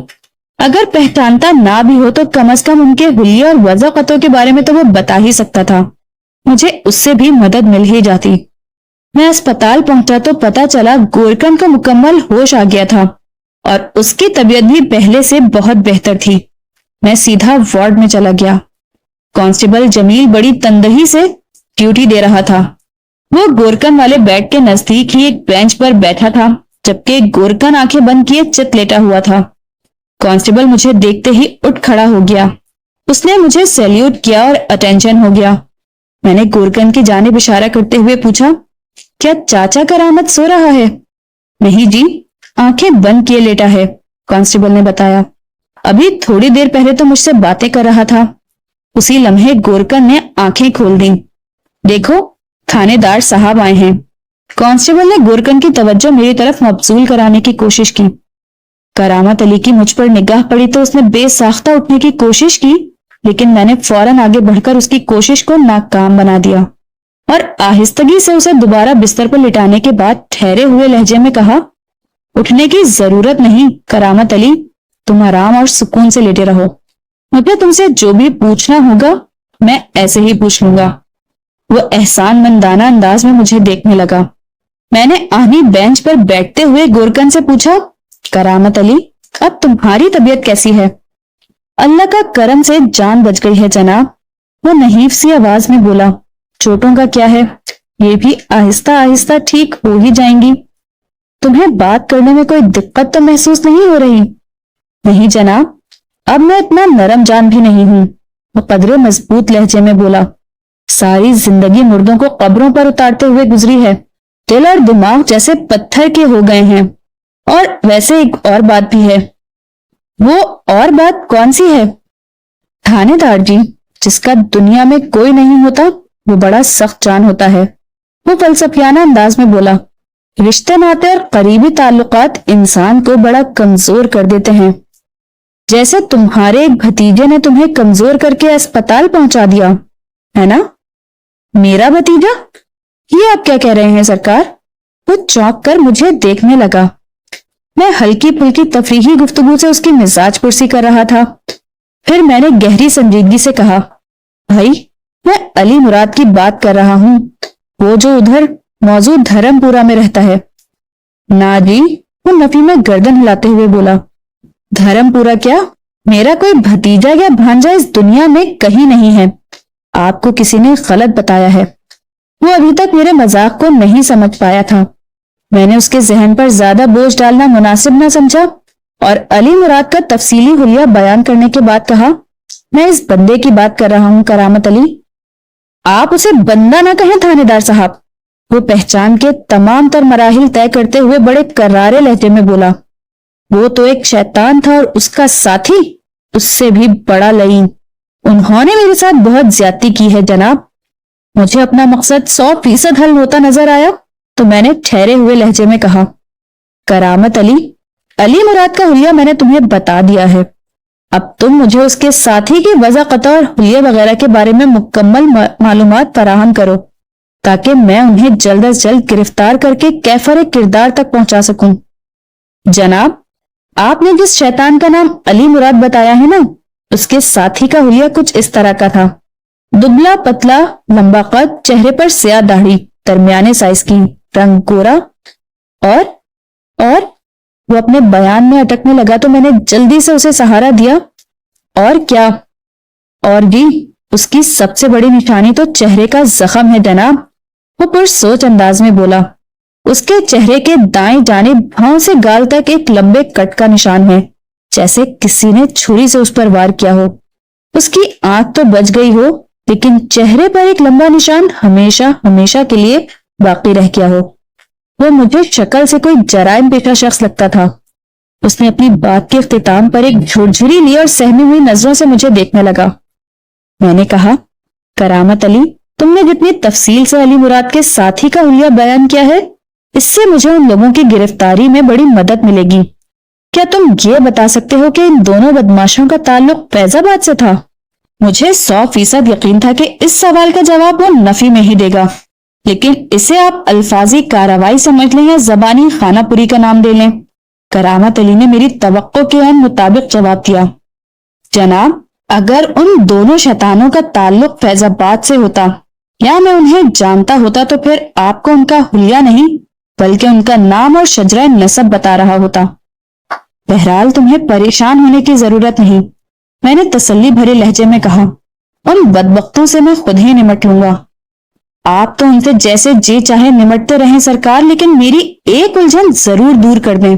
اگر پہچانتا نہ بھی ہو تو کم از کم ان کے حلیے اور وضع قطع کے بارے میں تو وہ بتا ہی سکتا تھا، مجھے اس سے بھی مدد مل ہی جاتی۔ میں اسپتال پہنچا تو پتا چلا گورکن کو مکمل ہوش آ گیا تھا اور اس کی طبیعت بھی پہلے سے بہت بہتر تھی۔ میں سیدھا وارڈ میں چلا گیا۔ کانسٹیبل جمیل بڑی تندہی سے ڈیوٹی دے رہا تھا۔ وہ گورکن والے بیڈ کے نزدیک ہی ایک بینچ پر بیٹھا تھا، جبکہ گورکن آنکھیں بند کیے چت لیٹا ہوا تھا۔ کانسٹیبل مجھے دیکھتے ہی اٹھ کھڑا ہو گیا۔ اس نے مجھے سیلیوٹ کیا اور اٹینشن ہو گیا۔ میں نے گورکن کی جانب اشارہ کرتے ہوئے پوچھا، کیا چاچا کرامت سو رہا ہے؟ نہیں جی، آنکھیں بند کیے لیٹا ہے، کانسٹیبل نے بتایا۔ ابھی تھوڑی دیر پہلے تو مجھ سے باتیں کر رہا تھا۔ اسی لمحے گورکن نے آنکھیں کھول دیں۔ دیکھو، تھانے دار صاحب آئے ہیں۔ کانسٹیبل نے گورکن کی توجہ میری طرف مبذول کرانے کی کوشش کی۔ کرامت علی کی مجھ پر نگاہ پڑی تو اس نے بے ساختہ اٹھنے کی کوشش کی، لیکن میں نے فوراً آگے بڑھ کر اس کی کوشش کو ناکام بنا دیا اور آہستگی سے اسے دوبارہ بستر پر لٹانے کے بعد ٹھہرے ہوئے لہجے میں کہا، اٹھنے کی ضرورت نہیں کرامت علی، تم آرام اور سکون سے لیٹے رہو۔ مجھے تم سے جو بھی پوچھنا ہوگا میں ایسے ہی پوچھ لوں گا۔ وہ احسان مندانہ انداز میں مجھے دیکھنے لگا۔ میں نے آہنی بینچ پر بیٹھتے ہوئے گورکن سے پوچھا، کرامت علی، اب تمہاری طبیعت کیسی ہے؟ اللہ کا کرم سے جان بچ گئی ہے جناب، وہ نحیف سی آواز میں بولا۔ چوٹوں کا کیا ہے، یہ بھی آہستہ آہستہ ٹھیک ہو ہی جائیں گی۔ تمہیں بات کرنے میں کوئی دقت تو محسوس نہیں ہو رہی؟ نہیں جناب، اب میں اتنا نرم جان بھی نہیں ہوں، وہ قدرے مضبوط لہجے میں بولا۔ ساری زندگی مردوں کو قبروں پر اتارتے ہوئے گزری ہے، دل اور دماغ جیسے پتھر کے ہو گئے ہیں۔ اور ویسے ایک اور بات بھی ہے۔ وہ اور بات کون سی ہے؟ تھانے دار جی، جس کا دنیا میں کوئی نہیں ہوتا وہ بڑا سخت جان ہوتا ہے، وہ فلسفیانہ انداز میں بولا۔ رشتے ناتے اور قریبی تعلقات انسان کو بڑا کمزور کر دیتے ہیں، جیسے تمہارے ایک بھتیجے نے تمہیں کمزور کر کے اسپتال پہنچا دیا ہے نا؟ میرا بھتیجا؟ یہ آپ کیا کہہ رہے ہیں سرکار؟ وہ چونک کر مجھے دیکھنے لگا۔ میں ہلکی پھلکی تفریحی گفتگو سے اس کی مزاج پرسی کر رہا تھا۔ پھر میں نے گہری سنجیدگی سے کہا، بھائی، میں علی مراد کی بات کر رہا ہوں، وہ جو ادھر موضوع دھرم پورا میں رہتا ہے۔ نا جی، وہ نفی میں گردن ہلاتے ہوئے بولا، دھرم پورا کیا؟ میرا کوئی بھتیجا یا بھانجا اس دنیا میں کہیں نہیں ہے، آپ کو کسی نے غلط بتایا ہے۔ وہ ابھی تک میرے مذاق کو نہیں سمجھ پایا تھا۔ میں نے اس کے ذہن پر زیادہ بوجھ ڈالنا مناسب نہ سمجھا اور علی مراد کا تفصیلی حلیہ بیان کرنے کے بعد کہا، میں اس بندے کی بات کر رہا ہوں کرامت علی۔ آپ اسے بندہ نہ کہیں تھانے دار صاحب، وہ پہچان کے تمام تر مراحل طے کرتے ہوئے بڑے کرارے لہجے میں بولا۔ وہ تو ایک شیطان تھا اور اس کا ساتھی اس سے بھی بڑا لعین۔ انہوں نے میرے ساتھ بہت زیادتی کی ہے جناب۔ مجھے اپنا مقصد 100% حل ہوتا نظر آیا تو میں نے ٹھہرے ہوئے لہجے میں کہا، کرامت علی، علی مراد کا حلیہ میں نے تمہیں بتا دیا ہے، اب تم مجھے اس کے ساتھی کی وضع قطع اور حلیہ وغیرہ کے بارے میں مکمل معلومات فراہم کرو تاکہ میں انہیں جلد از جلد گرفتار کر کے کیفر کردار تک پہنچا سکوں۔ جناب، آپ نے جس شیطان کا نام علی مراد بتایا ہے نا، اس کے ساتھی کا حلیہ کچھ اس طرح کا تھا۔ دبلا پتلا، لمبا قد، چہرے پر سیاہ داڑھی، درمیانے سائز کی، رنگ گورا، اور وہ اپنے بیان میں اٹکنے لگا تو میں نے جلدی سے اسے سہارا دیا۔ اور کیا؟ اور جی، اس کی سب سے بڑی نشانی تو چہرے کا زخم ہے جناب، وہ پرسوچ انداز میں بولا۔ اس کے چہرے کے دائیں جانب بھاؤں سے گال تک ایک لمبے کٹ کا نشان ہے، جیسے کسی نے چھری سے اس پر وار کیا ہو۔ اس کی آنکھ تو بچ گئی ہو، لیکن چہرے پر ایک لمبا نشان ہمیشہ ہمیشہ کے لیے باقی رہ گیا ہو۔ وہ مجھے شکل سے کوئی جرائم پیشہ شخص لگتا تھا۔ اس نے اپنی بات کے اختتام پر ایک جھرجھری لی اور سہمی ہوئی نظروں سے مجھے دیکھنے لگا۔ میں نے کہا، کرامت علی، تم نے جتنی تفصیل سے علی مراد کے ساتھی کا حلیہ بیان کیا ہے، اس سے مجھے ان لوگوں کی گرفتاری میں بڑی مدد ملے گی۔ کیا تم یہ بتا سکتے ہو کہ ان دونوں بدماشوں کا تعلق فیض آباد سے تھا؟ مجھے 100% یقین تھا کہ اس سوال کا جواب وہ نفی میں ہی دے گا، لیکن اسے آپ الفاظی کارروائی سمجھ لیں یا زبانی خانہ پوری کا نام دے لیں، کرامت علی نے میری توقع کے عین مطابق جواب دیا، جناب اگر ان دونوں شیطانوں کا تعلق فیض آباد سے ہوتا یا میں انہیں جانتا ہوتا تو پھر آپ کو ان کا حلیہ نہیں بلکہ ان کا نام اور شجرہ نسب بتا رہا ہوتا۔ بہرحال تمہیں پریشان ہونے کی ضرورت نہیں، میں نے تسلی بھرے لہجے میں کہا، ان بدبختوں سے میں خود ہی نمٹ لوں گا۔ آپ تو ان سے جیسے جی چاہے نمٹتے رہیں سرکار، لیکن میری ایک الجھن ضرور دور کر دیں۔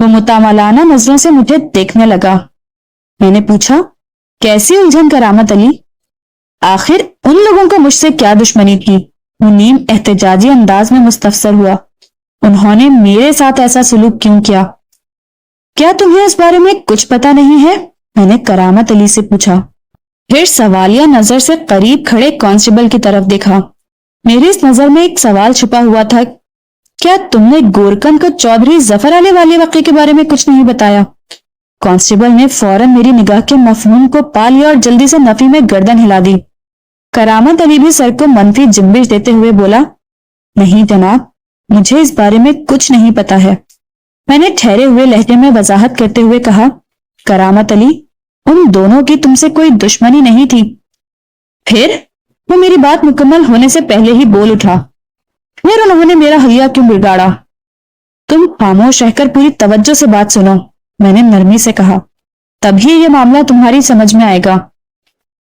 وہ متاملانہ نظروں سے مجھے دیکھنے لگا۔ میں نے پوچھا، کیسی الجھن کرامت علی؟ آخر ان لوگوں کو مجھ سے کیا دشمنی تھی؟ وہ نیم احتجاجی انداز میں مستفسر ہوا۔ انہوں نے میرے ساتھ ایسا سلوک کیوں کیا؟ کیا تمہیں اس بارے میں کچھ پتا نہیں ہے؟ میں نے کرامت علی سے پوچھا، پھر سوالیہ نظر سے قریب کھڑے کانسٹیبل کی طرف دیکھا۔ میری اس نظر میں ایک سوال چھپا ہوا تھا، کیا تم نے گورکن کو چودھری ظفر علی والے واقعے کے بارے میں کچھ نہیں بتایا؟ کانسٹیبل نے فوراً میری نگاہ کے مفہوم کو پا لیا اور جلدی سے نفی میں گردن ہلا دی۔ کرامت علی بھی سر کو منفی جنبش دیتے ہوئے بولا، نہیں جناب، مجھے اس بارے میں کچھ نہیں پتا ہے۔ میں نے ٹھہرے ہوئے لہجے میں وضاحت کرتے ہوئے کہا، کرامت علی ان دونوں کی تم سے کوئی دشمنی نہیں تھی۔ پھر وہ میری بات مکمل ہونے سے پہلے ہی بول اٹھا، پھر انہوں نے میرا حلیہ کیوں بگاڑا؟ تم خاموش رہ کر پوری توجہ سے بات سنو، میں نے نرمی سے کہا، تبھی یہ معاملہ تمہاری سمجھ میں آئے گا۔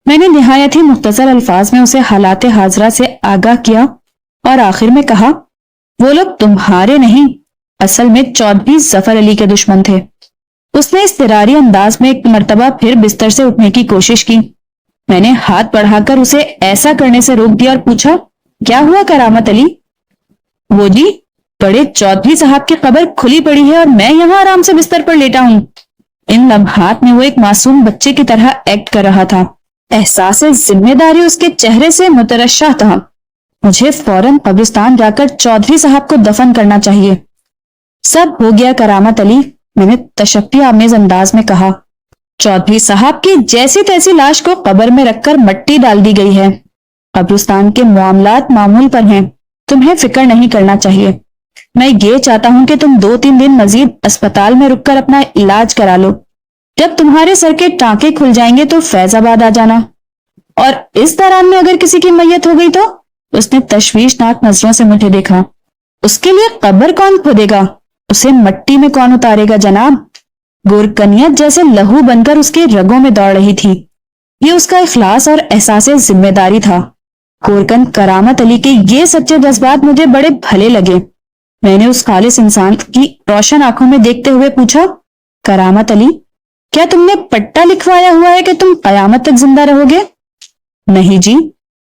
میں نے نہایت ہی مختصر الفاظ میں اسے حالات حاضرہ سے آگاہ کیا اور آخر میں کہا، وہ لوگ تمہارے نہیں، اصل میں چودھری ظفر علی کے دشمن تھے۔ اس نے اضطراری انداز میں ایک مرتبہ پھر بستر سے اٹھنے کی کوشش کی۔ میں نے ہاتھ بڑھا کر اسے ایسا کرنے سے روک دیا اور پوچھا، کیا ہوا کرامت علی؟ وہ جی، بڑے چودھری صاحب کی قبر کھلی پڑی ہے اور میں یہاں آرام سے بستر پر لیٹا ہوں۔ ان لمحات میں وہ ایک معصوم بچے کی طرح ایکٹ کر رہا تھا۔ احساس ذمہ داری اس کے چہرے سے مترشح تھا۔ مجھے فوراً قبرستان جا کر چودھری صاحب کو دفن کرنا چاہیے۔ سب ہو گیا کرامت علی، میں نے تشفی آمیز انداز میں کہا۔ چودھری صاحب کی جیسی تیسی لاش کو قبر میں رکھ کر مٹی ڈال دی گئی ہے۔ قبرستان کے معاملات معمول پر ہیں، تمہیں فکر نہیں کرنا چاہیے۔ میں یہ چاہتا ہوں کہ تم 2-3 دن مزید اسپتال میں رک کر اپنا علاج کرا لو۔ جب تمہارے سر کے ٹانکے کھل جائیں گے تو فیض آباد آ جانا، اور اس دوران میں اگر کسی کی میت ہو گئی تو؟ اس نے تشویشناک نظروں سے مجھے دیکھا۔ اس کے لیے قبر کون کھودے گا؟ اسے مٹی میں کون اتارے گا جناب؟ گورکنیت جیسے لہو بن کر اس کے رگوں میں دوڑ رہی تھی۔ یہ اس کا اخلاص اور احساس ذمہ داری تھا۔ گورکن کرامت علی کے یہ سچے جذبات مجھے بڑے بھلے لگے۔ میں نے اس خالص انسان کی روشن آنکھوں میں دیکھتے ہوئے پوچھا، کرامت علی کیا تم نے پٹا لکھوایا ہوا ہے کہ تم قیامت تک زندہ رہو گے؟ نہیں جی،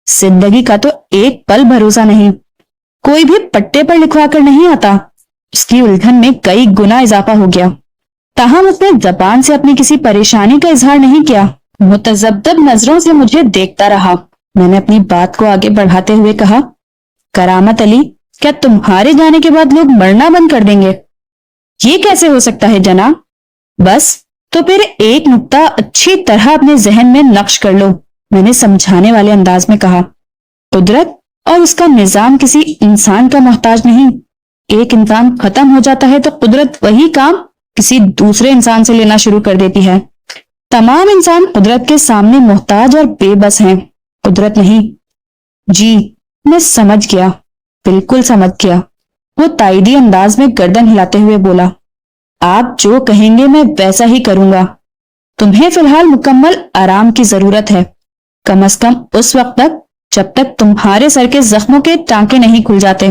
زندگی کا تو ایک پل بھروسہ نہیں، کوئی بھی پٹے پر لکھوا کر نہیں آتا۔ اس کی الجھن میں کئی گنا اضافہ ہو گیا، تاہم اس نے زبان سے اپنی کسی پریشانی کا اظہار نہیں کیا، متذبذب نظروں سے مجھے دیکھتا رہا۔ میں نے اپنی بات کو آگے بڑھاتے ہوئے کہا، کرامت علی کیا تمہارے جانے کے بعد لوگ مرنا بند کر دیں گے؟ یہ کیسے ہو سکتا ہے جناب؟ بس تو پھر ایک نقطہ اچھی طرح اپنے ذہن میں نقش کر لو، میں نے سمجھانے والے انداز میں کہا، قدرت اور اس کا نظام کسی انسان کا محتاج نہیں۔ ایک انسان ختم ہو جاتا ہے تو قدرت وہی کام کسی دوسرے انسان سے لینا شروع کر دیتی ہے۔ تمام انسان قدرت کے سامنے محتاج اور بے بس ہیں، قدرت نہیں۔ جی میں سمجھ گیا، بالکل سمجھ گیا، وہ تائیدی انداز میں گردن ہلاتے ہوئے بولا، آپ جو کہیں گے میں ویسا ہی کروں گا۔ تمہیں فی الحال مکمل آرام کی ضرورت ہے، کم از کم اس وقت تک جب تک تمہارے سر کے زخموں کے ٹانکے نہیں کھل جاتے۔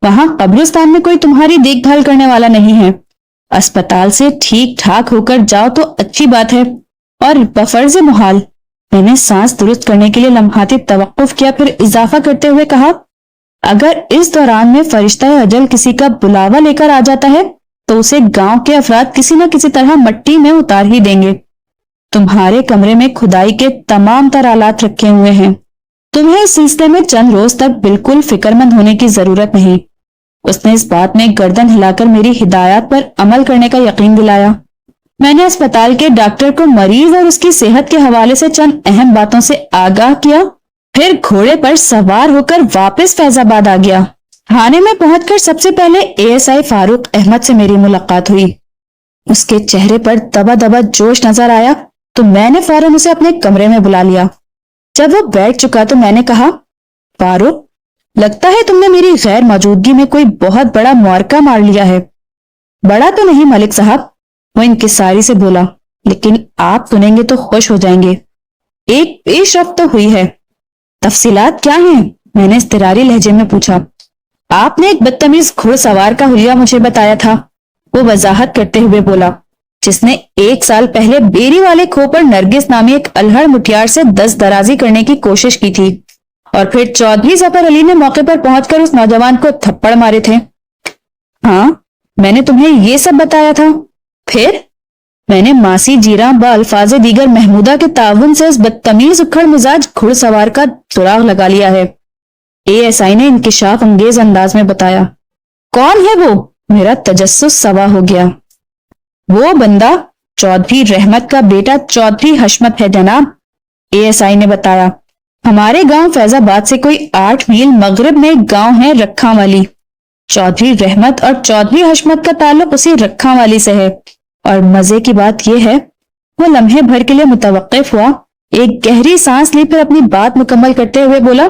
وہاں قبرستان میں کوئی تمہاری دیکھ بھال کرنے والا نہیں ہے۔ اسپتال سے ٹھیک ٹھاک ہو کر جاؤ تو اچھی بات ہے، اور بفرض محال۔ میں نے سانس درست کرنے کے لیے لمحاتی توقف کیا، پھر اضافہ کرتے ہوئے کہا، اگر اس دوران میں فرشتہ اجل کسی کا بلاوا لے کر آ جاتا ہے تو اسے گاؤں کے افراد کسی نہ کسی طرح مٹی میں اتار ہی دیں گے۔ تمہارے کمرے میں کھدائی کے تمام تر آلات رکھے ہوئے ہیں، تمہیں اس سلسلے میں چند روز تک بالکل فکر مند ہونے کی ضرورت نہیں۔ اس نے اس بات میں گردن ہلا کر میری ہدایات پر عمل کرنے کا یقین دلایا۔ میں نے اسپتال کے ڈاکٹر کو مریض اور اس کی صحت کے حوالے سے چند اہم باتوں سے آگاہ کیا، پھر گھوڑے پر سوار ہو کر واپس فیض آباد آ گیا۔ تھانے میں پہنچ کر سب سے پہلے ASI فاروق احمد سے میری ملاقات ہوئی۔ اس کے چہرے پر دبا دبا جوش نظر آیا تو میں نے فوراً اسے اپنے کمرے میں بلا لیا۔ جب وہ بیٹھ چکا تو میں نے کہا، فاروق، لگتا ہے تم نے میری غیر موجودگی میں کوئی بہت بڑا معرکہ مار لیا ہے۔ بڑا تو نہیں ملک صاحب، وہ انکساری سے بولا، لیکن آپ سنیں گے تو خوش ہو جائیں گے۔ ایک پیش رفت تو ہوئی ہے۔ تفصیلات کیا ہیں؟ میں نے اضطراری لہجے میں پوچھا۔ آپ نے ایک بدتمیز گھڑ سوار کا حلیہ مجھے بتایا تھا، وہ وضاحت کرتے ہوئے بولا، جس نے 1 سال پہلے بیری والے کھو پر نرگس نامی ایک الہڑ مٹیار سے دست درازی کرنے کی کوشش کی تھی، اور پھر چودھری ظفر علی نے موقع پر پہنچ کر اس نوجوان کو تھپڑ مارے تھے۔ ہاں، میں نے تمہیں یہ سب بتایا تھا۔ پھر میں نے ماسی جیراں بالفاظ دیگر محمودہ کے تعاون سے اس بدتمیز اکھڑ مزاج گھڑ سوار کا سراغ لگا لیا ہے۔ ASI نے انکشاف انگیز انداز میں بتایا۔ کون ہے وہ؟ میرا تجسس سوا ہو گیا۔ وہ بندہ چودھری رحمت کا بیٹا چودھری حشمت ہے جناب، ASI نے بتایا۔ ہمارے گاؤں فیض آباد سے کوئی 8 میل مغرب میں ایک گاؤں ہے رکھاں والی۔ چودھری رحمت اور چودھری حشمت کا تعلق اسی رکھاں والی سے ہے، اور مزے کی بات یہ ہے، وہ لمحے بھر کے لیے متوقف ہوا، ایک گہری سانس لی، پھر اپنی بات مکمل کرتے ہوئے بولا،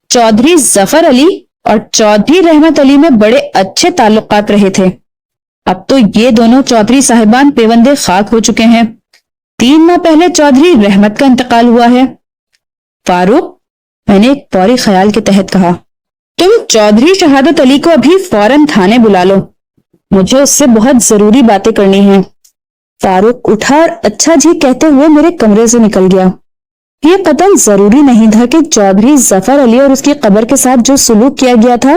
چودھری ظفر علی اور چودھری رحمت علی میں بڑے اچھے تعلقات رہے تھے۔ اب تو یہ دونوں چودھری صاحبان پیوندے خاک ہو چکے ہیں۔ 3 ماہ پہلے چودھری رحمت کا انتقال ہوا ہے۔ فاروق، میں نے ایک فوری خیال کے تحت کہا، تم چودھری شہادت علی کو ابھی فوراً تھانے بلا لو، مجھے اس سے بہت ضروری باتیں کرنی ہیں۔ فاروق اٹھا اور اچھا جی کہتے ہوئے میرے کمرے سے نکل گیا۔ یہ قطعاً ضروری نہیں تھا کہ چودھری ظفر علی اور اس کی قبر کے ساتھ جو سلوک کیا گیا تھا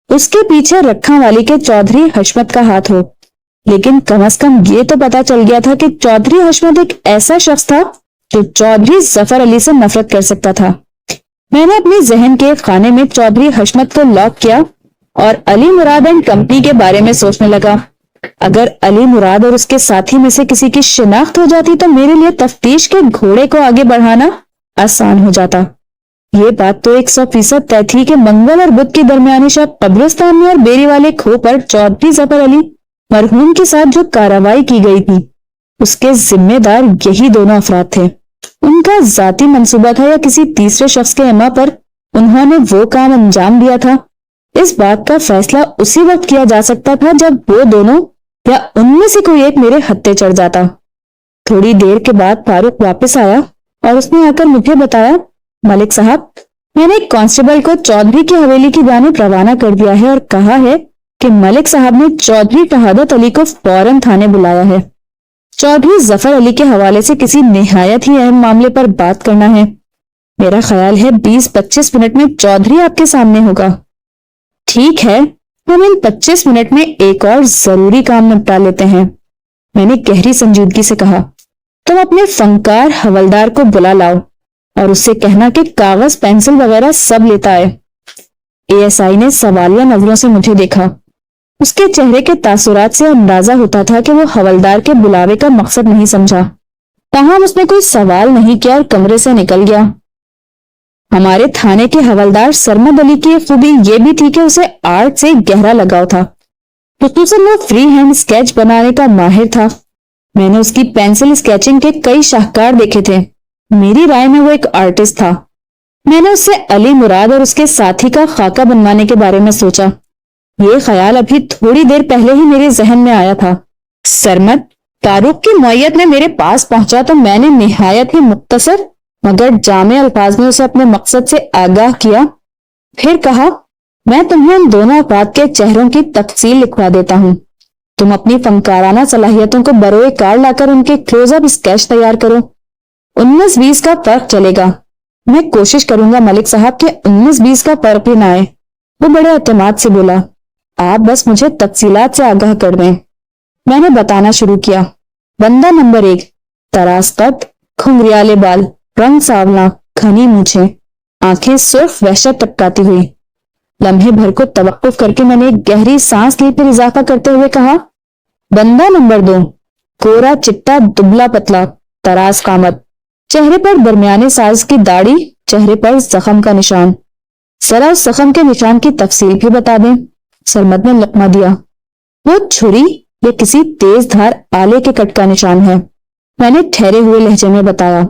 اس کے پیچھے رکھاں والی کے چودھری حشمت کا ہاتھ ہو، لیکن کم از کم یہ تو پتا چل گیا تھا کہ چودھری حشمت ایک ایسا شخص تھا جو چودھری ظفر علی سے نفرت کر سکتا تھا۔ میں نے اپنی ذہن کے ایک خانے میں چودھری حشمت کو لاک کیا اور علی مراد اینڈ کمپنی کے بارے میں سوچنے لگا۔ اگر علی مراد اور اس کے ساتھی میں سے کسی کی شناخت ہو جاتی تو میرے لیے تفتیش کے گھوڑے کو آگے بڑھانا آسان ہو جاتا۔ یہ بات تو 100% طے تھی کہ منگل اور بدھ کی درمیانی شب قبرستان میں اور بیری والے کھو پر چودھری ظفر علی مرحوم کے ساتھ جو کارروائی کی گئی تھی اس کے ذمہ دار یہی دونوں افراد تھے۔ ان کا ذاتی منصوبہ تھا یا کسی تیسرے شخص کے اما پر انہوں نے وہ کام انجام دیا تھا، اس بات کا فیصلہ اسی وقت کیا جا سکتا تھا جب وہ دونوں یا ان میں سے کوئی ایک میرے ہتھے چڑھ جاتا۔ تھوڑی دیر کے بعد فاروق واپس آیا اور اس نے آ کر مجھے بتایا، ملک صاحب، میں نے ایک کانسٹیبل کو چودھری کی حویلی کی جانب روانہ کر دیا ہے اور کہا ہے کہ ملک صاحب نے چودھری شہادت علی کو فوراً تھانے بلایا ہے۔ چودھری ظفر علی کے حوالے سے کسی نہایت ہی اہم معاملے پر بات کرنا ہے۔ میرا خیال ہے 20-25 منٹ میں چودھری آپ کے سامنے ہوگا۔ ٹھیک ہے، ہم ان 25 منٹ میں ایک اور ضروری کام نپٹا لیتے ہیں، میں نے گہری سنجیدگی سے کہا۔ تم اپنے فنکار حوالدار کو بلا لاؤ اور اس سے کہنا کہ کاغذ پینسل وغیرہ سب لیتا ہے۔ ASI نے سوالیہ نظروں سے مجھے دیکھا۔ اس کے چہرے کے تاثرات سے اندازہ ہوتا تھا کہ وہ حوالدار کے بلاوے کا مقصد نہیں سمجھا، تاہم اس نے کوئی سوال نہیں کیا اور کمرے سے نکل گیا۔ ہمارے تھانے کے حوالدار سرمد علی کی خوبی یہ بھی تھی کہ اسے آرٹ سے گہرا لگاؤ تھا، خصوصاً وہ فری ہینڈ اسکیچ بنانے کا ماہر تھا۔ میں نے اس کی پینسل اسکیچنگ کے کئی شاہکار دیکھے تھے، میری رائے میں وہ ایک آرٹسٹ تھا۔ میں نے اس سے علی مراد اور اس کے ساتھی کا خاکہ بنوانے کے بارے میں سوچا۔ یہ خیال ابھی تھوڑی دیر پہلے ہی میرے ذہن میں آیا تھا۔ سرمد فاروق کی معیت میں میرے پاس پہنچا تو میں نے نہایت ہی مختصر مگر جامع الفاظ میں اسے اپنے مقصد سے آگاہ کیا، پھر کہا، میں تمہیں ان دونوں افراد کے چہروں کی تفصیل لکھوا دیتا ہوں، تم اپنی فنکارانہ صلاحیتوں کو بروئے کار لا کر ان کے کلوز اپ اسکیچ تیار کرو۔ 19-20 کا فرق چلے گا، میں کوشش کروں گا ملک صاحب کہ 19-20 کا فرق ہی نہ آئے۔ وہ بڑے اعتماد سے بولا، آپ بس مجھے تفصیلات سے آگاہ کر دیں۔ میں نے بتانا شروع کیا۔ بندہ نمبر 1، تراز قد، کھنگریالے بال، رنگ سانولا، گھنی مونچھیں، آنکھیں سرخ وحشت ٹپکاتی ہوئی۔ لمحے بھر کو توقف کر کے میں نے ایک گہری سانس لی، پھر اضافہ کرتے ہوئے کہا، بندہ نمبر 2، گورا چٹا دبلا پتلا، تراز قامت، چہرے پر درمیانے سائز کی داڑھی، چہرے پر زخم کا نشان، ذرا اس زخم کے نشان کی تفصیل بھی بتا دیں۔ سرمد نے لقمہ دیا۔ وہ چھری یا کسی تیز دھار آلے کے کٹ کا نشان ہے، میں نے ٹھہرے ہوئے لہجے میں بتایا۔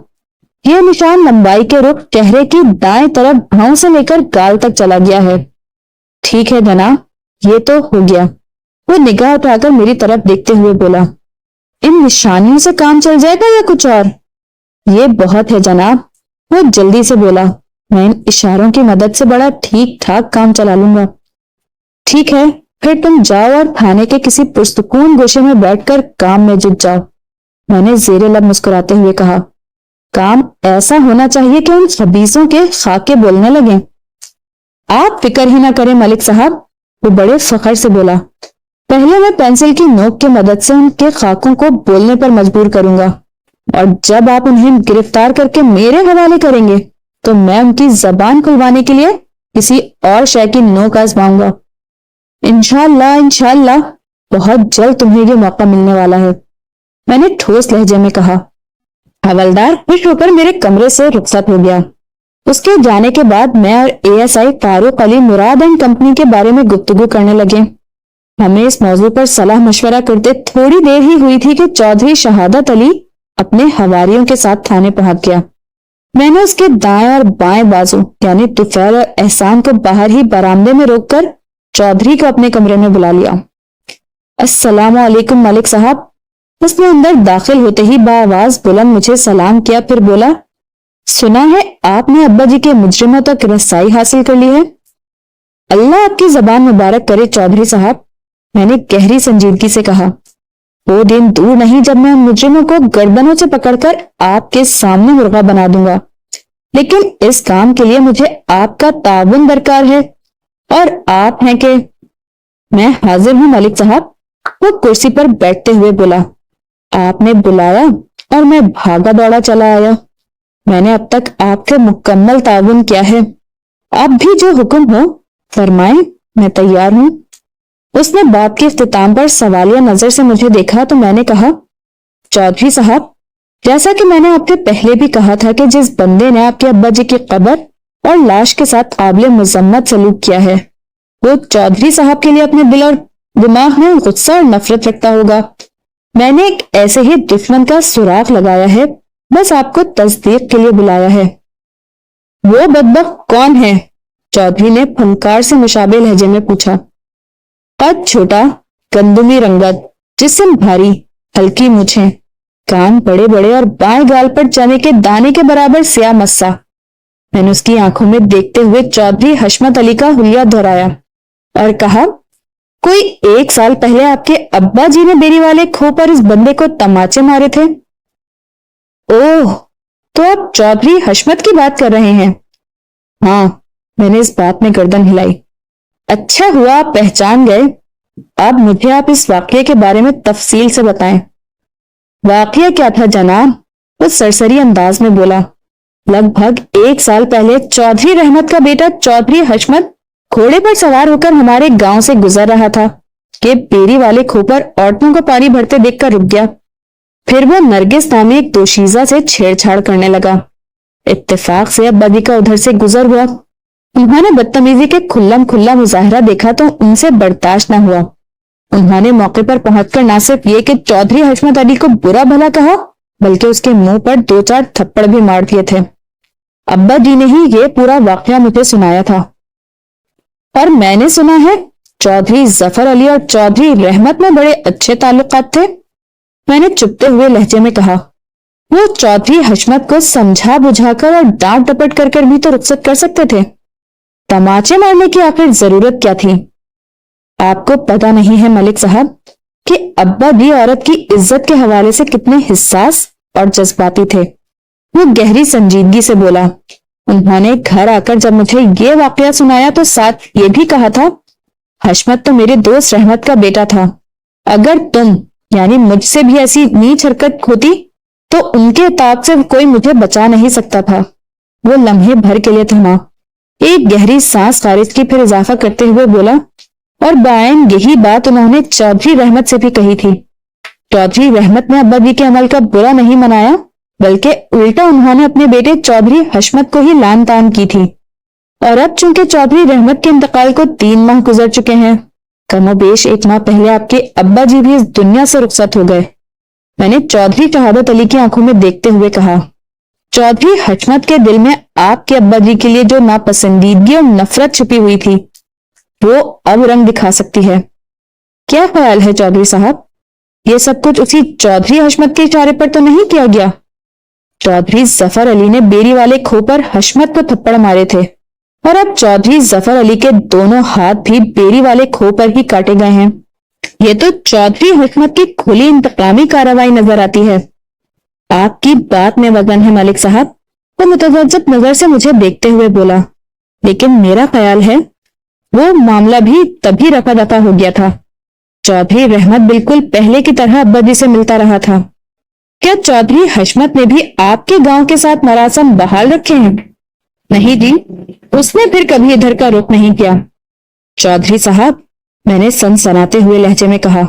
یہ نشان لمبائی کے رخ چہرے کی دائیں طرف بھاؤں سے لے کر گال تک چلا گیا ہے۔ ٹھیک ہے جناب، یہ تو ہو گیا۔ وہ نگاہ اٹھا کر میری طرف دیکھتے ہوئے بولا، ان نشانیوں سے کام چل جائے گا یا کچھ اور؟ یہ بہت ہے جناب، وہ جلدی سے بولا، میں ان اشاروں کی مدد سے بڑا ٹھیک ٹھاک کام چلا لوں گا۔ ٹھیک ہے، پھر تم جاؤ اور تھانے کے کسی پرسکون گوشے میں بیٹھ کر کام میں جٹ جاؤ، میں نے زیر لب مسکراتے ہوئے کہا۔ کام ایسا ہونا چاہیے کہ ان خبیثوں کے خاکے بولنے لگیں۔ آپ فکر ہی نہ کریں ملک صاحب، وہ بڑے فخر سے بولا، پہلے میں پینسل کی نوک کی مدد سے ان کے خاکوں کو بولنے پر مجبور کروں گا، اور جب آپ انہیں گرفتار کر کے میرے حوالے کریں گے تو میں ان کی زبان کھلوانے کے لیے کسی اور شے کی نوک آزماؤں گا۔ انشاءاللہ بہت جلد تمہیں یہ موقع ملنے والا ہے، میں نے ٹھوس لہجے میں کہا۔ حوالدار خوش ہو کر میرے کمرے سے رخصت ہو گیا۔ اس کے جانے کے بعد میں اور ASI Farooq Ali Murad and company کے بارے میں گفتگو کرنے لگے۔ ہمیں اس موضوع پر صلاح مشورہ کرتے تھوڑی دیر ہی ہوئی تھی کہ چودھری شہادت علی اپنے حواریوں کے ساتھ تھانے پہنچ گیا۔ میں نے اس کے دائیں اور بائیں بازو یعنی طفیل اور احسان کو باہر ہی برآمدے میں روک کر چودھری کو اپنے کمرے میں بلا لیا۔ السلام علیکم ملک صاحب، اس نے اندر داخل ہوتے ہی بآواز بلند مجھے سلام کیا، پھر بولا، سنا ہے آپ نے ابا جی کے مجرموں تک رسائی حاصل کر لی ہے۔ اللہ آپ کی زبان مبارک کرے چودھری صاحب، میں نے گہری سنجیدگی سے کہا۔ وہ دن دور نہیں جب میں ان مجرموں کو گردنوں سے پکڑ کر آپ کے سامنے مرغا بنا دوں گا، لیکن اس کام کے لیے مجھے آپ کا تعاون درکار ہے، اور آپ ہیں کہ میں حاضر ہوں ملک صاحب، وہ کرسی پر بیٹھتے ہوئے بولا۔ آپ نے بلایا اور میں بھاگا دوڑا چلا آیا۔ میں نے اب تک آپ سے مکمل تعاون کیا ہے، اب بھی جو حکم ہو فرمائیں، میں تیار ہوں۔ اس نے بات کے اختتام پر سوالیہ نظر سے مجھے دیکھا تو میں نے کہا، چودھری صاحب، جیسا کہ میں نے آپ سے پہلے بھی کہا تھا کہ جس بندے نے آپ کے ابا جی کی قبر اور لاش کے ساتھ قابل مذمت سلوک کیا ہے، وہ چودھری صاحب کے لیے اپنے دل اور دماغ میں غصہ اور نفرت رکھتا ہوگا۔ میں نے ایک ایسے ہی دشمن کا سراغ لگایا ہے، بس آپ کو تصدیق کے لیے بلایا ہے۔ وہ بدبخت کون ہے؟ چودھری نے فنکار سے مشابہ لہجے میں پوچھا۔ قد چھوٹا، گندمی رنگت، جسم بھاری، ہلکی مونچھیں، کان بڑے بڑے اور بائیں گال پر چنے کے دانے کے برابر سیاہ مسا۔ میں نے اس کی آنکھوں میں دیکھتے ہوئے چودھری حشمت علی کا حلیہ دہرایا اور کہا، کوئی 1 سال پہلے آپ کے ابا جی نے بیری والے کھو پر اس بندے کو تماچے مارے تھے۔ اوہ، تو آپ چودھری حشمت کی بات کر رہے ہیں؟ ہاں، میں نے اس بات میں گردن ہلائی۔ اچھا ہوا آپ پہچان گئے، اب مجھے آپ اس واقعے کے بارے میں تفصیل سے بتائیں۔ واقعہ کیا تھا جناب؟ وہ سرسری انداز میں بولا، لگ بھگ 1 سال پہلے چودھری رحمت کا بیٹا چودھری حشمت گھوڑے پر سوار ہو کر ہمارے گاؤں سے گزر رہا تھا کہ بیری والے کھو پر عورتوں کو پانی بھرتے دیکھ کر رک گیا۔ پھر وہ نرگس نامی ایک دوشیزہ سے چھیڑ چھاڑ کرنے لگا۔ اتفاق سے ابا جی کا ادھر سے گزر ہوا، انہوں نے بدتمیزی کے کھلم کھلا مظاہرہ دیکھا تو ان سے برداشت نہ ہوا۔ انہوں نے موقع پر پہنچ کر نہ صرف یہ کہ چودھری حشمت علی کو برا بھلا کہا، بلکہ اس کے منہ پر 2-4 تھپڑ بھی مار دیے تھے۔ ابا جی نے ہی یہ پورا واقعہ مجھے سنایا تھا، اور میں نے سنا ہے چودھری ظفر علی اور چودھری رحمت میں بڑے اچھے تعلقات تھے۔ میں نے چپتے ہوئے لہجے میں کہا، وہ چودھری حشمت کو سمجھا بجھا کر اور ڈانٹ ڈپٹ کر کر بھی تو رخصت کر سکتے تھے، تماچے مارنے کی آخر ضرورت کیا تھی؟ آپ کو پتہ نہیں ہے ملک صاحب کہ ابا بھی عورت کی عزت کے حوالے سے کتنے حساس اور جذباتی تھے، وہ گہری سنجیدگی سے بولا۔ انہوں نے گھر آ کر جب مجھے یہ واقعہ سنایا تو ساتھ یہ بھی کہا تھا، حشمت تو میرے دوست رحمت کا بیٹا تھا، اگر تم یعنی مجھ سے بھی ایسی نیچ حرکت ہوتی تو ان کے تعاق سے کوئی مجھے بچا نہیں سکتا تھا۔ وہ لمحے بھر کے لیے تھما، ایک گہری سانس خارج کی، پھر اضافہ کرتے ہوئے بولا، اور بعین یہی بات انہوں نے چودھری رحمت سے بھی کہی تھی۔ چودھری رحمت نے ابا جی کے عمل کا برا نہیں منایا، بلکہ الٹا انہوں نے اپنے بیٹے چودھری حشمت کو ہی لان تان کی تھی۔ اور اب چونکہ چودھری رحمت کے انتقال کو 3 ماہ گزر چکے ہیں، کم و بیش 1 ماہ پہلے آپ کے ابا جی بھی اس دنیا سے رخصت ہو گئے۔ میں نے چودھری شہادت علی کی آنکھوں میں دیکھتے ہوئے کہا، چودھری حشمت کے دل میں آپ کے ابا جی کے لیے جو ناپسندیدگی اور نفرت چھپی ہوئی تھی وہ اب رنگ دکھا سکتی ہے۔ کیا خیال ہے چودھری صاحب، یہ سب کچھ اسی چودھری حشمت کے اشارے پر تو نہیں کیا گیا؟ چودھری ظفر علی نے بیری والے کھو پر حشمت کو تھپڑ مارے تھے، اور اب چودھری ظفر علی کے دونوں ہاتھ بھی بیری والے کھو پر ہی کاٹے گئے ہیں۔ یہ تو چودھری حشمت کی کھلی انتقامی کارروائی نظر آتی ہے۔ آپ کی بات میں وزن ہے ملک صاحب، وہ متوجہ نظر سے مجھے دیکھتے ہوئے بولا، لیکن میرا خیال ہے وہ معاملہ بھی تبھی رفع دفع ہو گیا تھا۔ چودھری رحمت بالکل پہلے کی طرح ابا جی سے ملتا رہا تھا۔ کیا چودھری حشمت نے بھی آپ کے گاؤں کے ساتھ مراسم بحال رکھے ہیں؟ نہیں جی، اس نے پھر کبھی ادھر کا رخ نہیں کیا۔ چودھری صاحب، میں نے سنسناتے ہوئے لہجے میں کہا،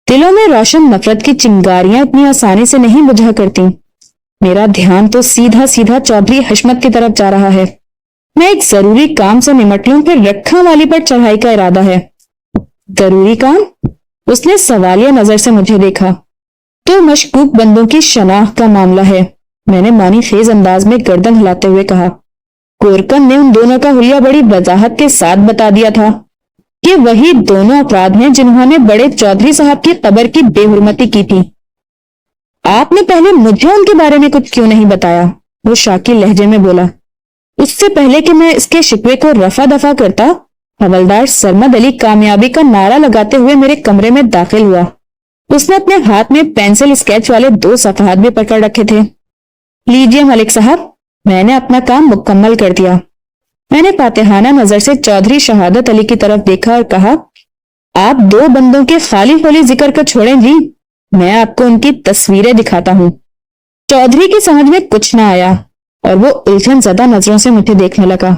دلوں میں روشن نفرت کی چنگاریاں اتنی آسانی سے نہیں بجھا کرتی۔ میرا دھیان تو سیدھا سیدھا چودھری حشمت کی طرف جا رہا ہے۔ میں ایک ضروری کام سے نمٹ لوں، پھر رکھا والی پر چڑھائی کا ارادہ ہے۔ ضروری کام؟ اس نے سوالیہ نظر سے مجھے دیکھا۔ تو مشکوک بندوں کی شناخت کا معاملہ ہے، میں نے معنی خیز انداز میں گردن ہلاتے ہوئے کہا۔ گورکن نے ان دونوں کا حلیہ بڑی وضاحت کے ساتھ بتا دیا تھا۔ یہ وہی دونوں افراد ہیں جنہوں نے بڑے چودھری صاحب کی قبر کی بے حرمتی کی تھی۔ آپ نے پہلے مجھے ان کے بارے میں کچھ کیوں نہیں بتایا؟ وہ شاکی لہجے میں بولا۔ اس سے پہلے کہ میں اس کے شکوے کو رفع دفع کرتا، حوالدار سرمد علی کامیابی کا نعرہ لگاتے ہوئے میرے کمرے میں داخل ہوا۔ اس نے اپنے ہاتھ میں پینسل اسکیچ والے 2 صفحات بھی پکڑ رکھے تھے۔ لیجئے ملک صاحب، میں نے اپنا کام مکمل کر دیا۔ میں نے فاتحانہ نظر سے چودھری شہادت علی کی طرف دیکھا اور کہا، آپ 2 بندوں کے خالی خالی ذکر کو چھوڑیں جی، میں آپ کو ان کی تصویریں دکھاتا ہوں۔ چودھری کی سمجھ میں کچھ نہ آیا اور وہ الجھن زدہ نظروں سے مجھے دیکھنے لگا۔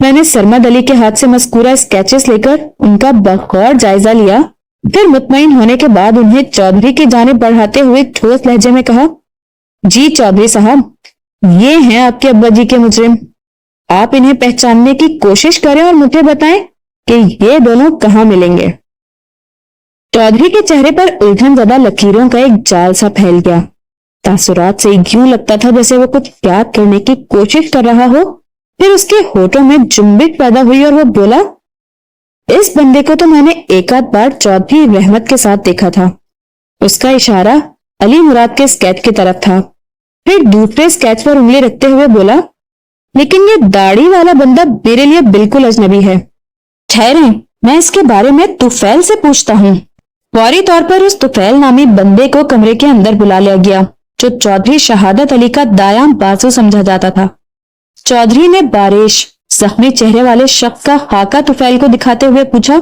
میں نے سرمد علی کے ہاتھ سے مذکورہ اسکیچز لے کر ان کا بغور جائزہ لیا، پھر مطمئن ہونے کے بعد انہیں چودھری کی جانب بڑھاتے ہوئے ٹھوس لہجے میں کہا، جی چودھری صاحب، یہ ہیں آپ کے ابا جی کے مجرم۔ آپ انہیں پہچاننے کی کوشش کریں اور مجھے بتائیں کہ یہ دونوں کہاں ملیں گے۔ چودھری کے چہرے پر الجھن زدہ لکیروں کا ایک جال سا پھیل گیا۔ تاثرات سے یوں لگتا تھا جیسے وہ کچھ یاد کرنے کی کوشش کر رہا ہو، پھر اس کے ہونٹوں میں جنبش پیدا ہوئی اور وہ بولا، اس بندے کو تو میں نے ایک آدھ بار چودھری رحمت کے ساتھ دیکھا تھا۔ اس کا اشارہ علی مراد کے اسکیچ کی طرف تھا، پھر دوسرے اسکیچ پر انگلی رکھتے ہوئے بولا، لیکن یہ داڑھی والا بندہ میرے لیے بالکل اجنبی ہے۔ ٹھہریں، میں اس کے بارے میں طفیل سے پوچھتا ہوں۔ فوری طور پر اس طفیل نامی بندے کو کمرے کے اندر بلا لیا گیا، جو چودھری شہادت علی کا دایاں بازو سمجھا جاتا تھا۔ چودھری نے باریش زخمی چہرے والے شخص کا خاکہ طفیل کو دکھاتے ہوئے پوچھا،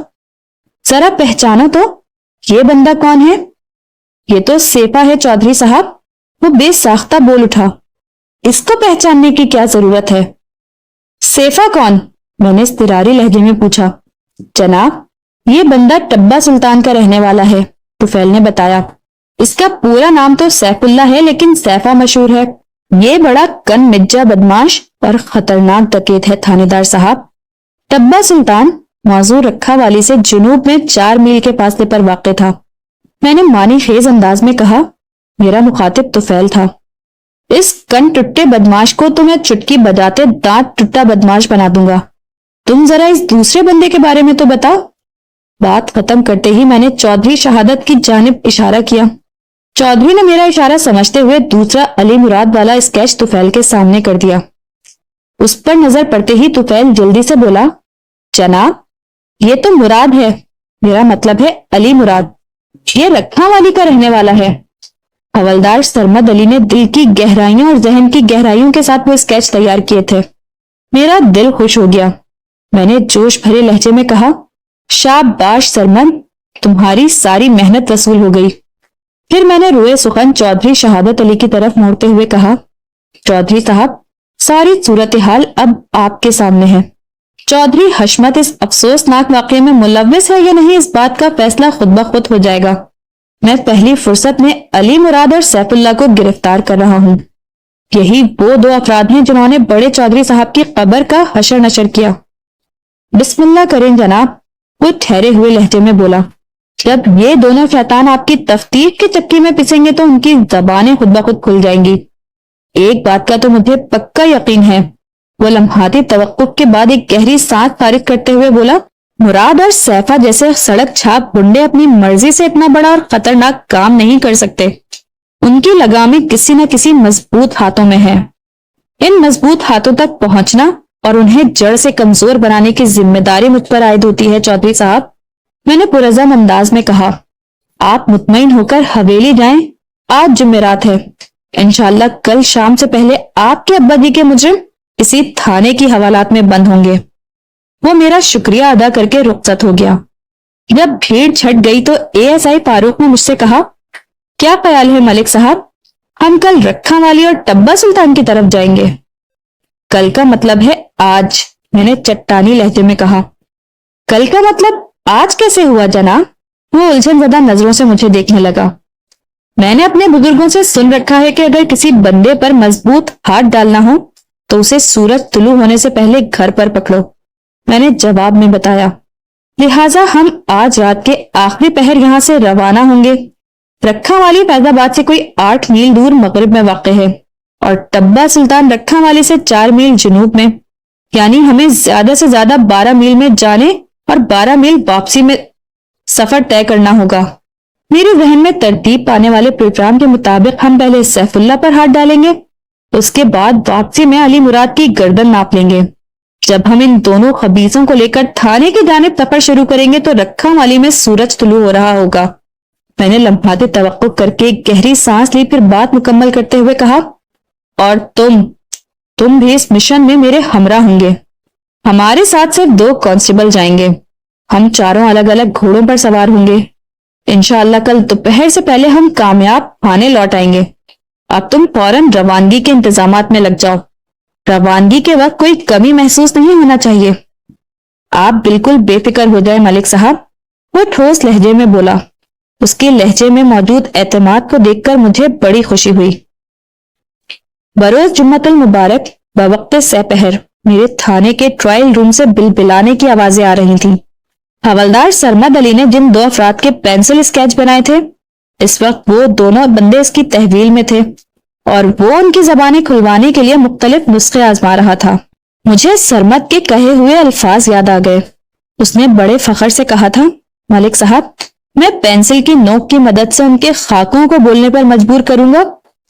ذرا پہچانو تو، یہ بندہ کون ہے؟ یہ تو سیفا ہے چودھری صاحب، وہ بے ساختہ بول اٹھا۔ اس کو پہچاننے کی کیا ضرورت ہے؟ سیفا کون؟ میں نے اضطراری لہجے میں پوچھا۔ جناب، یہ بندہ ٹبہ سلطان کا رہنے والا ہے، طفیل نے بتایا۔ اس کا پورا نام تو سیف اللہ ہے، لیکن سیفا مشہور ہے۔ یہ بڑا کن مجا بدماش اور خطرناک ڈکیت ہے تھانے دار صاحب۔ ٹبہ سلطان موضوع رکھا والی سے جنوب میں 4 میل کے فاصلے پر واقع تھا۔ میں نے معنی خیز انداز میں کہا، میرا مخاطب طفیل تھا۔ اس کن ٹٹے بدماش کو تو میں چٹکی بجاتے دانت ٹٹا بدماش بنا دوں گا۔ تم ذرا اس دوسرے بندے کے بارے میں تو بتاؤ۔ بات ختم کرتے ہی میں نے چودھری شہادت کی جانب اشارہ کیا۔ چودھری نے میرا اشارہ سمجھتے ہوئے دوسرا علی مراد والا اسکیچ طفیل کے سامنے کر دیا۔ اس پر نظر پڑتے ہی طفیل جلدی سے بولا، جناب، یہ تو مراد ہے، میرا مطلب ہے علی مراد، یہ رکھا والی کا رہنے والا ہے۔ حوالدار سرمد علی نے دل کی گہرائیوں اور ذہن کی گہرائیوں کے ساتھ وہ اسکیچ تیار کیے تھے۔ میرا دل خوش ہو گیا۔ میں نے جوش بھرے لہجے میں کہا، شاباش سرمد، تمہاری ساری محنت وصول ہو گئی۔ پھر میں نے روئے سخن چودھری شہادت علی کی طرف موڑتے ہوئے کہا، چودھری صاحب، ساری صورتحال اب آپ کے سامنے ہے۔ چودھری حشمت اس افسوسناک واقعے میں ملوث ہے یا نہیں، اس بات کا فیصلہ خود بخود ہو جائے گا۔ میں پہلی فرصت میں علی مراد اور سیف اللہ کو گرفتار کر رہا ہوں۔ یہی وہ دو افراد ہیں جنہوں نے بڑے چودھری صاحب کی قبر کا حشر نشر کیا۔ بسم اللہ کریں جناب، وہ ٹھہرے ہوئے لہجے میں بولا۔ جب یہ دونوں شیطان آپ کی تفتیش کی چکی میں پسیں گے تو ان کی زبانیں خود بخود کھل جائیں گی۔ ایک بات کا تو مجھے پکا یقین ہے۔ وہ لمحاتی توقف کے بعد ایک گہری سانس خارج کرتے ہوئے بولا، مراد اور سیفا جیسے سڑک چھاپ گنڈے اپنی مرضی سے اتنا بڑا اور خطرناک کام نہیں کر سکتے۔ ان کی لگامیں کسی نہ کسی مضبوط ہاتھوں میں ہے۔ ان مضبوط ہاتھوں تک پہنچنا اور انہیں جڑ سے کمزور بنانے کی ذمہ داری مجھ پر عائد ہوتی ہے چودھری صاحب، میں نے پرعزم انداز میں کہا۔ آپ مطمئن ہو کر حویلی جائیں، آج جمعرات ہے، انشاءاللہ کل شام سے پہلے آپ کے ابا جی کے مجرم اسی تھانے کی حوالات میں بند ہوں گے۔ وہ میرا شکریہ ادا کر کے رخصت ہو گیا۔ جب بھیڑ چھٹ گئی تو ASI فاروق نے مجھ سے کہا، کیا خیال ہے ملک صاحب، ہم کل رکھا والی اور ٹبا سلطان کی طرف جائیں گے؟ کل کا مطلب ہے آج، میں نے چٹانی لہجے میں کہا۔ کل کا مطلب آج کیسے ہوا جناب؟ وہ الجھن زدہ نظروں سے مجھے دیکھنے لگا۔ میں نے اپنے بزرگوں سے سن رکھا ہے کہ اگر کسی بندے پر مضبوط ہاتھ ڈالنا ہو تو اسے سورج طلوع ہونے سے پہلے گھر پر پکڑو، میں نے جواب میں بتایا۔ لہٰذا ہم آج رات کے آخری پہر یہاں سے روانہ ہوں گے۔ رکھا والی فیض آباد سے کوئی 8 میل دور مغرب میں واقع ہے اور ٹبا سلطان رکھا والی سے 4 میل جنوب میں، یعنی ہمیں زیادہ سے زیادہ 12 میل میں جانے اور 12 میل واپسی میں سفر طے کرنا ہوگا۔ میرے ذہن میں ترتیب پانے والے پروگرام کے مطابق ہم پہلے سیف اللہ پر ہاتھ ڈالیں گے، اس کے بعد واپسی میں علی مراد کی گردن ناپ لیں گے۔ جب ہم ان دونوں خبیثوں کو لے کر تھانے کی جانب سفر شروع کریں گے تو رکھا والی میں سورج طلوع ہو رہا ہوگا۔ میں نے لمحاتے توقف کر کے ایک گہری سانس لی، پھر بات مکمل کرتے ہوئے کہا، اور تم بھی اس مشن میں میرے ہمراہ ہوں گے۔ ہمارے ساتھ صرف 2 کانسٹیبل جائیں گے، ہم چاروں الگ الگ گھوڑوں پر سوار ہوں گے۔ انشاءاللہ کل دوپہر سے پہلے ہم کامیاب تھانے لوٹ آئیں گے۔ اب تم فوراً روانگی کے انتظامات میں لگ جاؤ۔ روانگی کے وقت کوئی کمی محسوس نہیں ہونا چاہیے۔ آپ بالکل بے فکر ہو جائیں ملک صاحب، وہ ٹھوس لہجے میں بولا۔ اس کے لہجے میں موجود اعتماد کو دیکھ کر مجھے بڑی خوشی ہوئی۔ بروز جمعۃ المبارک بوقت سپہر میرے تھانے کے ٹرائل روم سے بلبلانے کی آوازیں آ رہی تھیں۔ حوالدار سرمد علی نے جن 2 افراد کے پینسل اسکیچ بنائے تھے، اس وقت وہ دونوں بندے اس کی تحویل میں تھے اور وہ ان کی زبانیں کھلوانے کے لیے مختلف نسخے آزما رہا تھا۔ مجھے سرمد کے کہے ہوئے الفاظ یاد آ گئے۔ اس نے بڑے فخر سے کہا تھا، ملک صاحب میں پینسل کی نوک کی مدد سے ان کے خاکوں کو بولنے پر مجبور کروں گا،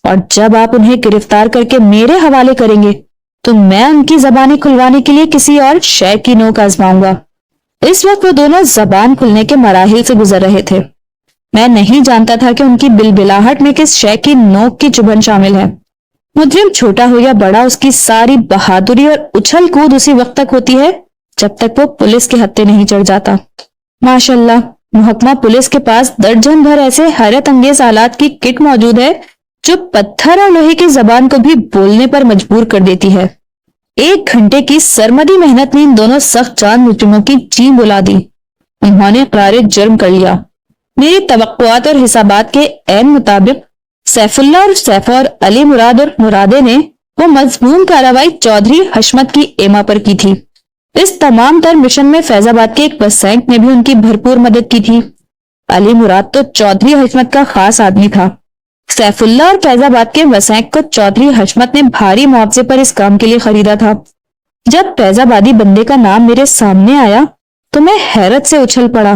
اور جب آپ انہیں گرفتار کر کے میرے حوالے کریں گے تو میں ان کی زبانیں کھلوانے کے لیے کسی اور شے کی نوک آزماؤں گا۔ اس وقت وہ دونوں زبان کھلنے کے مراحل سے گزر رہے تھے۔ میں نہیں جانتا تھا کہ ان کی بلبلاہٹ میں کس شے کی نوک کی چبھن شامل ہے۔ مجرم چھوٹا ہو یا بڑا، اس کی ساری بہادری اور اچھل کود اسی وقت تک ہوتی ہے جب تک وہ پولیس کے ہتھے نہیں چڑھ جاتا۔ ماشاءاللہ محکمہ پولیس کے پاس درجن بھر ایسے حیرت انگیز آلات کی کٹ موجود ہے جو پتھر اور لوہے کی زبان کو بھی بولنے پر مجبور کر دیتی ہے۔ 1 گھنٹے کی سرمدی محنت نے ان دونوں سخت جان مجرموں کی جین بلا دی۔ انہوں نے اقرار جرم کر لیا۔ میری توقعات اور حسابات کے عین مطابق سیف اللہ اور سیفا اور علی مراد اور مرادے نے وہ مضمون کارروائی چودھری حشمت کی ایما پر کی تھی۔ اس تمام تر مشن میں فیض آباد کے ایک وسینک نے بھی ان کی بھرپور مدد کی تھی۔ علی مراد تو چودھری حشمت کا خاص آدمی تھا۔ سیف اللہ اور فیض آباد کے وسینک کو چودھری حشمت نے بھاری معاوضے پر اس کام کے لیے خریدا تھا۔ جب فیض آبادی بندے کا نام میرے سامنے آیا تو میں حیرت سے اچھل پڑا۔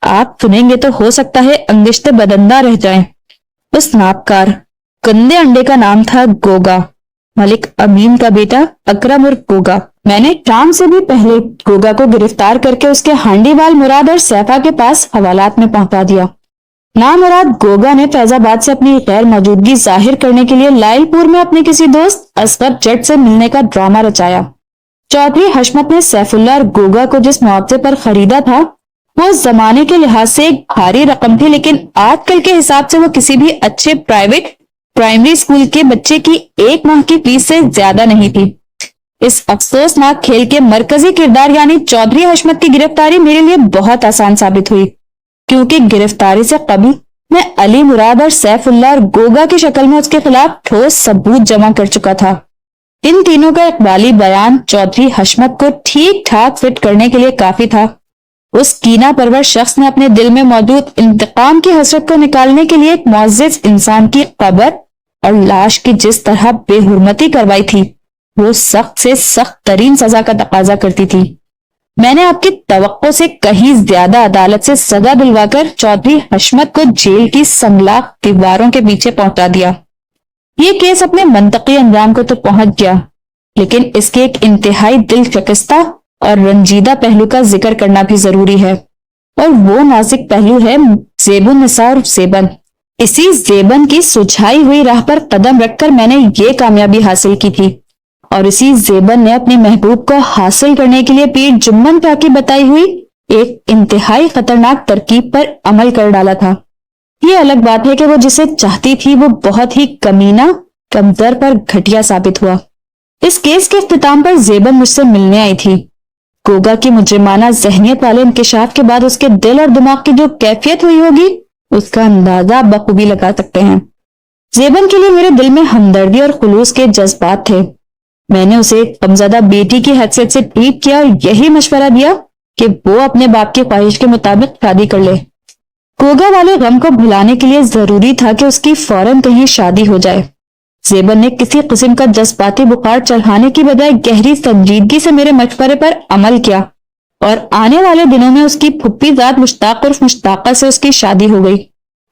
آپ سنیں گے تو ہو سکتا ہے انگشتے بدندہ رہ جائیں۔ اس نابکار گندے انڈے کا نام تھا گوگا، ملک امین کا بیٹا اکرم اور گوگا۔ میں نے شام سے بھی پہلے گوگا کو گرفتار کر کے اس کے ہانڈی وال مراد اور سیفا کے پاس حوالات میں پہنچا دیا۔ نامراد گوگا نے فیض آباد سے اپنی غیر موجودگی ظاہر کرنے کے لیے لائل پور میں اپنے کسی دوست اصغر جٹ سے ملنے کا ڈرامہ رچایا۔ چودھری حشمت نے سیف اللہ اور گوگا کو جس معاوضے پر خریدا تھا وہ اس زمانے کے لحاظ سے ایک بھاری رقم تھی، لیکن آج کل کے حساب سے وہ کسی بھی اچھے پرائیویٹ پرائمری اسکول کے بچے کی 1 ماہ کی فیس سے زیادہ نہیں تھی۔ اس افسوسناک کھیل کے مرکزی کردار یعنی چودھری حشمت کی گرفتاری میرے لیے بہت آسان ثابت ہوئی، کیونکہ گرفتاری سے قبل میں علی مراد اور سیف اللہ اور گوگا کی شکل میں اس کے خلاف ٹھوس ثبوت جمع کر چکا تھا۔ ان تینوں کا اقبالی بیان چودھری حشمت کو ٹھیک ٹھاک فٹ کرنے کے لیے کافی تھا۔ اس کینہ پرور شخص نے اپنے دل میں موجود انتقام کی حسرت کو نکالنے کے لیے ایک معزز انسان کی قبر اور لاش کی جس طرح بے حرمتی کروائی تھی وہ سخت سے سخت ترین سزا کا تقاضا کرتی تھی۔ میں نے آپ کی توقع سے کہیں زیادہ عدالت سے سزا دلوا کر چودھری حشمت کو جیل کی سنگلاخ دیواروں کے پیچھے پہنچا دیا۔ یہ کیس اپنے منطقی انجام کو تو پہنچ گیا، لیکن اس کے ایک انتہائی دل شکستہ اور رنجیدہ پہلو کا ذکر کرنا بھی ضروری ہے، اور وہ نازک پہلو ہے زیب النساء اور زیبن۔ اسی زیبن کی سجھائی ہوئی راہ پر قدم رکھ کر میں نے یہ کامیابی حاصل کی تھی، اور اسی زیبن نے اپنی محبوب کو حاصل کرنے کے لیے پیر جمن پا کی بتائی ہوئی ایک انتہائی خطرناک ترکیب پر عمل کر ڈالا تھا۔ یہ الگ بات ہے کہ وہ جسے چاہتی تھی وہ بہت ہی کمینہ، کمتر پر گھٹیا ثابت ہوا۔ اس کیس کے اختتام پر زیبن مجھ سے ملنے آئی تھی۔ گوگا کی مجرمانہ ذہنیت والے انکشاف کے بعد اس کے دل اور دماغ کی جو کیفیت ہوئی ہوگی اس کا اندازہ بخوبی لگا سکتے ہیں۔ زیبن کے لیے میرے دل میں ہمدردی اور خلوص کے جذبات تھے۔ میں نے اسے غمزدہ بیٹی کی حیثیت سے ٹریٹ کیا اور یہی مشورہ دیا کہ وہ اپنے باپ کی خواہش کے مطابق شادی کر لے۔ گوگا والے غم کو بھلانے کے لیے ضروری تھا کہ اس کی فوراً کہیں شادی ہو جائے۔ زیبن نے کسی قسم کا جذباتی بخار چڑھانے کی بجائے گہری سنجیدگی سے میرے مشورے پر عمل کیا، اور آنے والے دنوں میں اس کی پھپھی ذات مشتاق اور مشتاقہ سے اس کی شادی ہو گئی۔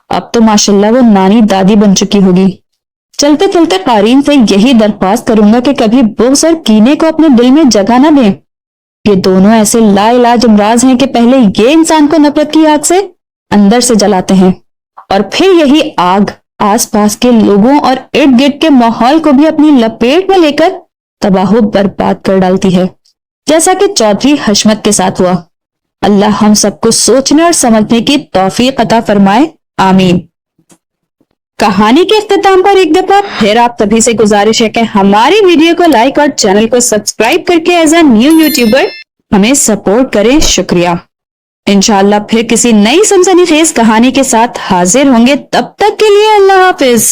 اب تو ماشاءاللہ وہ نانی دادی بن چکی ہوگی۔ چلتے چلتے قارئین سے یہی درخواست کروں گا کہ کبھی بغض اور کینے کو اپنے دل میں جگہ نہ دیں۔ یہ دونوں ایسے لا علاج امراض ہیں کہ پہلے یہ انسان کو نفرت کی آگ سے اندر سے جلاتے ہیں، اور پھر یہی آگ آس پاس کے لوگوں اور ارد گرد کے ماحول کو بھی اپنی لپیٹ میں لے کر تباہ و برباد کر ڈالتی ہے، جیسا کہ چودھری حشمت کے ساتھ ہوا۔ اللہ ہم سب کو سوچنے اور سمجھنے کی توفیق عطا فرمائے، آمین۔ کہانی کے اختتام پر ایک دفعہ پھر آپ سبھی سے گزارش ہے کہ ہماری ویڈیو کو لائک اور چینل کو سبسکرائب کر کے ایز اے نیو یوٹیوبر ہمیں سپورٹ کریں، شکریہ۔ انشاءاللہ پھر کسی نئی سنسنی خیز کہانی کے ساتھ حاضر ہوں گے، تب تک کے لیے اللہ حافظ۔